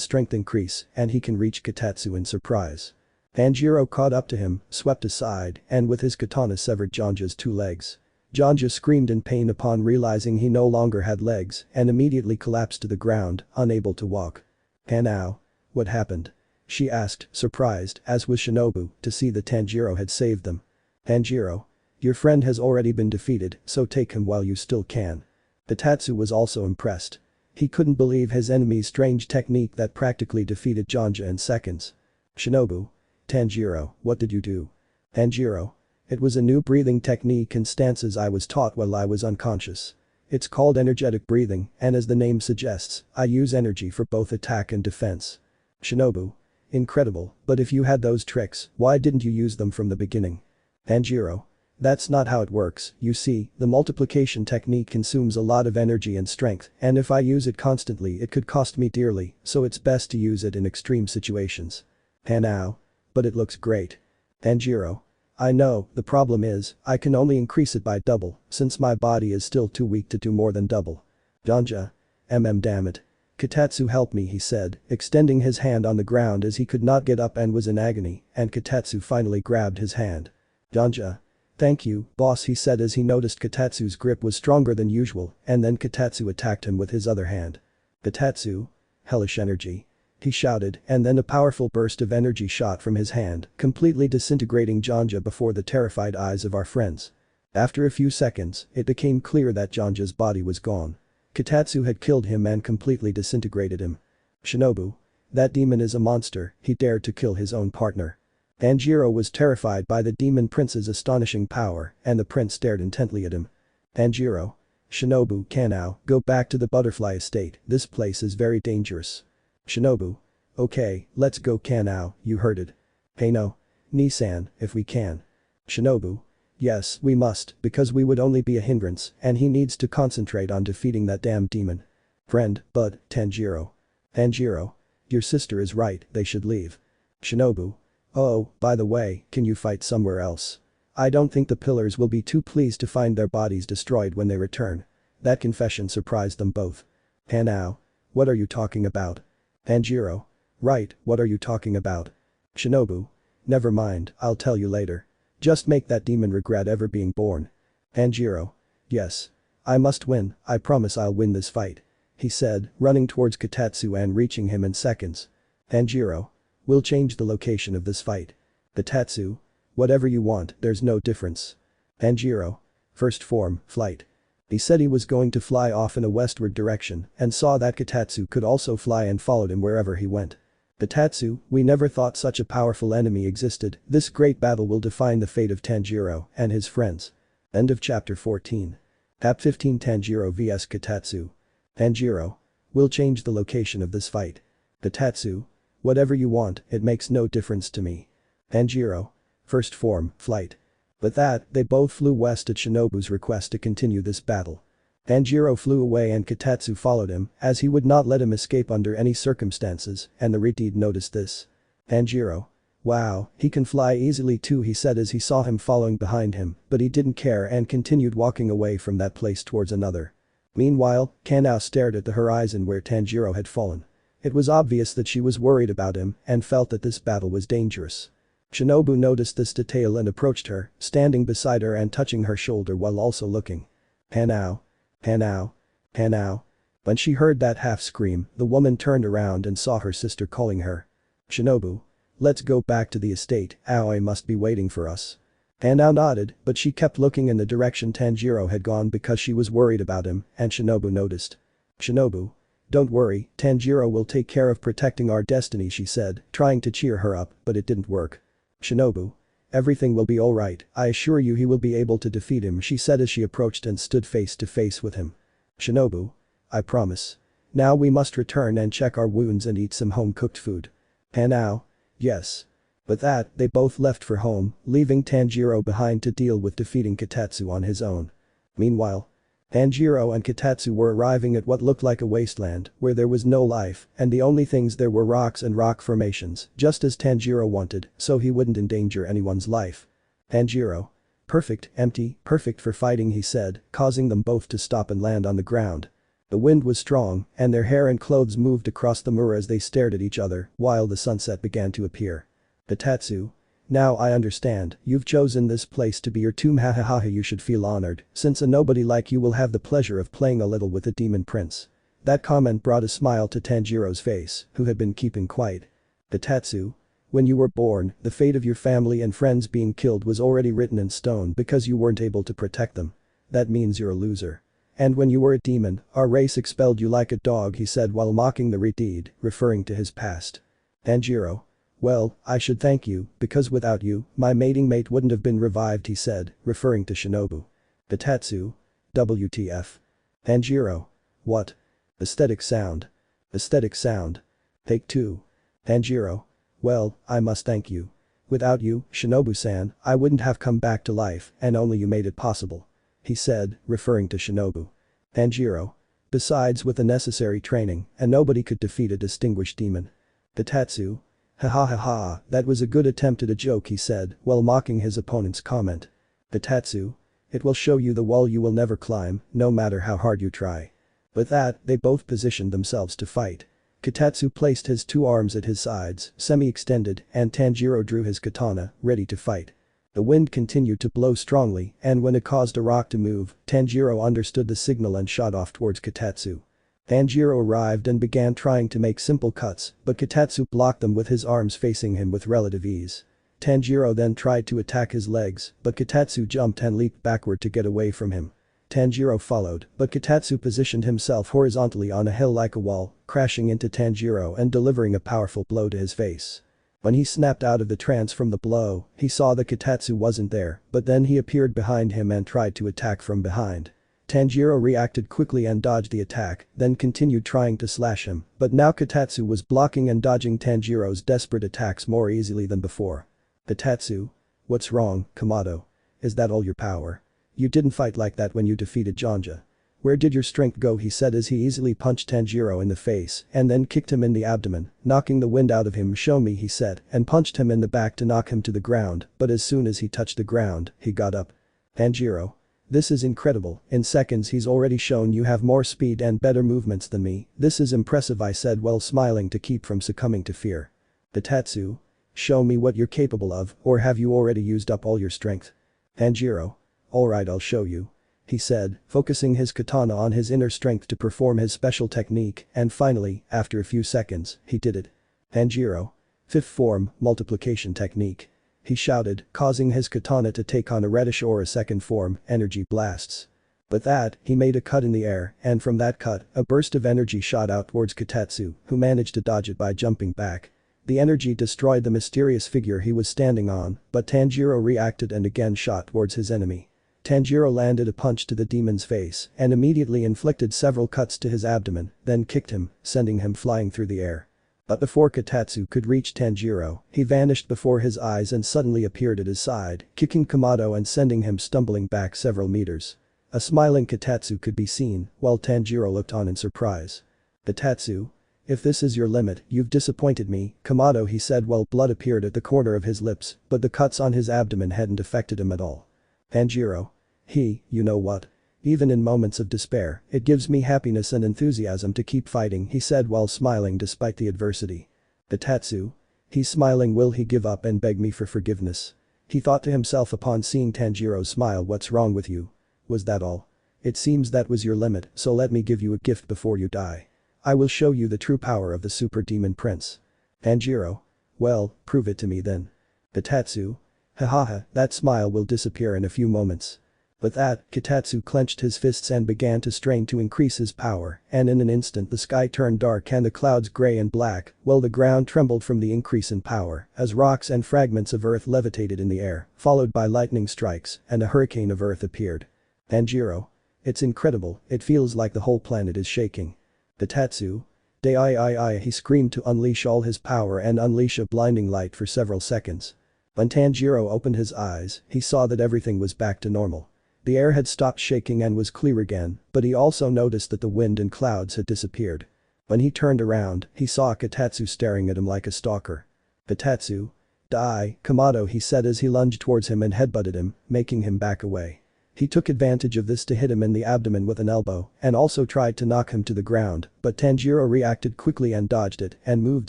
strength increase and he can reach Kotatsu in surprise. Tanjiro caught up to him, swept aside, and with his katana severed Janja's two legs. Janja screamed in pain upon realizing he no longer had legs and immediately collapsed to the ground, unable to walk. Kanao? What happened? She asked, surprised, as was Shinobu, to see that Tanjiro had saved them. Tanjiro. Your friend has already been defeated, so take him while you still can. Kitetsu was also impressed. He couldn't believe his enemy's strange technique that practically defeated Janja in seconds. Shinobu. Tanjiro, what did you do? Tanjiro. It was a new breathing technique and stances I was taught while I was unconscious. It's called energetic breathing, and as the name suggests, I use energy for both attack and defense. Shinobu. Incredible, but if you had those tricks, why didn't you use them from the beginning? Tanjiro. That's not how it works, you see, the multiplication technique consumes a lot of energy and strength, and if I use it constantly it could cost me dearly, so it's best to use it in extreme situations. Hanao. But it looks great. Tanjiro. I know, the problem is, I can only increase it by double, since my body is still too weak to do more than double. Janja. Damn it. Kitetsu help me he said, extending his hand on the ground as he could not get up and was in agony, and Kitetsu finally grabbed his hand. Janja. Thank you, boss he said as he noticed Kitetsu's grip was stronger than usual, and then Kitetsu attacked him with his other hand. Kitetsu. Hellish energy. He shouted, and then a powerful burst of energy shot from his hand, completely disintegrating Janja before the terrified eyes of our friends. After a few seconds, it became clear that Janja's body was gone. Kitetsu had killed him and completely disintegrated him. Shinobu. That demon is a monster, he dared to kill his own partner. Tanjiro was terrified by the demon prince's astonishing power, and the prince stared intently at him. Tanjiro. Shinobu, Kanao, go back to the butterfly estate, this place is very dangerous. Shinobu. Okay, let's go Kanao, you heard it. Kano. Nissan, if we can. Shinobu. Yes, we must, because we would only be a hindrance, and he needs to concentrate on defeating that damn demon. Friend, but, Tanjiro. Tanjiro. Your sister is right, they should leave. Shinobu. Oh, by the way, can you fight somewhere else? I don't think the pillars will be too pleased to find their bodies destroyed when they return. That confession surprised them both. Hanao. What are you talking about? Tanjiro. Right, what are you talking about? Shinobu. Never mind, I'll tell you later. Just make that demon regret ever being born. Tanjiro. Yes. I must win, I promise I'll win this fight. He said, running towards Kitetsu and reaching him in seconds. Tanjiro. We'll change the location of this fight. Kitetsu. Whatever you want, there's no difference. Tanjiro. First form, flight. He said he was going to fly off in a westward direction and saw that Kitetsu could also fly and followed him wherever he went. Kitetsu, we never thought such a powerful enemy existed, this great battle will define the fate of Tanjiro and his friends. End of chapter 14. Chapter 15 Tanjiro vs Kitetsu. Tanjiro. We'll change the location of this fight. Kitetsu. Whatever you want, it makes no difference to me. Tanjiro. First form, flight. With that, they both flew west at Shinobu's request to continue this battle. Tanjiro flew away and Kitetsu followed him, as he would not let him escape under any circumstances, and the Ritiid noticed this. Tanjiro. Wow, he can fly easily too he said as he saw him following behind him, but he didn't care and continued walking away from that place towards another. Meanwhile, Kanao stared at the horizon where Tanjiro had fallen. It was obvious that she was worried about him and felt that this battle was dangerous. Shinobu noticed this detail and approached her, standing beside her and touching her shoulder while also looking. Hanao. Hanao. Hanao. When she heard that half scream, the woman turned around and saw her sister calling her. Shinobu. Let's go back to the estate, Aoi must be waiting for us. Hanao nodded, but she kept looking in the direction Tanjiro had gone because she was worried about him, and Shinobu noticed. Shinobu. Don't worry, Tanjiro will take care of protecting our destiny she said, trying to cheer her up, but it didn't work. Shinobu. Everything will be alright, I assure you he will be able to defeat him she said as she approached and stood face to face with him. Shinobu. I promise. Now we must return and check our wounds and eat some home-cooked food. Hanao. Yes. With that, they both left for home, leaving Tanjiro behind to deal with defeating Kitetsu on his own. Meanwhile, Tanjiro and Kitetsu were arriving at what looked like a wasteland, where there was no life, and the only things there were rocks and rock formations, just as Tanjiro wanted, so he wouldn't endanger anyone's life. Tanjiro. Perfect, empty, perfect for fighting he said, causing them both to stop and land on the ground. The wind was strong, and their hair and clothes moved across the moor as they stared at each other, while the sunset began to appear. Kitetsu. Now I understand, you've chosen this place to be your tomb hahaha you should feel honored, since a nobody like you will have the pleasure of playing a little with the demon prince. That comment brought a smile to Tanjiro's face, who had been keeping quiet. Kotetsu. When you were born, the fate of your family and friends being killed was already written in stone because you weren't able to protect them. That means you're a loser. And when you were a demon, our race expelled you like a dog, he said while mocking the deed, referring to his past. Tanjiro. Well, I should thank you, because without you, my mating mate wouldn't have been revived, he said, referring to Shinobu. Kotetsu. WTF. Tanjiro. What? Aesthetic sound. Aesthetic sound. Take 2. Tanjiro. Well, I must thank you. Without you, Shinobu-san, I wouldn't have come back to life, and only you made it possible. He said, referring to Shinobu. Tanjiro. Besides, with the necessary training, and nobody could defeat a distinguished demon. Kotetsu. Ha ha ha ha, that was a good attempt at a joke, he said, while mocking his opponent's comment. Kotetsu. It will show you the wall you will never climb, no matter how hard you try. With that, they both positioned themselves to fight. Kotetsu placed his 2 arms at his sides, semi-extended, and Tanjiro drew his katana, ready to fight. The wind continued to blow strongly, and when it caused a rock to move, Tanjiro understood the signal and shot off towards Kotetsu. Tanjiro arrived and began trying to make simple cuts, but Kotetsu blocked them with his arms facing him with relative ease. Tanjiro then tried to attack his legs, but Kotetsu jumped and leaped backward to get away from him. Tanjiro followed, but Kotetsu positioned himself horizontally on a hill like a wall, crashing into Tanjiro and delivering a powerful blow to his face. When he snapped out of the trance from the blow, he saw that Kotetsu wasn't there, but then he appeared behind him and tried to attack from behind. Tanjiro reacted quickly and dodged the attack, then continued trying to slash him, but now Kotetsu was blocking and dodging Tanjiro's desperate attacks more easily than before. Kotetsu? What's wrong, Kamado? Is that all your power? You didn't fight like that when you defeated Jonja. Where did your strength go, he said as he easily punched Tanjiro in the face and then kicked him in the abdomen, knocking the wind out of him. Show me, he said, and punched him in the back to knock him to the ground, but as soon as he touched the ground, he got up. Tanjiro. This is incredible, in seconds he's already shown you have more speed and better movements than me, this is impressive, I said while smiling to keep from succumbing to fear. Kotetsu. Show me what you're capable of, or have you already used up all your strength? Tanjiro. Alright, I'll show you. He said, focusing his katana on his inner strength to perform his special technique, and finally, after a few seconds, he did it. Tanjiro. 5th form, multiplication technique. He shouted, causing his katana to take on a reddish aura. 2nd form, energy blasts. With that, he made a cut in the air, and from that cut, a burst of energy shot out towards Kotetsu, who managed to dodge it by jumping back. The energy destroyed the mysterious figure he was standing on, but Tanjiro reacted and again shot towards his enemy. Tanjiro landed a punch to the demon's face and immediately inflicted several cuts to his abdomen, then kicked him, sending him flying through the air. But before Kotetsu could reach Tanjiro, he vanished before his eyes and suddenly appeared at his side, kicking Kamado and sending him stumbling back several meters. A smiling Kotetsu could be seen, while Tanjiro looked on in surprise. Kotetsu? If this is your limit, you've disappointed me, Kamado, he said while blood appeared at the corner of his lips, but the cuts on his abdomen hadn't affected him at all. Tanjiro. You know what? Even in moments of despair, it gives me happiness and enthusiasm to keep fighting, he said while smiling despite the adversity. Kotetsu. He's smiling, will he give up and beg me for forgiveness? He thought to himself upon seeing Tanjiro's smile. What's wrong with you? Was that all? It seems that was your limit, so let me give you a gift before you die. I will show you the true power of the Super Demon Prince. Tanjiro. Well, prove it to me then. Kotetsu. Hahaha, that smile will disappear in a few moments. With that, Kotetsu clenched his fists and began to strain to increase his power, and in an instant the sky turned dark and the clouds grey and black, while the ground trembled from the increase in power, as rocks and fragments of earth levitated in the air, followed by lightning strikes, and a hurricane of earth appeared. Tanjiro. It's incredible, it feels like the whole planet is shaking. Kotetsu. He screamed to unleash all his power and unleash a blinding light for several seconds. When Tanjiro opened his eyes, he saw that everything was back to normal. The air had stopped shaking and was clear again, but he also noticed that the wind and clouds had disappeared. When he turned around, he saw Kotetsu staring at him like a stalker. Kotetsu. Die, Kamado, he said as he lunged towards him and headbutted him, making him back away. He took advantage of this to hit him in the abdomen with an elbow and also tried to knock him to the ground, but Tanjiro reacted quickly and dodged it and moved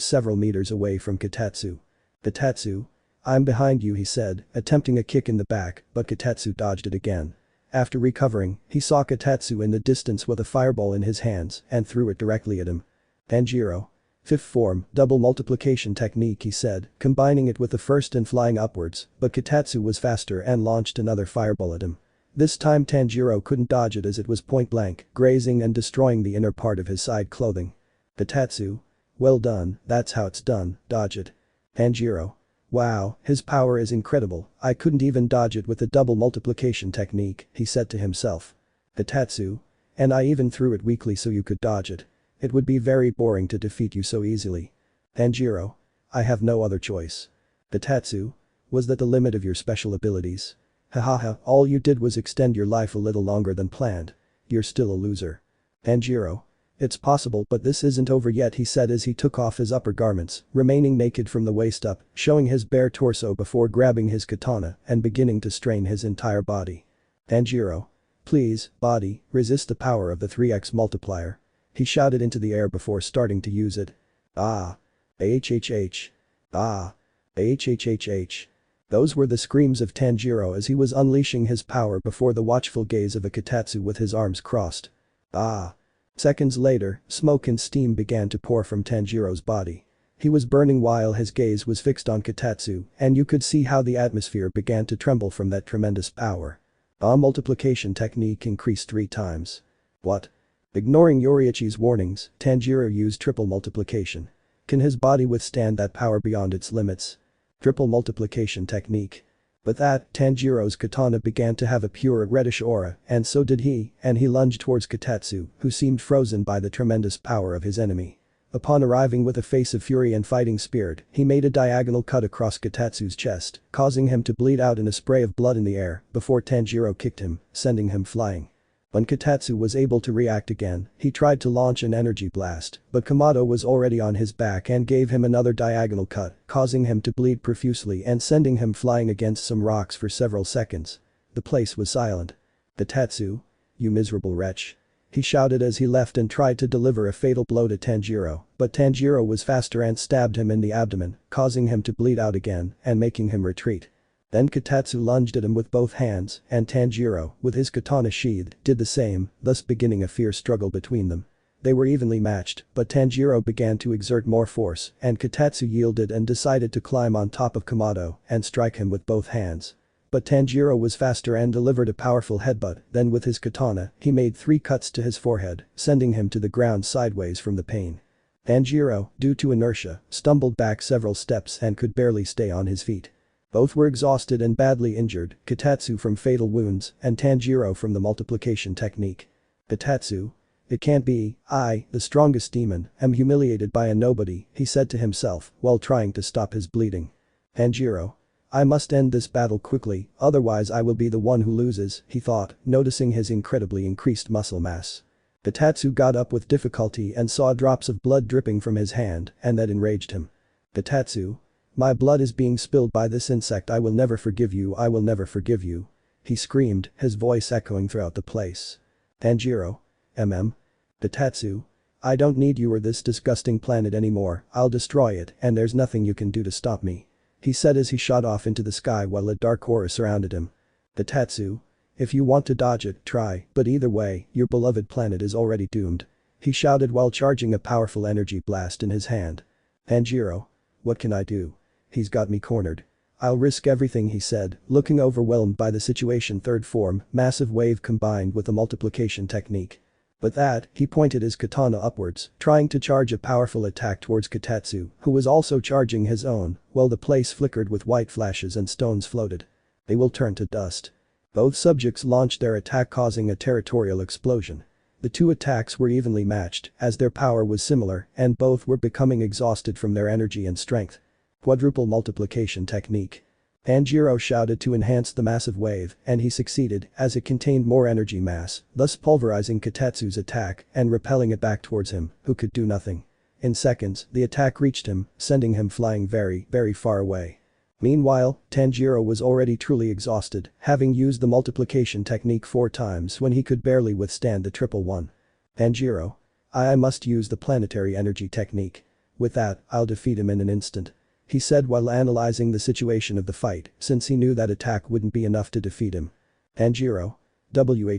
several meters away from Kotetsu. Kotetsu. I'm behind you, he said, attempting a kick in the back, but Kotetsu dodged it again. After recovering, he saw Kotetsu in the distance with a fireball in his hands and threw it directly at him. Tanjiro. Fifth form, double multiplication technique, he said, combining it with the first and flying upwards, but Kitatsu was faster and launched another fireball at him. This time Tanjiro couldn't dodge it as it was point blank, grazing and destroying the inner part of his side clothing. Kitatsu. Well done, that's how it's done, dodge it. Tanjiro. Wow, his power is incredible, I couldn't even dodge it with the double multiplication technique, he said to himself. Kitatsu. And I even threw it weakly so you could dodge it. It would be very boring to defeat you so easily. Tanjiro. I have no other choice. Kitatsu. Was that the limit of your special abilities? Hahaha, all you did was extend your life a little longer than planned. You're still a loser. Tanjiro. It's possible but this isn't over yet, he said as he took off his upper garments, remaining naked from the waist up, showing his bare torso before grabbing his katana and beginning to strain his entire body. Tanjiro. Please, body, resist the power of the 3x multiplier. He shouted into the air before starting to use it. Ah. Ahhh. Ah. Ahhh. Those were the screams of Tanjiro as he was unleashing his power before the watchful gaze of a Kitatsu with his arms crossed. Ah. Seconds later, smoke and steam began to pour from Tanjiro's body. He was burning while his gaze was fixed on Kitatsu, and you could see how the atmosphere began to tremble from that tremendous power. A multiplication technique increased 3 times. What? Ignoring Yoriichi's warnings, Tanjiro used triple multiplication. Can his body withstand that power beyond its limits? Triple multiplication technique. With that, Tanjiro's katana began to have a pure reddish aura, and so did he, and he lunged towards Kitatsu, who seemed frozen by the tremendous power of his enemy. Upon arriving with a face of fury and fighting spirit, he made a diagonal cut across Kitatsu's chest, causing him to bleed out in a spray of blood in the air before Tanjiro kicked him, sending him flying. When Kitatsu was able to react again, he tried to launch an energy blast, but Kamado was already on his back and gave him another diagonal cut, causing him to bleed profusely and sending him flying against some rocks for several seconds. The place was silent. Kitatsu? You miserable wretch. He shouted as he left and tried to deliver a fatal blow to Tanjiro, but Tanjiro was faster and stabbed him in the abdomen, causing him to bleed out again and making him retreat. Then Kitatsu lunged at him with both hands, and Tanjiro, with his katana sheathed, did the same, thus beginning a fierce struggle between them. They were evenly matched, but Tanjiro began to exert more force, and Kitatsu yielded and decided to climb on top of Kamado and strike him with both hands. But Tanjiro was faster and delivered a powerful headbutt, then with his katana, he made 3 cuts to his forehead, sending him to the ground sideways from the pain. Tanjiro, due to inertia, stumbled back several steps and could barely stay on his feet. Both were exhausted and badly injured, Kitatsu from fatal wounds and Tanjiro from the multiplication technique. Kitatsu. It can't be, I, the strongest demon, am humiliated by a nobody, he said to himself while trying to stop his bleeding. Tanjiro. I must end this battle quickly, otherwise I will be the one who loses, he thought, noticing his incredibly increased muscle mass. Kitatsu got up with difficulty and saw drops of blood dripping from his hand, and that enraged him. Kitatsu. My blood is being spilled by this insect, I will never forgive you, I will never forgive you. He screamed, his voice echoing throughout the place. Tanjiro. Kitatsu. I don't need you or this disgusting planet anymore, I'll destroy it and there's nothing you can do to stop me. He said as he shot off into the sky while a dark aura surrounded him. Kitatsu. If you want to dodge it, try, but either way, your beloved planet is already doomed. He shouted while charging a powerful energy blast in his hand. Tanjiro. What can I do? He's got me cornered. I'll risk everything, he said, looking overwhelmed by the situation. Third form, massive wave combined with the multiplication technique. With that, he pointed his katana upwards, trying to charge a powerful attack towards Kitatsu, who was also charging his own, while the place flickered with white flashes and stones floated. They will turn to dust. Both subjects launched their attack, causing a territorial explosion. The 2 attacks were evenly matched, as their power was similar, and both were becoming exhausted from their energy and strength. Quadruple multiplication technique. Tanjiro shouted to enhance the massive wave, and he succeeded as it contained more energy mass, thus pulverizing Kitatsu's attack and repelling it back towards him, who could do nothing. In seconds, the attack reached him, sending him flying very, very far away. Meanwhile, Tanjiro was already truly exhausted, having used the multiplication technique 4 times when he could barely withstand the triple one. Tanjiro. I must use the planetary energy technique. With that, I'll defeat him in an instant. He said while analyzing the situation of the fight, since he knew that attack wouldn't be enough to defeat him. Tanjiro.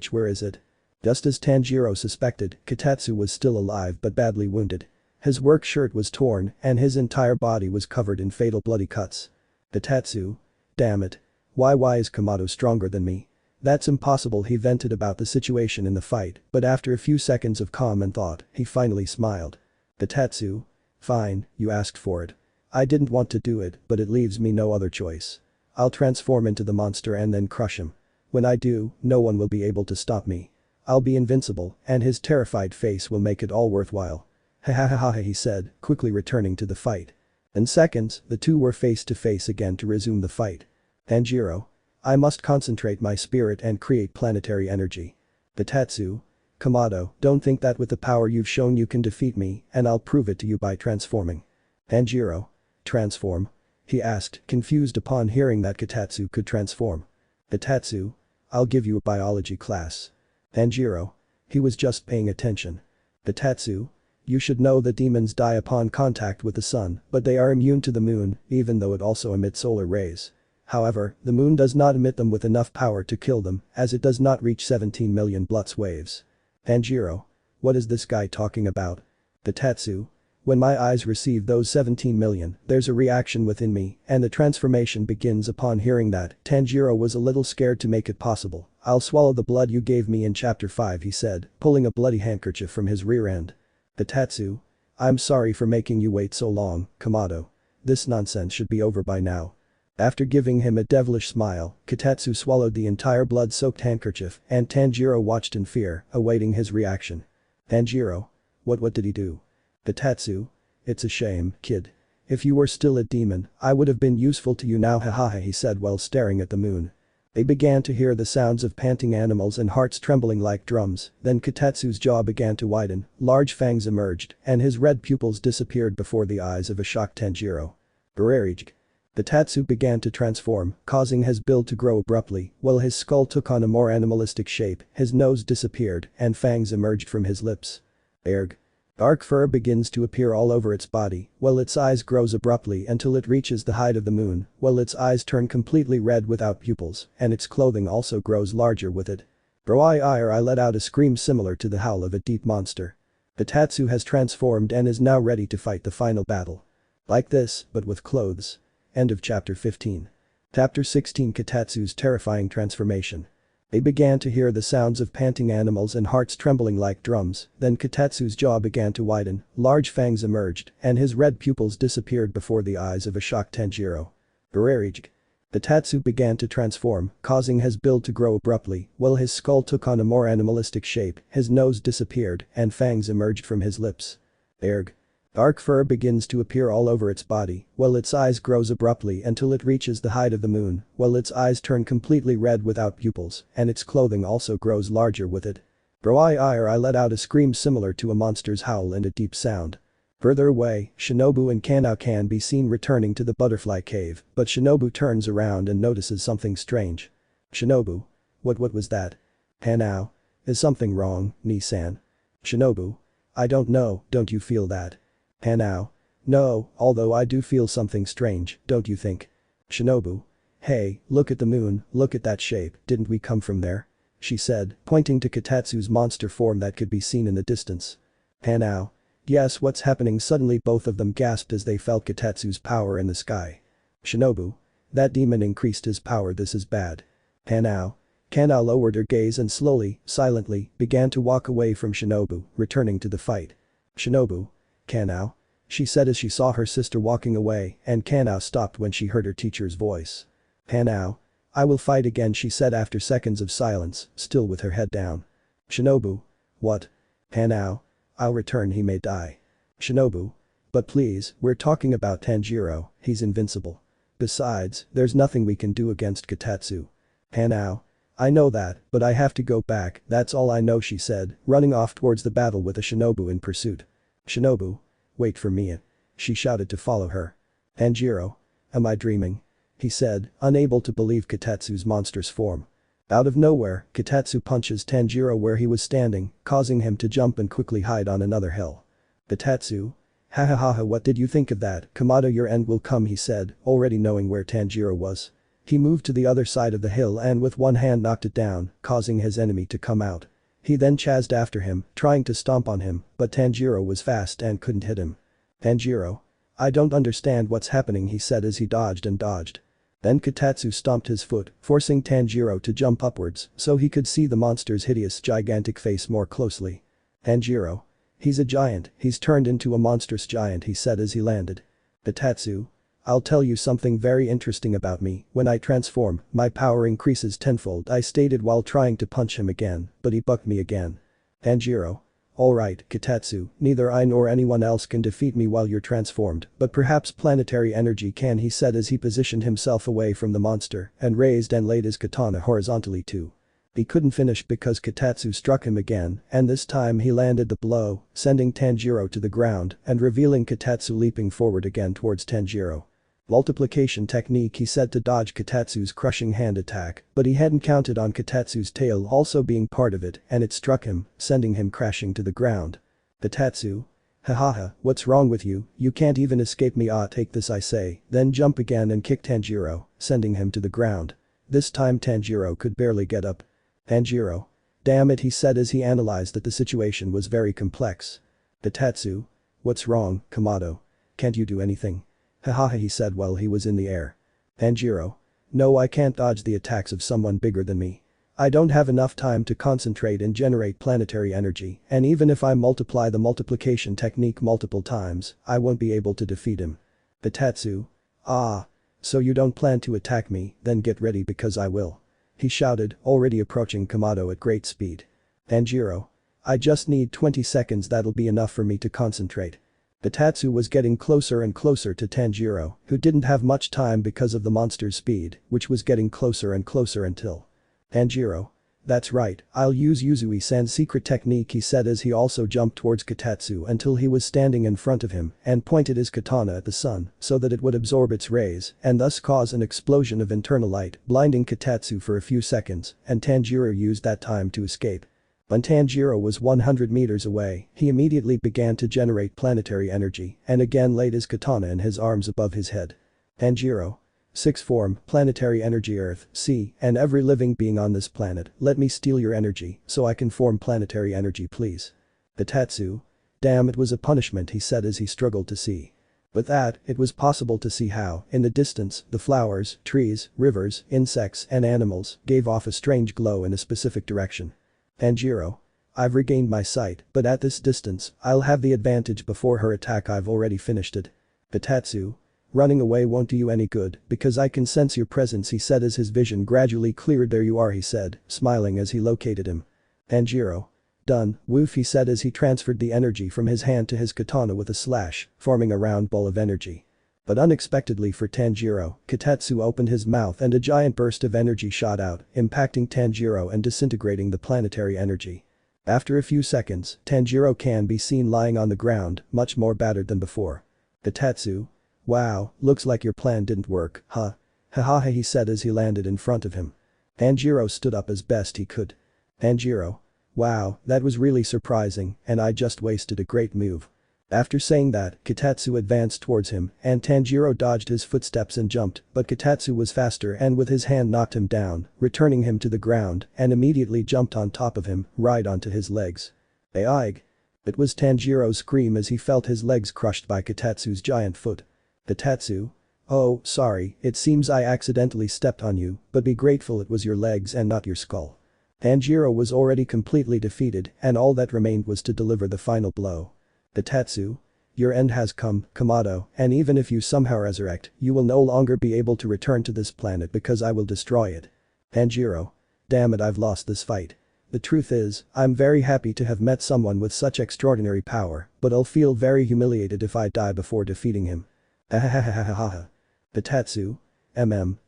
Where is it? Just as Tanjiro suspected, Kitatsu was still alive but badly wounded. His work shirt was torn and his entire body was covered in fatal bloody cuts. Kitetsu. Damn it. Why is Kamado stronger than me? That's impossible, he vented about the situation in the fight, but after a few seconds of calm and thought, he finally smiled. Kitetsu. Fine, you asked for it. I didn't want to do it, but it leaves me no other choice. I'll transform into the monster and then crush him. When I do, no one will be able to stop me. I'll be invincible, and his terrified face will make it all worthwhile. Ha ha ha ha, he said, quickly returning to the fight. In seconds, the two were face to face again to resume the fight. Tanjiro. I must concentrate my spirit and create planetary energy. Kitetsu. Kamado, don't think that with the power you've shown you can defeat me, and I'll prove it to you by transforming. Tanjiro. Transform? He asked, confused upon hearing that Kitetsu could transform. Kitetsu. I'll give you a biology class. Tanjiro. He was just paying attention. Kitetsu. You should know that demons die upon contact with the sun, but they are immune to the moon, even though it also emits solar rays. However, the moon does not emit them with enough power to kill them, as it does not reach 17 million Blutz waves. Tanjiro. What is this guy talking about? Kitetsu. When my eyes receive those 17 million, there's a reaction within me, and the transformation begins upon hearing that. Tanjiro was a little scared to make it possible. I'll swallow the blood you gave me in chapter 5, he said, pulling a bloody handkerchief from his rear end. Kitetsu. I'm sorry for making you wait so long, Kamado. This nonsense should be over by now. After giving him a devilish smile, Kitetsu swallowed the entire blood-soaked handkerchief and Tanjiro watched in fear, awaiting his reaction. Tanjiro. What did he do? Kitetsu. It's a shame, kid. If you were still a demon, I would have been useful to you now, haha, he said while staring at the moon. They began to hear the sounds of panting animals and hearts trembling like drums, then Kitetsu's jaw began to widen, large fangs emerged, and his red pupils disappeared before the eyes of a shocked Tanjiro. Yoriichi. Kitetsu began to transform, causing his build to grow abruptly, while his skull took on a more animalistic shape, his nose disappeared, and fangs emerged from his lips. Erg. Dark fur begins to appear all over its body, while its eyes grows abruptly until it reaches the height of the moon, while its eyes turn completely red without pupils, and its clothing also grows larger with it. I let out a scream similar to the howl of a deep monster. Kitetsu has transformed and is now ready to fight the final battle. Like this, but with clothes. End of chapter 15. Chapter 16, Kitetsu's terrifying transformation. They began to hear the sounds of panting animals and hearts trembling like drums, then Kitetsu's jaw began to widen, large fangs emerged, and his red pupils disappeared before the eyes of a shocked Tanjiro. Yoriichi. Kitetsu began to transform, causing his build to grow abruptly, while his skull took on a more animalistic shape, his nose disappeared, and fangs emerged from his lips. Erg. Dark fur begins to appear all over its body, while its eyes grows abruptly until it reaches the height of the moon, while its eyes turn completely red without pupils, and its clothing also grows larger with it. I let out a scream similar to a monster's howl and a deep sound. Further away, Shinobu and Kanao can be seen returning to the butterfly cave, but Shinobu turns around and notices something strange. Shinobu. What was that? Kanao. Is something wrong, Ni-san? Shinobu. I don't know, don't you feel that? Kanao. No, although I do feel something strange, don't you think? Shinobu. Hey, look at the moon, look at that shape, didn't we come from there? She said, pointing to Kitetsu's monster form that could be seen in the distance. Kanao. Yes, what's happening? Suddenly both of them gasped as they felt Kitetsu's power in the sky. Shinobu. That demon increased his power, this is bad. Kanao. Kanao lowered her gaze and slowly, silently, began to walk away from Shinobu, returning to the fight. Shinobu. Kanao. She said as she saw her sister walking away, and Kanao stopped when she heard her teacher's voice. Kanao. I will fight again, she said after seconds of silence, still with her head down. Shinobu. What? Kanao. I'll return, he may die. Shinobu. But please, we're talking about Tanjiro, he's invincible. Besides, there's nothing we can do against Kitetsu. Kanao. I know that, but I have to go back, that's all I know, she said, running off towards the battle with a Shinobu in pursuit. Shinobu. Wait for me. She shouted to follow her. Tanjiro. Am I dreaming? He said, unable to believe Kitetsu's monstrous form. Out of nowhere, Kitetsu punches Tanjiro where he was standing, causing him to jump and quickly hide on another hill. Kitetsu. Ha ha ha ha, what did you think of that? Kamado, your end will come, he said, already knowing where Tanjiro was. He moved to the other side of the hill and with one hand knocked it down, causing his enemy to come out. He then chased after him, trying to stomp on him, but Tanjiro was fast and couldn't hit him. Tanjiro. I don't understand what's happening, he said as he dodged and dodged. Then Kotatsu stomped his foot, forcing Tanjiro to jump upwards so he could see the monster's hideous gigantic face more closely. Tanjiro. He's a giant, he's turned into a monstrous giant, he said as he landed. Kotatsu. I'll tell you something very interesting about me, when I transform, my power increases tenfold, I stated while trying to punch him again, but he bucked me again. Tanjiro. Alright, Kotatsu, neither I nor anyone else can defeat me while you're transformed, but perhaps planetary energy can, he said as he positioned himself away from the monster and raised and laid his katana horizontally too. He couldn't finish because Kotatsu struck him again, and this time he landed the blow, sending Tanjiro to the ground and revealing Kotatsu leaping forward again towards Tanjiro. Multiplication technique, he said to dodge Kotatsu's crushing hand attack, but he hadn't counted on Kotatsu's tail also being part of it and it struck him, sending him crashing to the ground. Kotatsu. Hahaha, what's wrong with you, you can't even escape me, ah, take this I say, then jump again and kick Tanjiro, sending him to the ground. This time Tanjiro could barely get up. Tanjiro. Damn it, he said as he analyzed that the situation was very complex. Kotatsu. What's wrong, Kamado? Can't you do anything? Hahaha, he said while he was in the air. Tanjiro. No, I can't dodge the attacks of someone bigger than me. I don't have enough time to concentrate and generate planetary energy, and even if I multiply the multiplication technique multiple times, I won't be able to defeat him. Kotatsu. Ah. So you don't plan to attack me, then get ready because I will. He shouted, already approaching Kamado at great speed. Tanjiro. I just need 20 seconds, that'll be enough for me to concentrate. Kotatsu was getting closer and closer to Tanjiro, who didn't have much time because of the monster's speed, which was getting closer and closer until. Tanjiro. That's right, I'll use Yuzui-san's secret technique, he said as he also jumped towards Kotatsu until he was standing in front of him and pointed his katana at the sun so that it would absorb its rays and thus cause an explosion of internal light, blinding Kotatsu for a few seconds, and Tanjiro used that time to escape. When Tanjiro was 100 meters away, he immediately began to generate planetary energy and again laid his katana in his arms above his head. Tanjiro. 6 form, planetary energy Earth, sea, and every living being on this planet, let me steal your energy so I can form planetary energy please. Kotatsu. Damn, it was a punishment, he said as he struggled to see. With that, it was possible to see how, in the distance, the flowers, trees, rivers, insects, and animals gave off a strange glow in a specific direction. Tanjiro. I've regained my sight, but at this distance, I'll have the advantage before her attack, I've already finished it. Kotatsu. Running away won't do you any good, because I can sense your presence, he said as his vision gradually cleared. There you are, he said, smiling as he located him. Tanjiro. Done, woof, he said as he transferred the energy from his hand to his katana with a slash, forming a round ball of energy. But unexpectedly for Tanjiro, Kotatsu opened his mouth and a giant burst of energy shot out, impacting Tanjiro and disintegrating the planetary energy. After a few seconds, Tanjiro can be seen lying on the ground, much more battered than before. Kotatsu. Wow, looks like your plan didn't work, huh? Hahaha, he said as he landed in front of him. Tanjiro stood up as best he could. Tanjiro. Wow, that was really surprising, and I just wasted a great move. After saying that, Kotatsu advanced towards him, and Tanjiro dodged his footsteps and jumped, but Kotatsu was faster and with his hand knocked him down, returning him to the ground, and immediately jumped on top of him, right onto his legs. Aig. It was Tanjiro's scream as he felt his legs crushed by Kotatsu's giant foot. Kotatsu. Oh, sorry, it seems I accidentally stepped on you, but be grateful it was your legs and not your skull. Tanjiro was already completely defeated and all that remained was to deliver the final blow. Kotatsu. Your end has come, Kamado, and even if you somehow resurrect, you will no longer be able to return to this planet because I will destroy it. Tanjiro. Damn it, I've lost this fight. The truth is, I'm very happy to have met someone with such extraordinary power, but I'll feel very humiliated if I die before defeating him. Ahahahahaha. Kotatsu.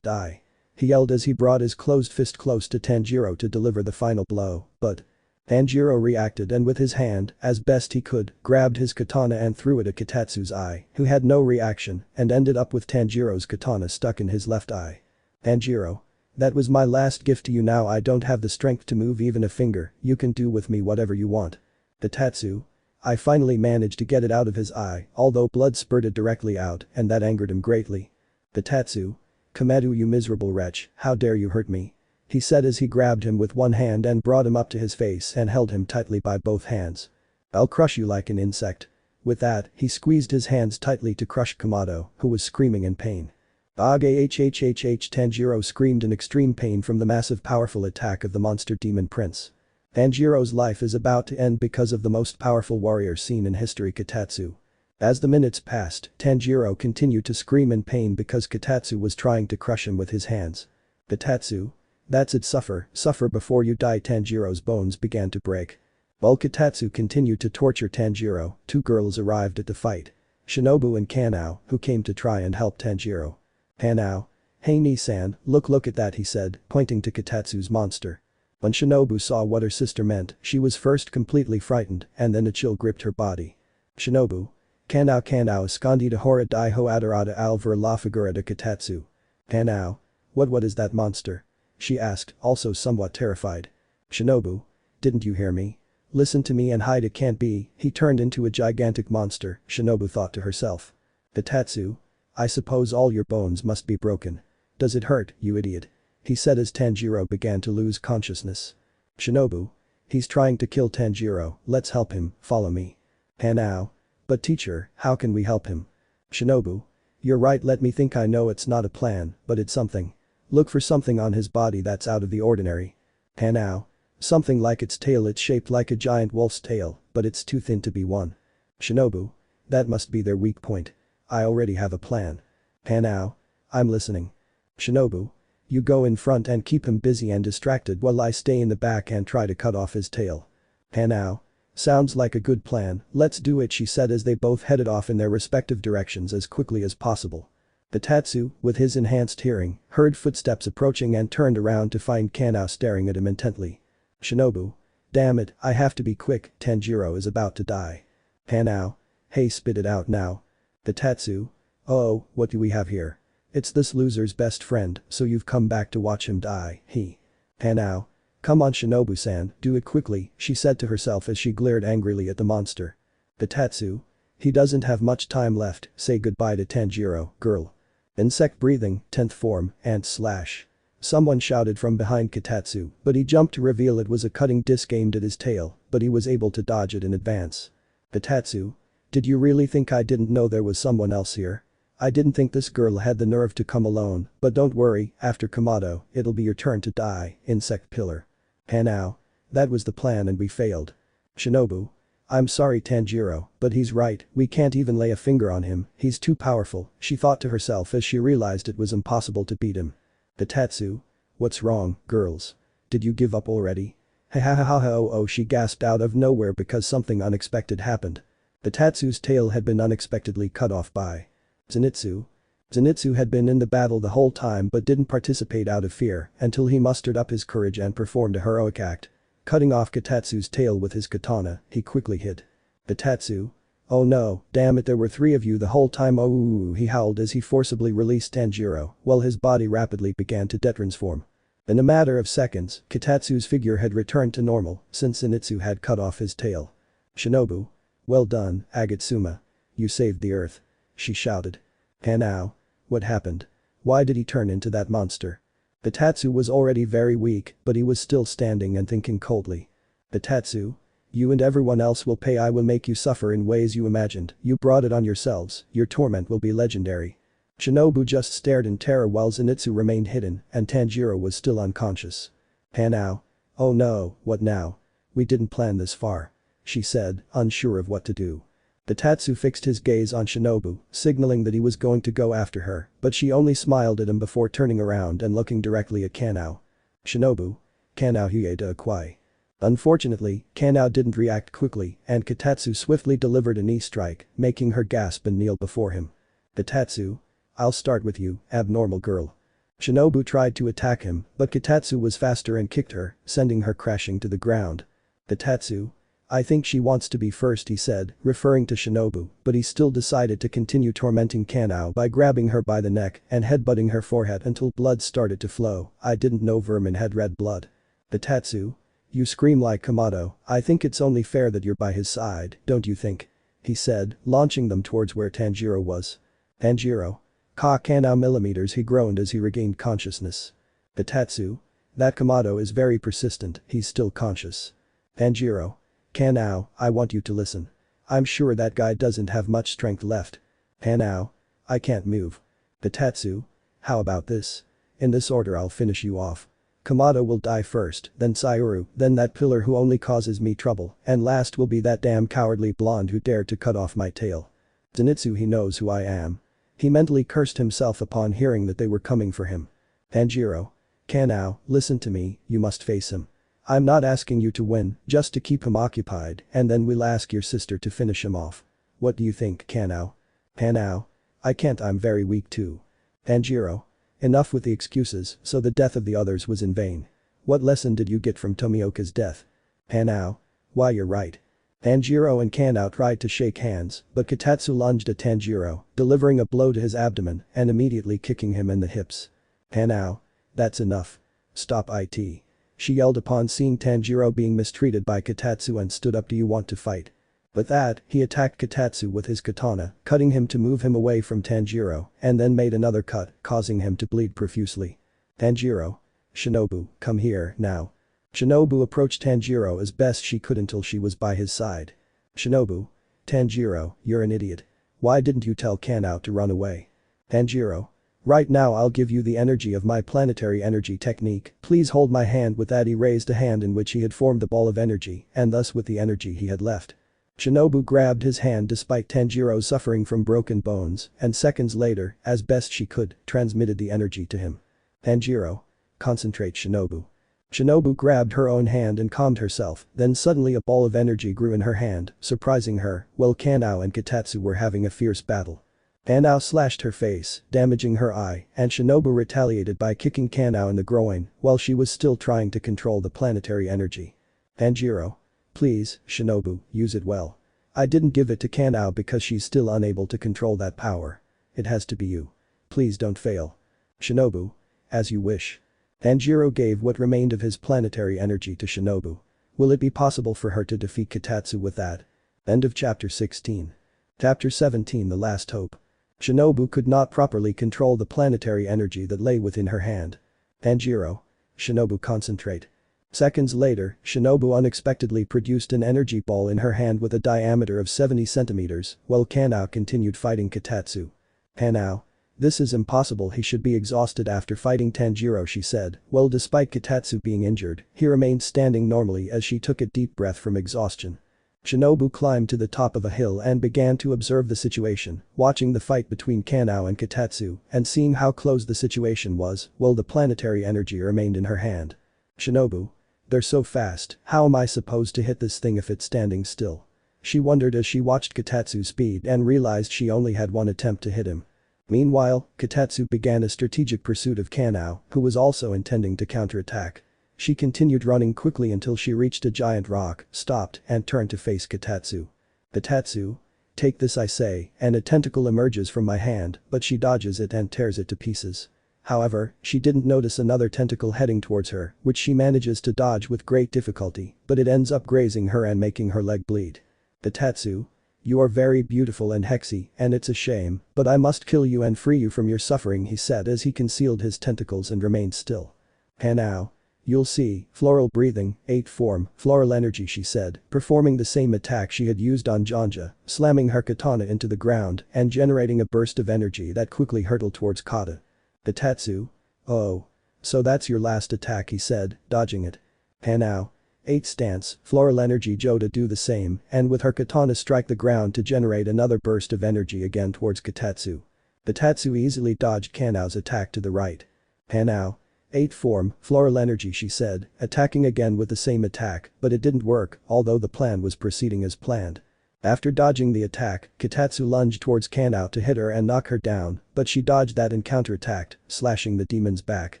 Die. He yelled as he brought his closed fist close to Tanjiro to deliver the final blow, but Tanjiro reacted and with his hand, as best he could, grabbed his katana and threw it at Kotatsu's eye, who had no reaction and ended up with Tanjiro's katana stuck in his left eye. Tanjiro. That was my last gift to you, now I don't have the strength to move even a finger, you can do with me whatever you want. Kotatsu. I finally managed to get it out of his eye, although blood spurted directly out and that angered him greatly. Kotatsu. Komatsu, you miserable wretch, how dare you hurt me? he said as he grabbed him with one hand and brought him up to his face and held him tightly by both hands. I'll crush you like an insect. With that, he squeezed his hands tightly to crush Komodo, who was screaming in pain. Tanjiro screamed in extreme pain from the massive powerful attack of the monster demon prince. Tanjiro's life is about to end because of the most powerful warrior seen in history, Kitatsu. As the minutes passed, Tanjiro continued to scream in pain because Kitatsu was trying to crush him with his hands. Kitatsu? That's it, suffer before you die. Tanjiro's bones began to break. While Kitatsu continued to torture Tanjiro, two girls arrived at the fight. Shinobu and Kanao, who came to try and help Tanjiro. Kanao. Hey Ni-san, look at that, he said, pointing to Kitatsu's monster. When Shinobu saw what her sister meant, she was first completely frightened and then a chill gripped her body. Shinobu. Kanao escondida hora di ho adorada al ver la figura de Kitatsu. Kanao. What is that monster? She asked, also somewhat terrified. Shinobu. Didn't you hear me? Listen to me and hide, it can't be, he turned into a gigantic monster, Shinobu thought to herself. Kitatsu? I suppose all your bones must be broken. Does it hurt, you idiot? He said as Tanjiro began to lose consciousness. Shinobu. He's trying to kill Tanjiro, let's help him, follow me. Kanao. But teacher, how can we help him? Shinobu. You're right, let me think, I know it's not a plan, but it's something. Look for something on his body that's out of the ordinary. Kanao. Something like its tail, it's shaped like a giant wolf's tail, but it's too thin to be one. Shinobu. That must be their weak point. I already have a plan. Kanao. I'm listening. Shinobu. You go in front and keep him busy and distracted while I stay in the back and try to cut off his tail. Kanao. Sounds like a good plan, let's do it, she said as they both headed off in their respective directions as quickly as possible. Kitatsu, with his enhanced hearing, heard footsteps approaching and turned around to find Kanao staring at him intently. Shinobu. Damn it, I have to be quick, Tanjiro is about to die. Kanao. Hey, spit it out now. Kitatsu. Oh, what do we have here? It's this loser's best friend, so you've come back to watch him die, he. Kanao. Come on Shinobu-san, do it quickly, she said to herself as she glared angrily at the monster. Kitatsu. He doesn't have much time left, say goodbye to Tanjiro, girl. Insect breathing, 10th form, ant slash. Someone shouted from behind Kitatsu, but he jumped to reveal it was a cutting disc aimed at his tail, but he was able to dodge it in advance. Kitatsu. Did you really think I didn't know there was someone else here? I didn't think this girl had the nerve to come alone, but don't worry, after Komodo, it'll be your turn to die, insect pillar. Kanao. That was the plan and we failed. Shinobu. I'm sorry Tanjiro, but he's right, we can't even lay a finger on him, he's too powerful, she thought to herself as she realized it was impossible to beat him. Kitatsu. What's wrong, girls? Did you give up already? Oh, she gasped out of nowhere because something unexpected happened. Kitatsu's tail had been unexpectedly cut off by Zenitsu. Zenitsu had been in the battle the whole time but didn't participate out of fear until he mustered up his courage and performed a heroic act. Cutting off Kitatsu's tail with his katana, he quickly hid. Kitatsu. Oh no, damn it, there were three of you the whole time, oh, he howled as he forcibly released Tanjiro while his body rapidly began to detransform. In a matter of seconds, Kitatsu's figure had returned to normal since Zenitsu had cut off his tail. Shinobu. Well done, Agatsuma. You saved the earth. She shouted. Kanao. What happened? Why did he turn into that monster? Kitatsu was already very weak, but he was still standing and thinking coldly. Kitatsu. You and everyone else will pay, I will make you suffer in ways you imagined, you brought it on yourselves, your torment will be legendary. Shinobu just stared in terror while Zenitsu remained hidden and Tanjiro was still unconscious. Kanao. Oh no, what now? We didn't plan this far. She said, unsure of what to do. Kitatsu fixed his gaze on Shinobu, signaling that he was going to go after her, but she only smiled at him before turning around and looking directly at Kanao. Shinobu. Kanao hieda akwai. Unfortunately, Kanao didn't react quickly and Kitatsu swiftly delivered a knee strike, making her gasp and kneel before him. Kitatsu. I'll start with you, abnormal girl. Shinobu tried to attack him, but Kitatsu was faster and kicked her, sending her crashing to the ground. Kitatsu. I think she wants to be first, he said, referring to Shinobu, but he still decided to continue tormenting Kanao by grabbing her by the neck and headbutting her forehead until blood started to flow. I didn't know vermin had red blood. Kitatsu. You scream like Komodo, I think it's only fair that you're by his side, don't you think? He said, launching them towards where Tanjiro was. Tanjiro. Ka Kanao millimeters, he groaned as he regained consciousness. Kitatsu. That Kamado is very persistent, he's still conscious. Tanjiro. Kanao, I want you to listen. I'm sure that guy doesn't have much strength left. Kanao. I can't move. Kitetsu. How about this? In this order I'll finish you off. Kamado will die first, then Sayuru, then that pillar who only causes me trouble, and last will be that damn cowardly blonde who dared to cut off my tail. Zenitsu, he knows who I am. He mentally cursed himself upon hearing that they were coming for him. Tanjiro. Kanao, listen to me, you must face him. I'm not asking you to win, just to keep him occupied, and then we'll ask your sister to finish him off. What do you think, Kanao? Kanao. I can't, I'm very weak too. Tanjiro. Enough with the excuses, so the death of the others was in vain. What lesson did you get from Tomioka's death? Kanao. Why, you're right. Tanjiro and Kanao tried to shake hands, but Kitetsu lunged at Tanjiro, delivering a blow to his abdomen and immediately kicking him in the hips. Kanao. That's enough. Stop it. She yelled upon seeing Tanjiro being mistreated by Kitetsu and stood up. Do you want to fight? With that, he attacked Kitetsu with his katana, cutting him to move him away from Tanjiro, and then made another cut, causing him to bleed profusely. Tanjiro. Shinobu, come here, now. Shinobu approached Tanjiro as best she could until she was by his side. Shinobu. Tanjiro, you're an idiot. Why didn't you tell Kanao to run away? Tanjiro. Right now I'll give you the energy of my planetary energy technique, please hold my hand. With that he raised a hand in which he had formed the ball of energy, and thus with the energy he had left. Shinobu grabbed his hand despite Tanjiro suffering from broken bones, and seconds later, as best she could, transmitted the energy to him. Tanjiro. Concentrate, Shinobu. Shinobu grabbed her own hand and calmed herself, then suddenly a ball of energy grew in her hand, surprising her, while Kanao and Kitetsu were having a fierce battle. Kanao slashed her face, damaging her eye, and Shinobu retaliated by kicking Kanao in the groin while she was still trying to control the planetary energy. Tanjiro. Please, Shinobu, use it well. I didn't give it to Kanao because she's still unable to control that power. It has to be you. Please don't fail. Shinobu. As you wish. Tanjiro gave what remained of his planetary energy to Shinobu. Will it be possible for her to defeat Kitetsu with that? End of chapter 16. Chapter 17, The Last Hope. Shinobu could not properly control the planetary energy that lay within her hand. Tanjiro. Shinobu, concentrate. Seconds later, Shinobu unexpectedly produced an energy ball in her hand with a diameter of 70 centimeters, while Kanao continued fighting Kitetsu. Kanao. This is impossible, he should be exhausted after fighting Tanjiro, she said, while despite Kitetsu being injured, he remained standing normally as she took a deep breath from exhaustion. Shinobu climbed to the top of a hill and began to observe the situation, watching the fight between Kanao and Kitetsu and seeing how close the situation was, while the planetary energy remained in her hand. Shinobu. They're so fast, how am I supposed to hit this thing if it's standing still? She wondered as she watched Kitetsu's speed and realized she only had one attempt to hit him. Meanwhile, Kitetsu began a strategic pursuit of Kanao, who was also intending to counterattack. She continued running quickly until she reached a giant rock, stopped, and turned to face Kitetsu. Kitetsu. Take this, I say, and a tentacle emerges from my hand, but she dodges it and tears it to pieces. However, she didn't notice another tentacle heading towards her, which she manages to dodge with great difficulty, but it ends up grazing her and making her leg bleed. Kitetsu. You are very beautiful and hexy, and it's a shame, but I must kill you and free you from your suffering, he said as he concealed his tentacles and remained still. Kanao. You'll see, floral breathing, 8 form, floral energy, she said, performing the same attack she had used on Janja, slamming her katana into the ground and generating a burst of energy that quickly hurtled towards Kata. Kitetsu. Oh. So that's your last attack, he said, dodging it. Kanao. 8 stance, floral energy, Joda do the same, and with her katana strike the ground to generate another burst of energy again towards Kitetsu. Kitetsu easily dodged Kanao's attack to the right. Kanao. 8 form, floral energy, she said, attacking again with the same attack, but it didn't work, although the plan was proceeding as planned. After dodging the attack, Kitetsu lunged towards Kanao to hit her and knock her down, but she dodged that and counterattacked, slashing the demon's back.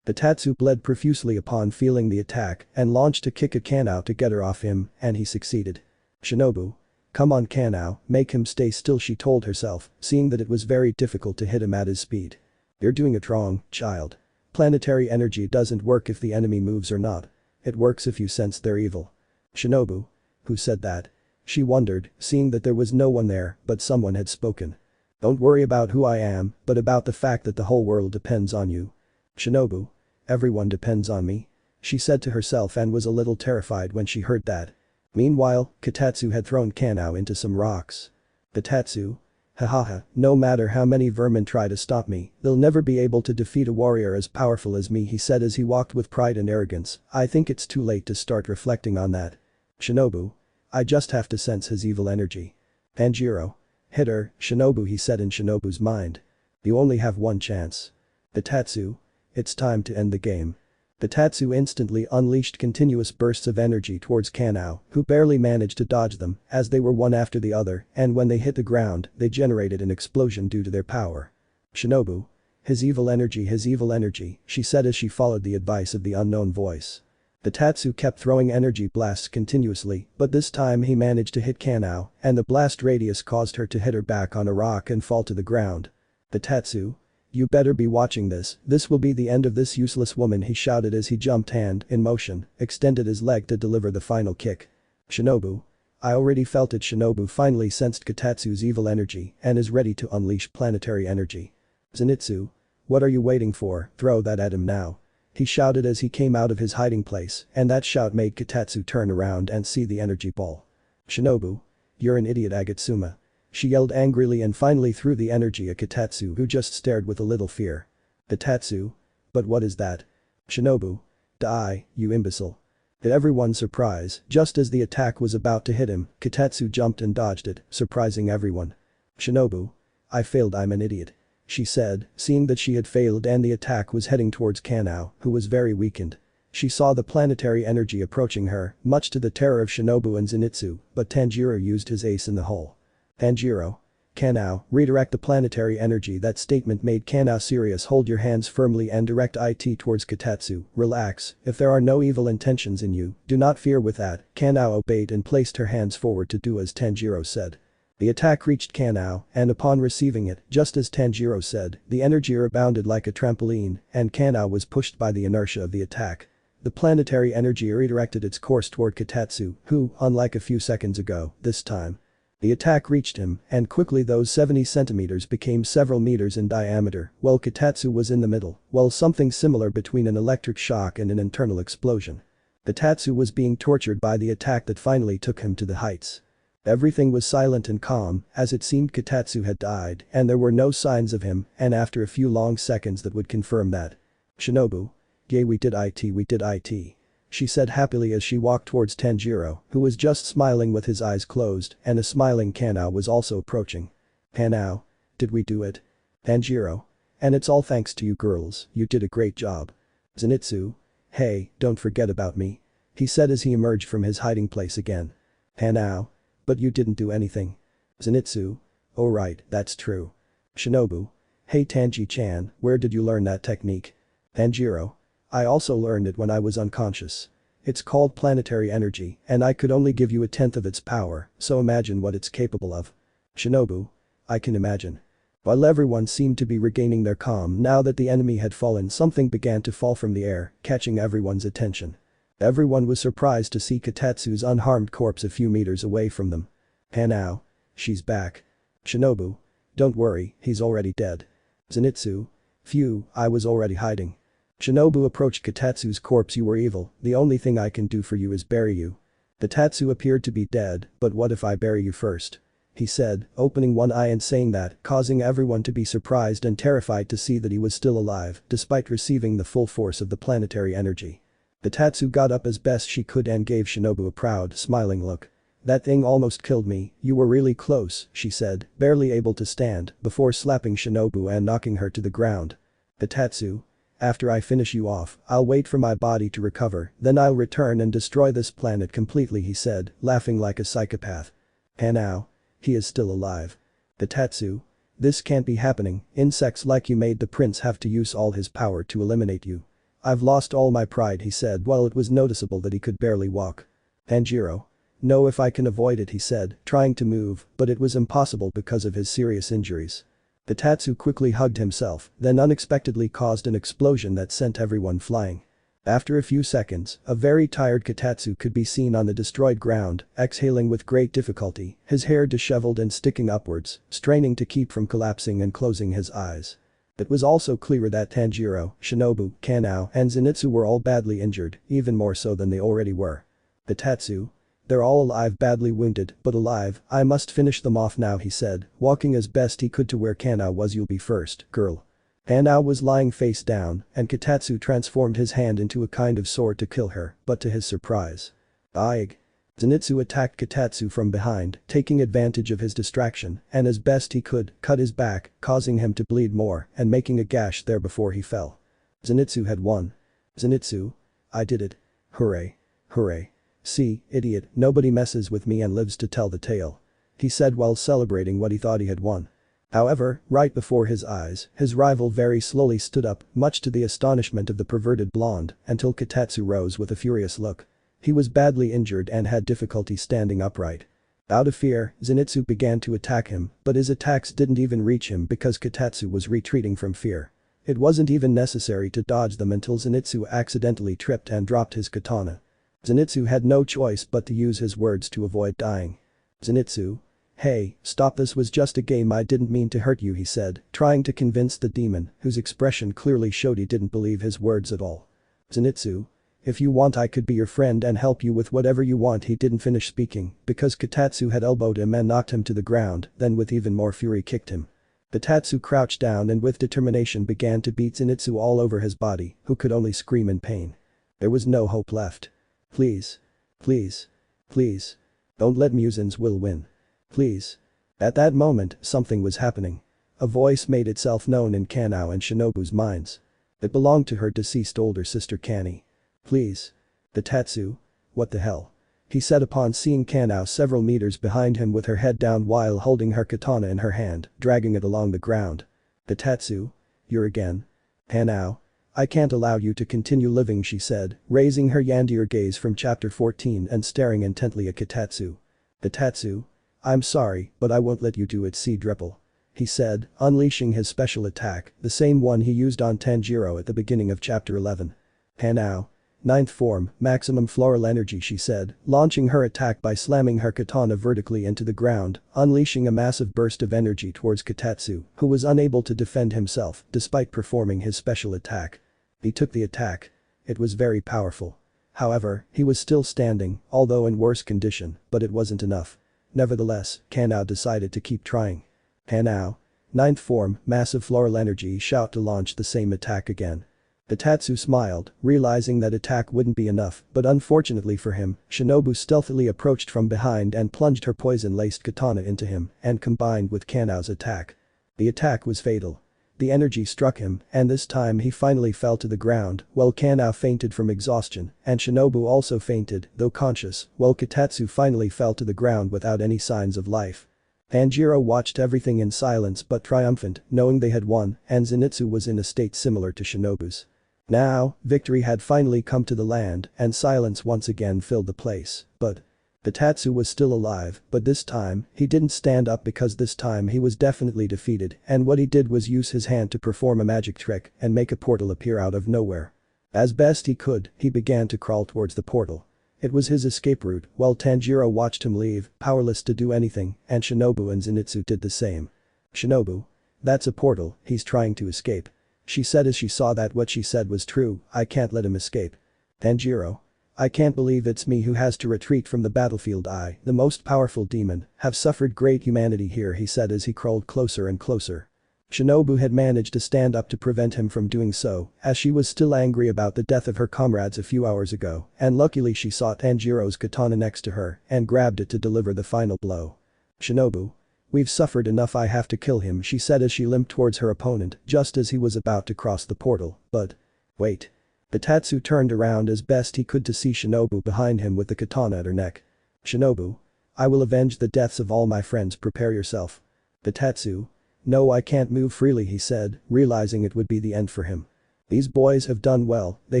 Kitetsu bled profusely upon feeling the attack and launched a kick at Kanao to get her off him, and he succeeded. Shinobu. Come on, Kanao, make him stay still, she told herself, seeing that it was very difficult to hit him at his speed. You're doing it wrong, child. Planetary energy doesn't work if the enemy moves or not. It works if you sense their evil. Shinobu. Who said that? She wondered, seeing that there was no one there, but someone had spoken. Don't worry about who I am, but about the fact that the whole world depends on you. Shinobu. Everyone depends on me. she said to herself and was a little terrified when she heard that. Meanwhile, Kotatsu had thrown Kanao into some rocks. Kotatsu? Hahaha, no matter how many vermin try to stop me, they'll never be able to defeat a warrior as powerful as me, he said as he walked with pride and arrogance. I think it's too late to start reflecting on that. Shinobu? I just have to sense his evil energy. Tanjiro? Hit her, Shinobu, he said in Shinobu's mind. You only have one chance. Kotatsu? It's time to end the game. Kotatsu instantly unleashed continuous bursts of energy towards Kanao, who barely managed to dodge them, as they were one after the other, and when they hit the ground, they generated an explosion due to their power. Shinobu? His evil energy, she said as she followed the advice of the unknown voice. Kotatsu kept throwing energy blasts continuously, but this time he managed to hit Kanao, and the blast radius caused her to hit her back on a rock and fall to the ground. Kotatsu? You better be watching this will be the end of this useless woman, he shouted as he jumped hand in motion, extended his leg to deliver the final kick. Shinobu? I already felt it. Shinobu finally sensed Kotatsu's evil energy and is ready to unleash planetary energy. Zenitsu? What are you waiting for, throw that at him now. He shouted as he came out of his hiding place, and that shout made Kotatsu turn around and see the energy ball. Shinobu? You're an idiot, Agatsuma. She yelled angrily and finally threw the energy at Kotatsu, who just stared with a little fear. Kotatsu? But what is that? Shinobu? Die, you imbecile. To everyone's surprise, just as the attack was about to hit him, Kotatsu jumped and dodged it, surprising everyone. Shinobu? I failed, I'm an idiot. She said, seeing that she had failed and the attack was heading towards Kanao, who was very weakened. She saw the planetary energy approaching her, much to the terror of Shinobu and Zenitsu, but Tanjiro used his ace in the hole. Tanjiro? Kanao, redirect the planetary energy. That statement made Kanao serious. Hold your hands firmly and direct it towards Kotatsu. Relax, if there are no evil intentions in you, do not fear with that. Kanao obeyed and placed her hands forward to do as Tanjiro said. The attack reached Kanao, and upon receiving it, just as Tanjiro said, the energy rebounded like a trampoline, and Kanao was pushed by the inertia of the attack. The planetary energy redirected its course toward Kotatsu, who, unlike a few seconds ago, this time, the attack reached him, and quickly those 70 centimeters became several meters in diameter, while Kotatsu was in the middle, while something similar between an electric shock and an internal explosion. Kotatsu was being tortured by the attack that finally took him to the heights. Everything was silent and calm, as it seemed Kotatsu had died, and there were no signs of him, and after a few long seconds that would confirm that. Shinobu? Yeah, we did it. She said happily as she walked towards Tanjiro, who was just smiling with his eyes closed, and a smiling Kanao was also approaching. Kanao? Did we do it? Tanjiro? And it's all thanks to you girls, you did a great job. Zenitsu? Hey, don't forget about me. He said as he emerged from his hiding place again. Kanao? But you didn't do anything. Zenitsu? Oh right, that's true. Shinobu? Hey Tanji-chan, where did you learn that technique? Tanjiro? I also learned it when I was unconscious. It's called planetary energy, and I could only give you a tenth of its power, so imagine what it's capable of. Shinobu? I can imagine. While everyone seemed to be regaining their calm now that the enemy had fallen, something began to fall from the air, catching everyone's attention. Everyone was surprised to see Kotatsu's unharmed corpse a few meters away from them. Kanao? She's back. Shinobu? Don't worry, he's already dead. Zenitsu? Phew, I was already hiding. Shinobu approached Kotatsu's corpse. You were evil, the only thing I can do for you is bury you. Kotatsu appeared to be dead, but what if I bury you first? He said, opening one eye and saying that, causing everyone to be surprised and terrified to see that he was still alive, despite receiving the full force of the planetary energy. Kotatsu got up as best she could and gave Shinobu a proud, smiling look. That thing almost killed me, you were really close, she said, barely able to stand, before slapping Shinobu and knocking her to the ground. Kotatsu? After I finish you off, I'll wait for my body to recover, then I'll return and destroy this planet completely, he said, laughing like a psychopath. Kanao? He is still alive. Kotatsu? This can't be happening, insects like you made the prince have to use all his power to eliminate you. I've lost all my pride, he said while it was noticeable that he could barely walk. Tanjiro? No, if I can avoid it, he said, trying to move, but it was impossible because of his serious injuries. Kotatsu quickly hugged himself, then unexpectedly caused an explosion that sent everyone flying. After a few seconds, a very tired Kotatsu could be seen on the destroyed ground, exhaling with great difficulty, his hair disheveled and sticking upwards, straining to keep from collapsing and closing his eyes. It was also clear that Tanjiro, Shinobu, Kanao, and Zenitsu were all badly injured, even more so than they already were. Bitatsu. They're all alive, badly wounded, but alive. I must finish them off now, he said, walking as best he could to where Kanao was. You'll be first, girl. Kanao was lying face down, and Kitatsu transformed his hand into a kind of sword to kill her, but to his surprise. Aig. Zenitsu attacked Kitatsu from behind, taking advantage of his distraction, and as best he could, cut his back, causing him to bleed more and making a gash there before he fell. Zenitsu had won. Zenitsu. I did it. Hooray. Hooray. See, idiot, nobody messes with me and lives to tell the tale. He said while celebrating what he thought he had won. However, right before his eyes, his rival very slowly stood up, much to the astonishment of the perverted blonde, until Kitatsu rose with a furious look. He was badly injured and had difficulty standing upright. Out of fear, Zenitsu began to attack him, but his attacks didn't even reach him because Kitatsu was retreating from fear. It wasn't even necessary to dodge them until Zenitsu accidentally tripped and dropped his katana. Zenitsu had no choice but to use his words to avoid dying. Zenitsu. Hey, stop, this was just a game, I didn't mean to hurt you, he said, trying to convince the demon, whose expression clearly showed he didn't believe his words at all. Zenitsu. If you want, I could be your friend and help you with whatever you want. He didn't finish speaking because Kitatsu had elbowed him and knocked him to the ground, then with even more fury kicked him. Kitatsu crouched down and with determination began to beat Zenitsu all over his body, who could only scream in pain. There was no hope left. Please. Please. Please. Don't let Muzan's will win. Please. At that moment, something was happening. A voice made itself known in Kanao and Shinobu's minds. It belonged to her deceased older sister Kani. Please. Bitatsu. What the hell? He said upon seeing Kanao several meters behind him with her head down while holding her katana in her hand, dragging it along the ground. Bitatsu. You're again. Kanao. I can't allow you to continue living, she said, raising her yandere gaze from chapter 14 and staring intently at Kitatsu. Bitatsu. I'm sorry, but I won't let you do it, see Dripple. He said, unleashing his special attack, the same one he used on Tanjiro at the beginning of chapter 11. Kanao. Ninth form, maximum floral energy, she said, launching her attack by slamming her katana vertically into the ground, unleashing a massive burst of energy towards Kitatsu, who was unable to defend himself despite performing his special attack. He took the attack. It was very powerful. However, he was still standing, although in worse condition, but it wasn't enough. Nevertheless, Kanao decided to keep trying. Kanao. Ninth form, massive floral energy, shout to launch the same attack again. Bitatsu smiled, realizing that attack wouldn't be enough, but unfortunately for him, Shinobu stealthily approached from behind and plunged her poison-laced katana into him and combined with Kanao's attack. The attack was fatal. The energy struck him, and this time he finally fell to the ground, while Kanao fainted from exhaustion, and Shinobu also fainted, though conscious, while Kitatsu finally fell to the ground without any signs of life. Tanjiro watched everything in silence but triumphant, knowing they had won, and Zenitsu was in a state similar to Shinobu's. Now, victory had finally come to the land, and silence once again filled the place, but Bitatsu was still alive, but this time, he didn't stand up because this time he was definitely defeated, and what he did was use his hand to perform a magic trick and make a portal appear out of nowhere. As best he could, he began to crawl towards the portal. It was his escape route, while Tanjiro watched him leave, powerless to do anything, and Shinobu and Zenitsu did the same. Shinobu. That's a portal, he's trying to escape. She said as she saw that what she said was true, I can't let him escape. Tanjiro. I can't believe it's me who has to retreat from the battlefield. I, the most powerful demon, have suffered great humanity here, he said as he crawled closer and closer. Shinobu had managed to stand up to prevent him from doing so, as she was still angry about the death of her comrades a few hours ago, and luckily she saw Tanjiro's katana next to her and grabbed it to deliver the final blow. Shinobu. We've suffered enough, I have to kill him, she said as she limped towards her opponent just as he was about to cross the portal, but… Wait. Bitatsu turned around as best he could to see Shinobu behind him with the katana at her neck. Shinobu. I will avenge the deaths of all my friends, prepare yourself. Bitatsu. No, I can't move freely, he said, realizing it would be the end for him. These boys have done well, they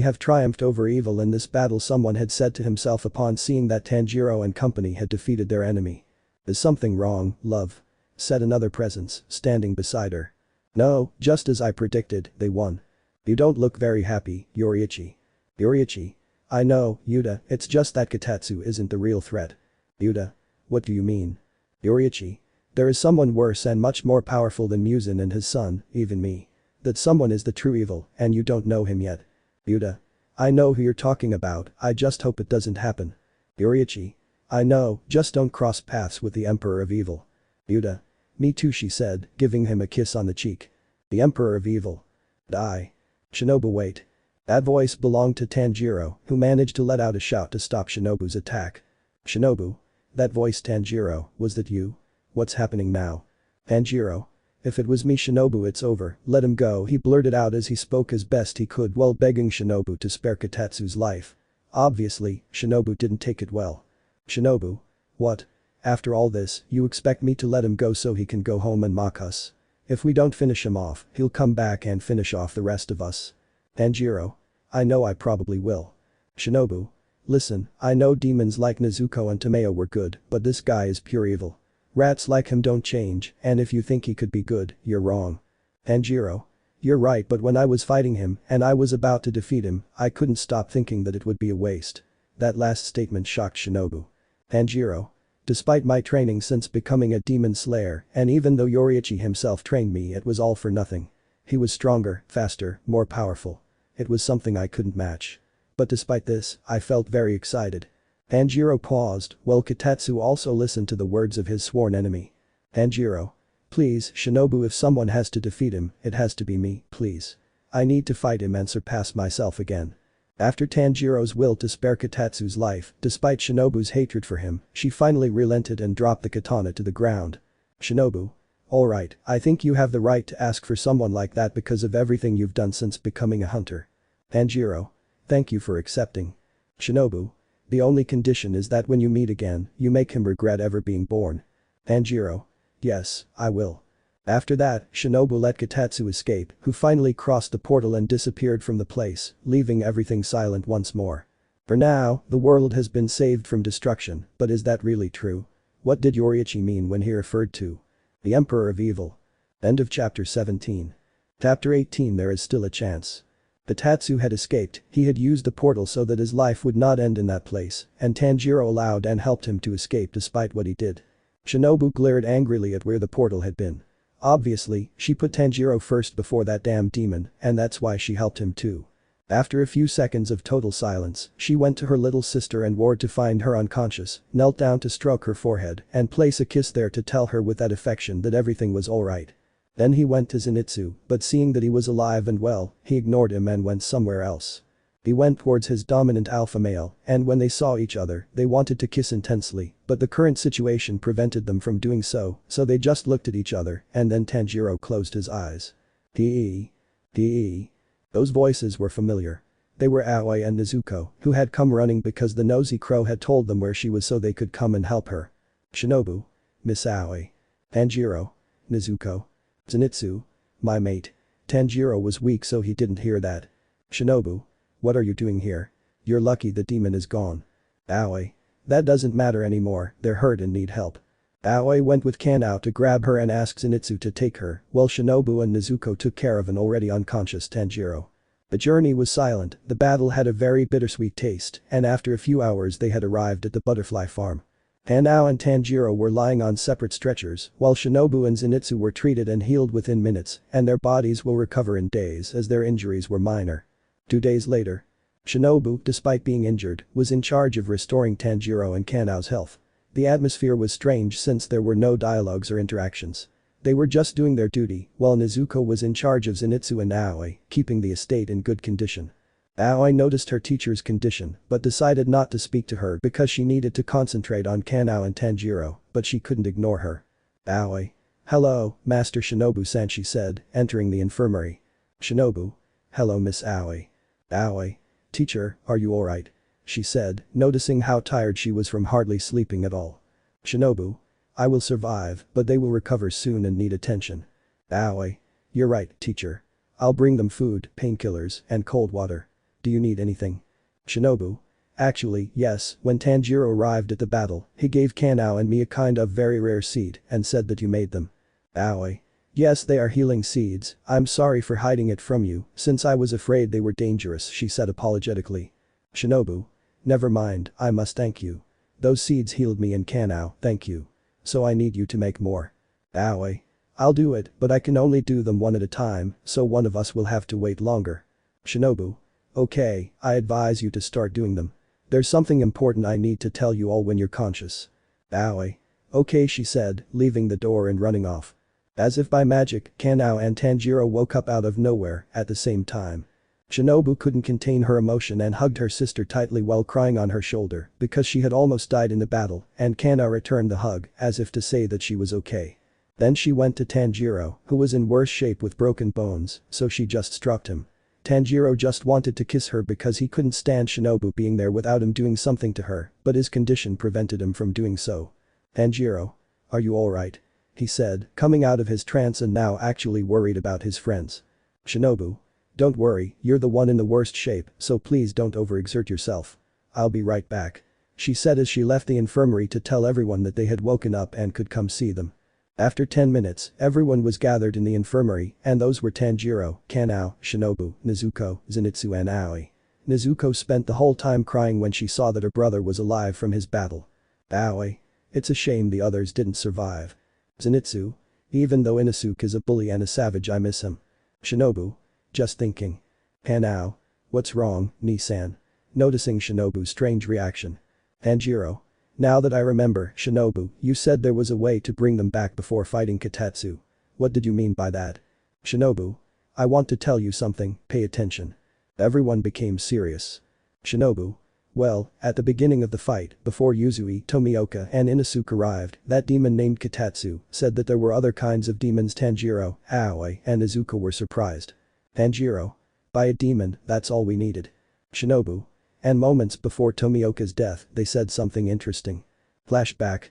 have triumphed over evil in this battle, someone had said to himself upon seeing that Tanjiro and company had defeated their enemy. Is something wrong, love? Said another presence, standing beside her. No, just as I predicted, they won. You don't look very happy, Yoriichi. Yoriichi. I know, Yuta, it's just that Kitatsu isn't the real threat. Yuta. What do you mean? Yoriichi. There is someone worse and much more powerful than Muzan and his son, even me. That someone is the true evil and you don't know him yet. Yuta. I know who you're talking about, I just hope it doesn't happen. Yoriichi. I know, just don't cross paths with the Emperor of Evil. Yuta. Me too, she said, giving him a kiss on the cheek. The Emperor of Evil. Die. Shinobu, wait. That voice belonged to Tanjiro, who managed to let out a shout to stop Shinobu's attack. Shinobu. That voice, Tanjiro, was that you? What's happening now? Tanjiro. If it was me, Shinobu, it's over, let him go, he blurted out as he spoke as best he could while begging Shinobu to spare Kotetsu's life. Obviously, Shinobu didn't take it well. Shinobu. What? After all this, you expect me to let him go so he can go home and mock us? If we don't finish him off, he'll come back and finish off the rest of us. Tanjiro. I know I probably will. Shinobu. Listen, I know demons like Nezuko and Tomeo were good, but this guy is pure evil. Rats like him don't change, and if you think he could be good, you're wrong. Tanjiro. You're right, but when I was fighting him and I was about to defeat him, I couldn't stop thinking that it would be a waste. That last statement shocked Shinobu. Tanjiro. Despite my training since becoming a demon slayer, and even though Yoriichi himself trained me, it was all for nothing. He was stronger, faster, more powerful. It was something I couldn't match. But despite this, I felt very excited. Tanjiro paused, while Kotetsu also listened to the words of his sworn enemy. Tanjiro. Please, Shinobu, if someone has to defeat him, it has to be me, please. I need to fight him and surpass myself again. After Tanjiro's will to spare Kotetsu's life, despite Shinobu's hatred for him, she finally relented and dropped the katana to the ground. Shinobu. Alright, I think you have the right to ask for someone like that because of everything you've done since becoming a hunter. Tanjiro. Thank you for accepting. Shinobu. The only condition is that when you meet again, you make him regret ever being born. Tanjiro. Yes, I will. After that, Shinobu let Kotetsu escape, who finally crossed the portal and disappeared from the place, leaving everything silent once more. For now, the world has been saved from destruction, but is that really true? What did Yoriichi mean when he referred to the Emperor of Evil? End of chapter 17. Chapter 18. There is still a chance. Kotetsu had escaped, he had used the portal so that his life would not end in that place, and Tanjiro allowed and helped him to escape despite what he did. Shinobu glared angrily at where the portal had been. Obviously, she put Tanjiro first before that damn demon, and that's why she helped him too. After a few seconds of total silence, she went to her little sister and ward to find her unconscious, knelt down to stroke her forehead and place a kiss there to tell her with that affection that everything was alright. Then he went to Zenitsu, but seeing that he was alive and well, he ignored him and went somewhere else. He went towards his dominant alpha male, and when they saw each other, they wanted to kiss intensely, but the current situation prevented them from doing so they just looked at each other, and then Tanjiro closed his eyes. Dee. Those voices were familiar. They were Aoi and Nezuko, who had come running because the nosy crow had told them where she was so they could come and help her. Shinobu. Miss Aoi. Tanjiro. Nezuko. Zenitsu. My mate. Tanjiro was weak so he didn't hear that. Shinobu. What are you doing here? You're lucky the demon is gone. Aoi. That doesn't matter anymore, they're hurt and need help. Aoi went with Kanao to grab her and ask Zenitsu to take her, while Shinobu and Nezuko took care of an already unconscious Tanjiro. The journey was silent, the battle had a very bittersweet taste, and after a few hours they had arrived at the butterfly farm. Kanao and Tanjiro were lying on separate stretchers, while Shinobu and Zenitsu were treated and healed within minutes, and their bodies will recover in days as their injuries were minor. 2 days later. Shinobu, despite being injured, was in charge of restoring Tanjiro and Kanao's health. The atmosphere was strange since there were no dialogues or interactions. They were just doing their duty, while Nezuko was in charge of Zenitsu and Aoi, keeping the estate in good condition. Aoi noticed her teacher's condition, but decided not to speak to her because she needed to concentrate on Kanao and Tanjiro, but she couldn't ignore her. Aoi. Hello, Master Shinobu-san, she said, entering the infirmary. Shinobu. Hello, Miss Aoi. Aoi. Teacher, are you alright? She said, noticing how tired she was from hardly sleeping at all. Shinobu. I will survive, but they will recover soon and need attention. Aoi. You're right, teacher. I'll bring them food, painkillers, and cold water. Do you need anything? Shinobu. Actually, yes, when Tanjiro arrived at the battle, he gave Kanao and me a kind of very rare seed and said that you made them. Aoi. Yes, they are healing seeds, I'm sorry for hiding it from you, since I was afraid they were dangerous, she said apologetically. Shinobu. Never mind, I must thank you. Those seeds healed me and Kanao, thank you. So I need you to make more. Aoi. I'll do it, but I can only do them one at a time, so one of us will have to wait longer. Shinobu. Okay, I advise you to start doing them. There's something important I need to tell you all when you're conscious. Aoi. Okay, she said, leaving the door and running off. As if by magic, Kanao and Tanjiro woke up out of nowhere at the same time. Shinobu couldn't contain her emotion and hugged her sister tightly while crying on her shoulder because she had almost died in the battle, and Kanao returned the hug as if to say that she was okay. Then she went to Tanjiro, who was in worse shape with broken bones, so she just stroked him. Tanjiro just wanted to kiss her because he couldn't stand Shinobu being there without him doing something to her, but his condition prevented him from doing so. Tanjiro. Are you alright? He said, coming out of his trance and now actually worried about his friends. Shinobu. Don't worry, you're the one in the worst shape, so please don't overexert yourself. I'll be right back. She said as she left the infirmary to tell everyone that they had woken up and could come see them. After 10 minutes, everyone was gathered in the infirmary, and those were Tanjiro, Kanao, Shinobu, Nezuko, Zenitsu and Aoi. Nezuko spent the whole time crying when she saw that her brother was alive from his battle. Aoi. It's a shame the others didn't survive. Zenitsu. Even though Inosuke is a bully and a savage, I miss him. Shinobu. Just thinking. Kanao. What's wrong, Ni-san? Noticing Shinobu's strange reaction. Tanjiro. Now that I remember, Shinobu, you said there was a way to bring them back before fighting Katatsu. What did you mean by that? Shinobu. I want to tell you something, pay attention. Everyone became serious. Shinobu. Well, at the beginning of the fight, before Yuzui, Tomioka and Inosuke arrived, that demon named Katatsu said that there were other kinds of demons. Tanjiro, Aoi and Nezuko were surprised. Tanjiro. By a demon, that's all we needed. Shinobu. And moments before Tomioka's death, they said something interesting. Flashback.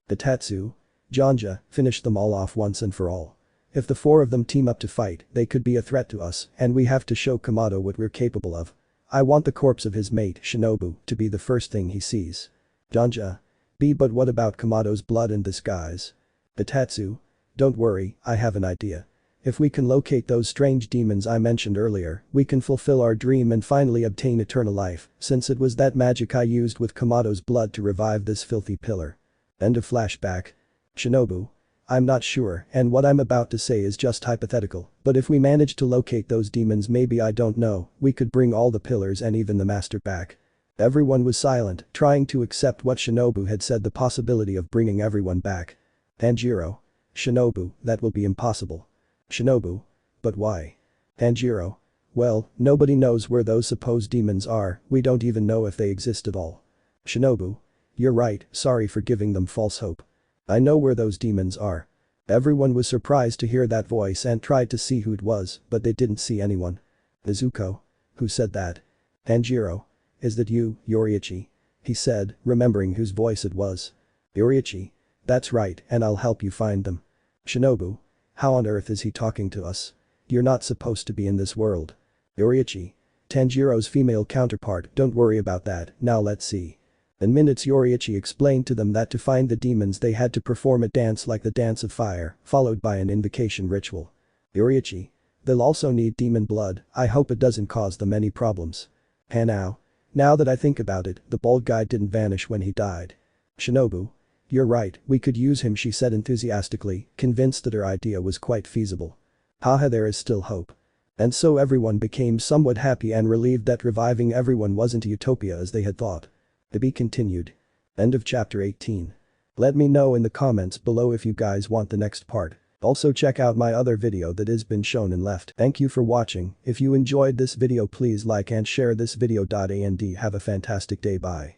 Katatsu. Janja, finished them all off once and for all. If the four of them team up to fight, they could be a threat to us, and we have to show Kamado what we're capable of. I want the corpse of his mate, Shinobu, to be the first thing he sees. Janja. But what about Kamado's blood and disguise? Katatsu. Don't worry, I have an idea. If we can locate those strange demons I mentioned earlier, we can fulfill our dream and finally obtain eternal life, since it was that magic I used with Kamado's blood to revive this filthy pillar. End of flashback. Shinobu. I'm not sure, and what I'm about to say is just hypothetical, but if we manage to locate those demons, maybe, I don't know, we could bring all the pillars and even the master back. Everyone was silent, trying to accept what Shinobu had said, the possibility of bringing everyone back. Tanjiro. Shinobu, that will be impossible. Shinobu. But why? Tanjiro. Well, nobody knows where those supposed demons are, we don't even know if they exist at all. Shinobu. You're right, sorry for giving them false hope. I know where those demons are. Everyone was surprised to hear that voice and tried to see who it was, but they didn't see anyone. Nezuko. Who said that? Tanjiro. Is that you, Yoriichi? He said, remembering whose voice it was. Yoriichi. That's right, and I'll help you find them. Shinobu. How on earth is he talking to us? You're not supposed to be in this world. Yoriichi. Tanjiro's female counterpart, don't worry about that, now let's see. In minutes Yoriichi explained to them that to find the demons they had to perform a dance like the Dance of Fire, followed by an invocation ritual. Yoriichi. They'll also need demon blood, I hope it doesn't cause them any problems. Hanao. Now that I think about it, the bald guy didn't vanish when he died. Shinobu. You're right, we could use him, she said enthusiastically, convinced that her idea was quite feasible. Haha, there is still hope. And so everyone became somewhat happy and relieved that reviving everyone wasn't a utopia as they had thought. To be continued. End of chapter 18. Let me know in the comments below if you guys want the next part. Also check out my other video that has been shown and left. Thank you for watching, if you enjoyed this video please like and share this video. And have a fantastic day, bye.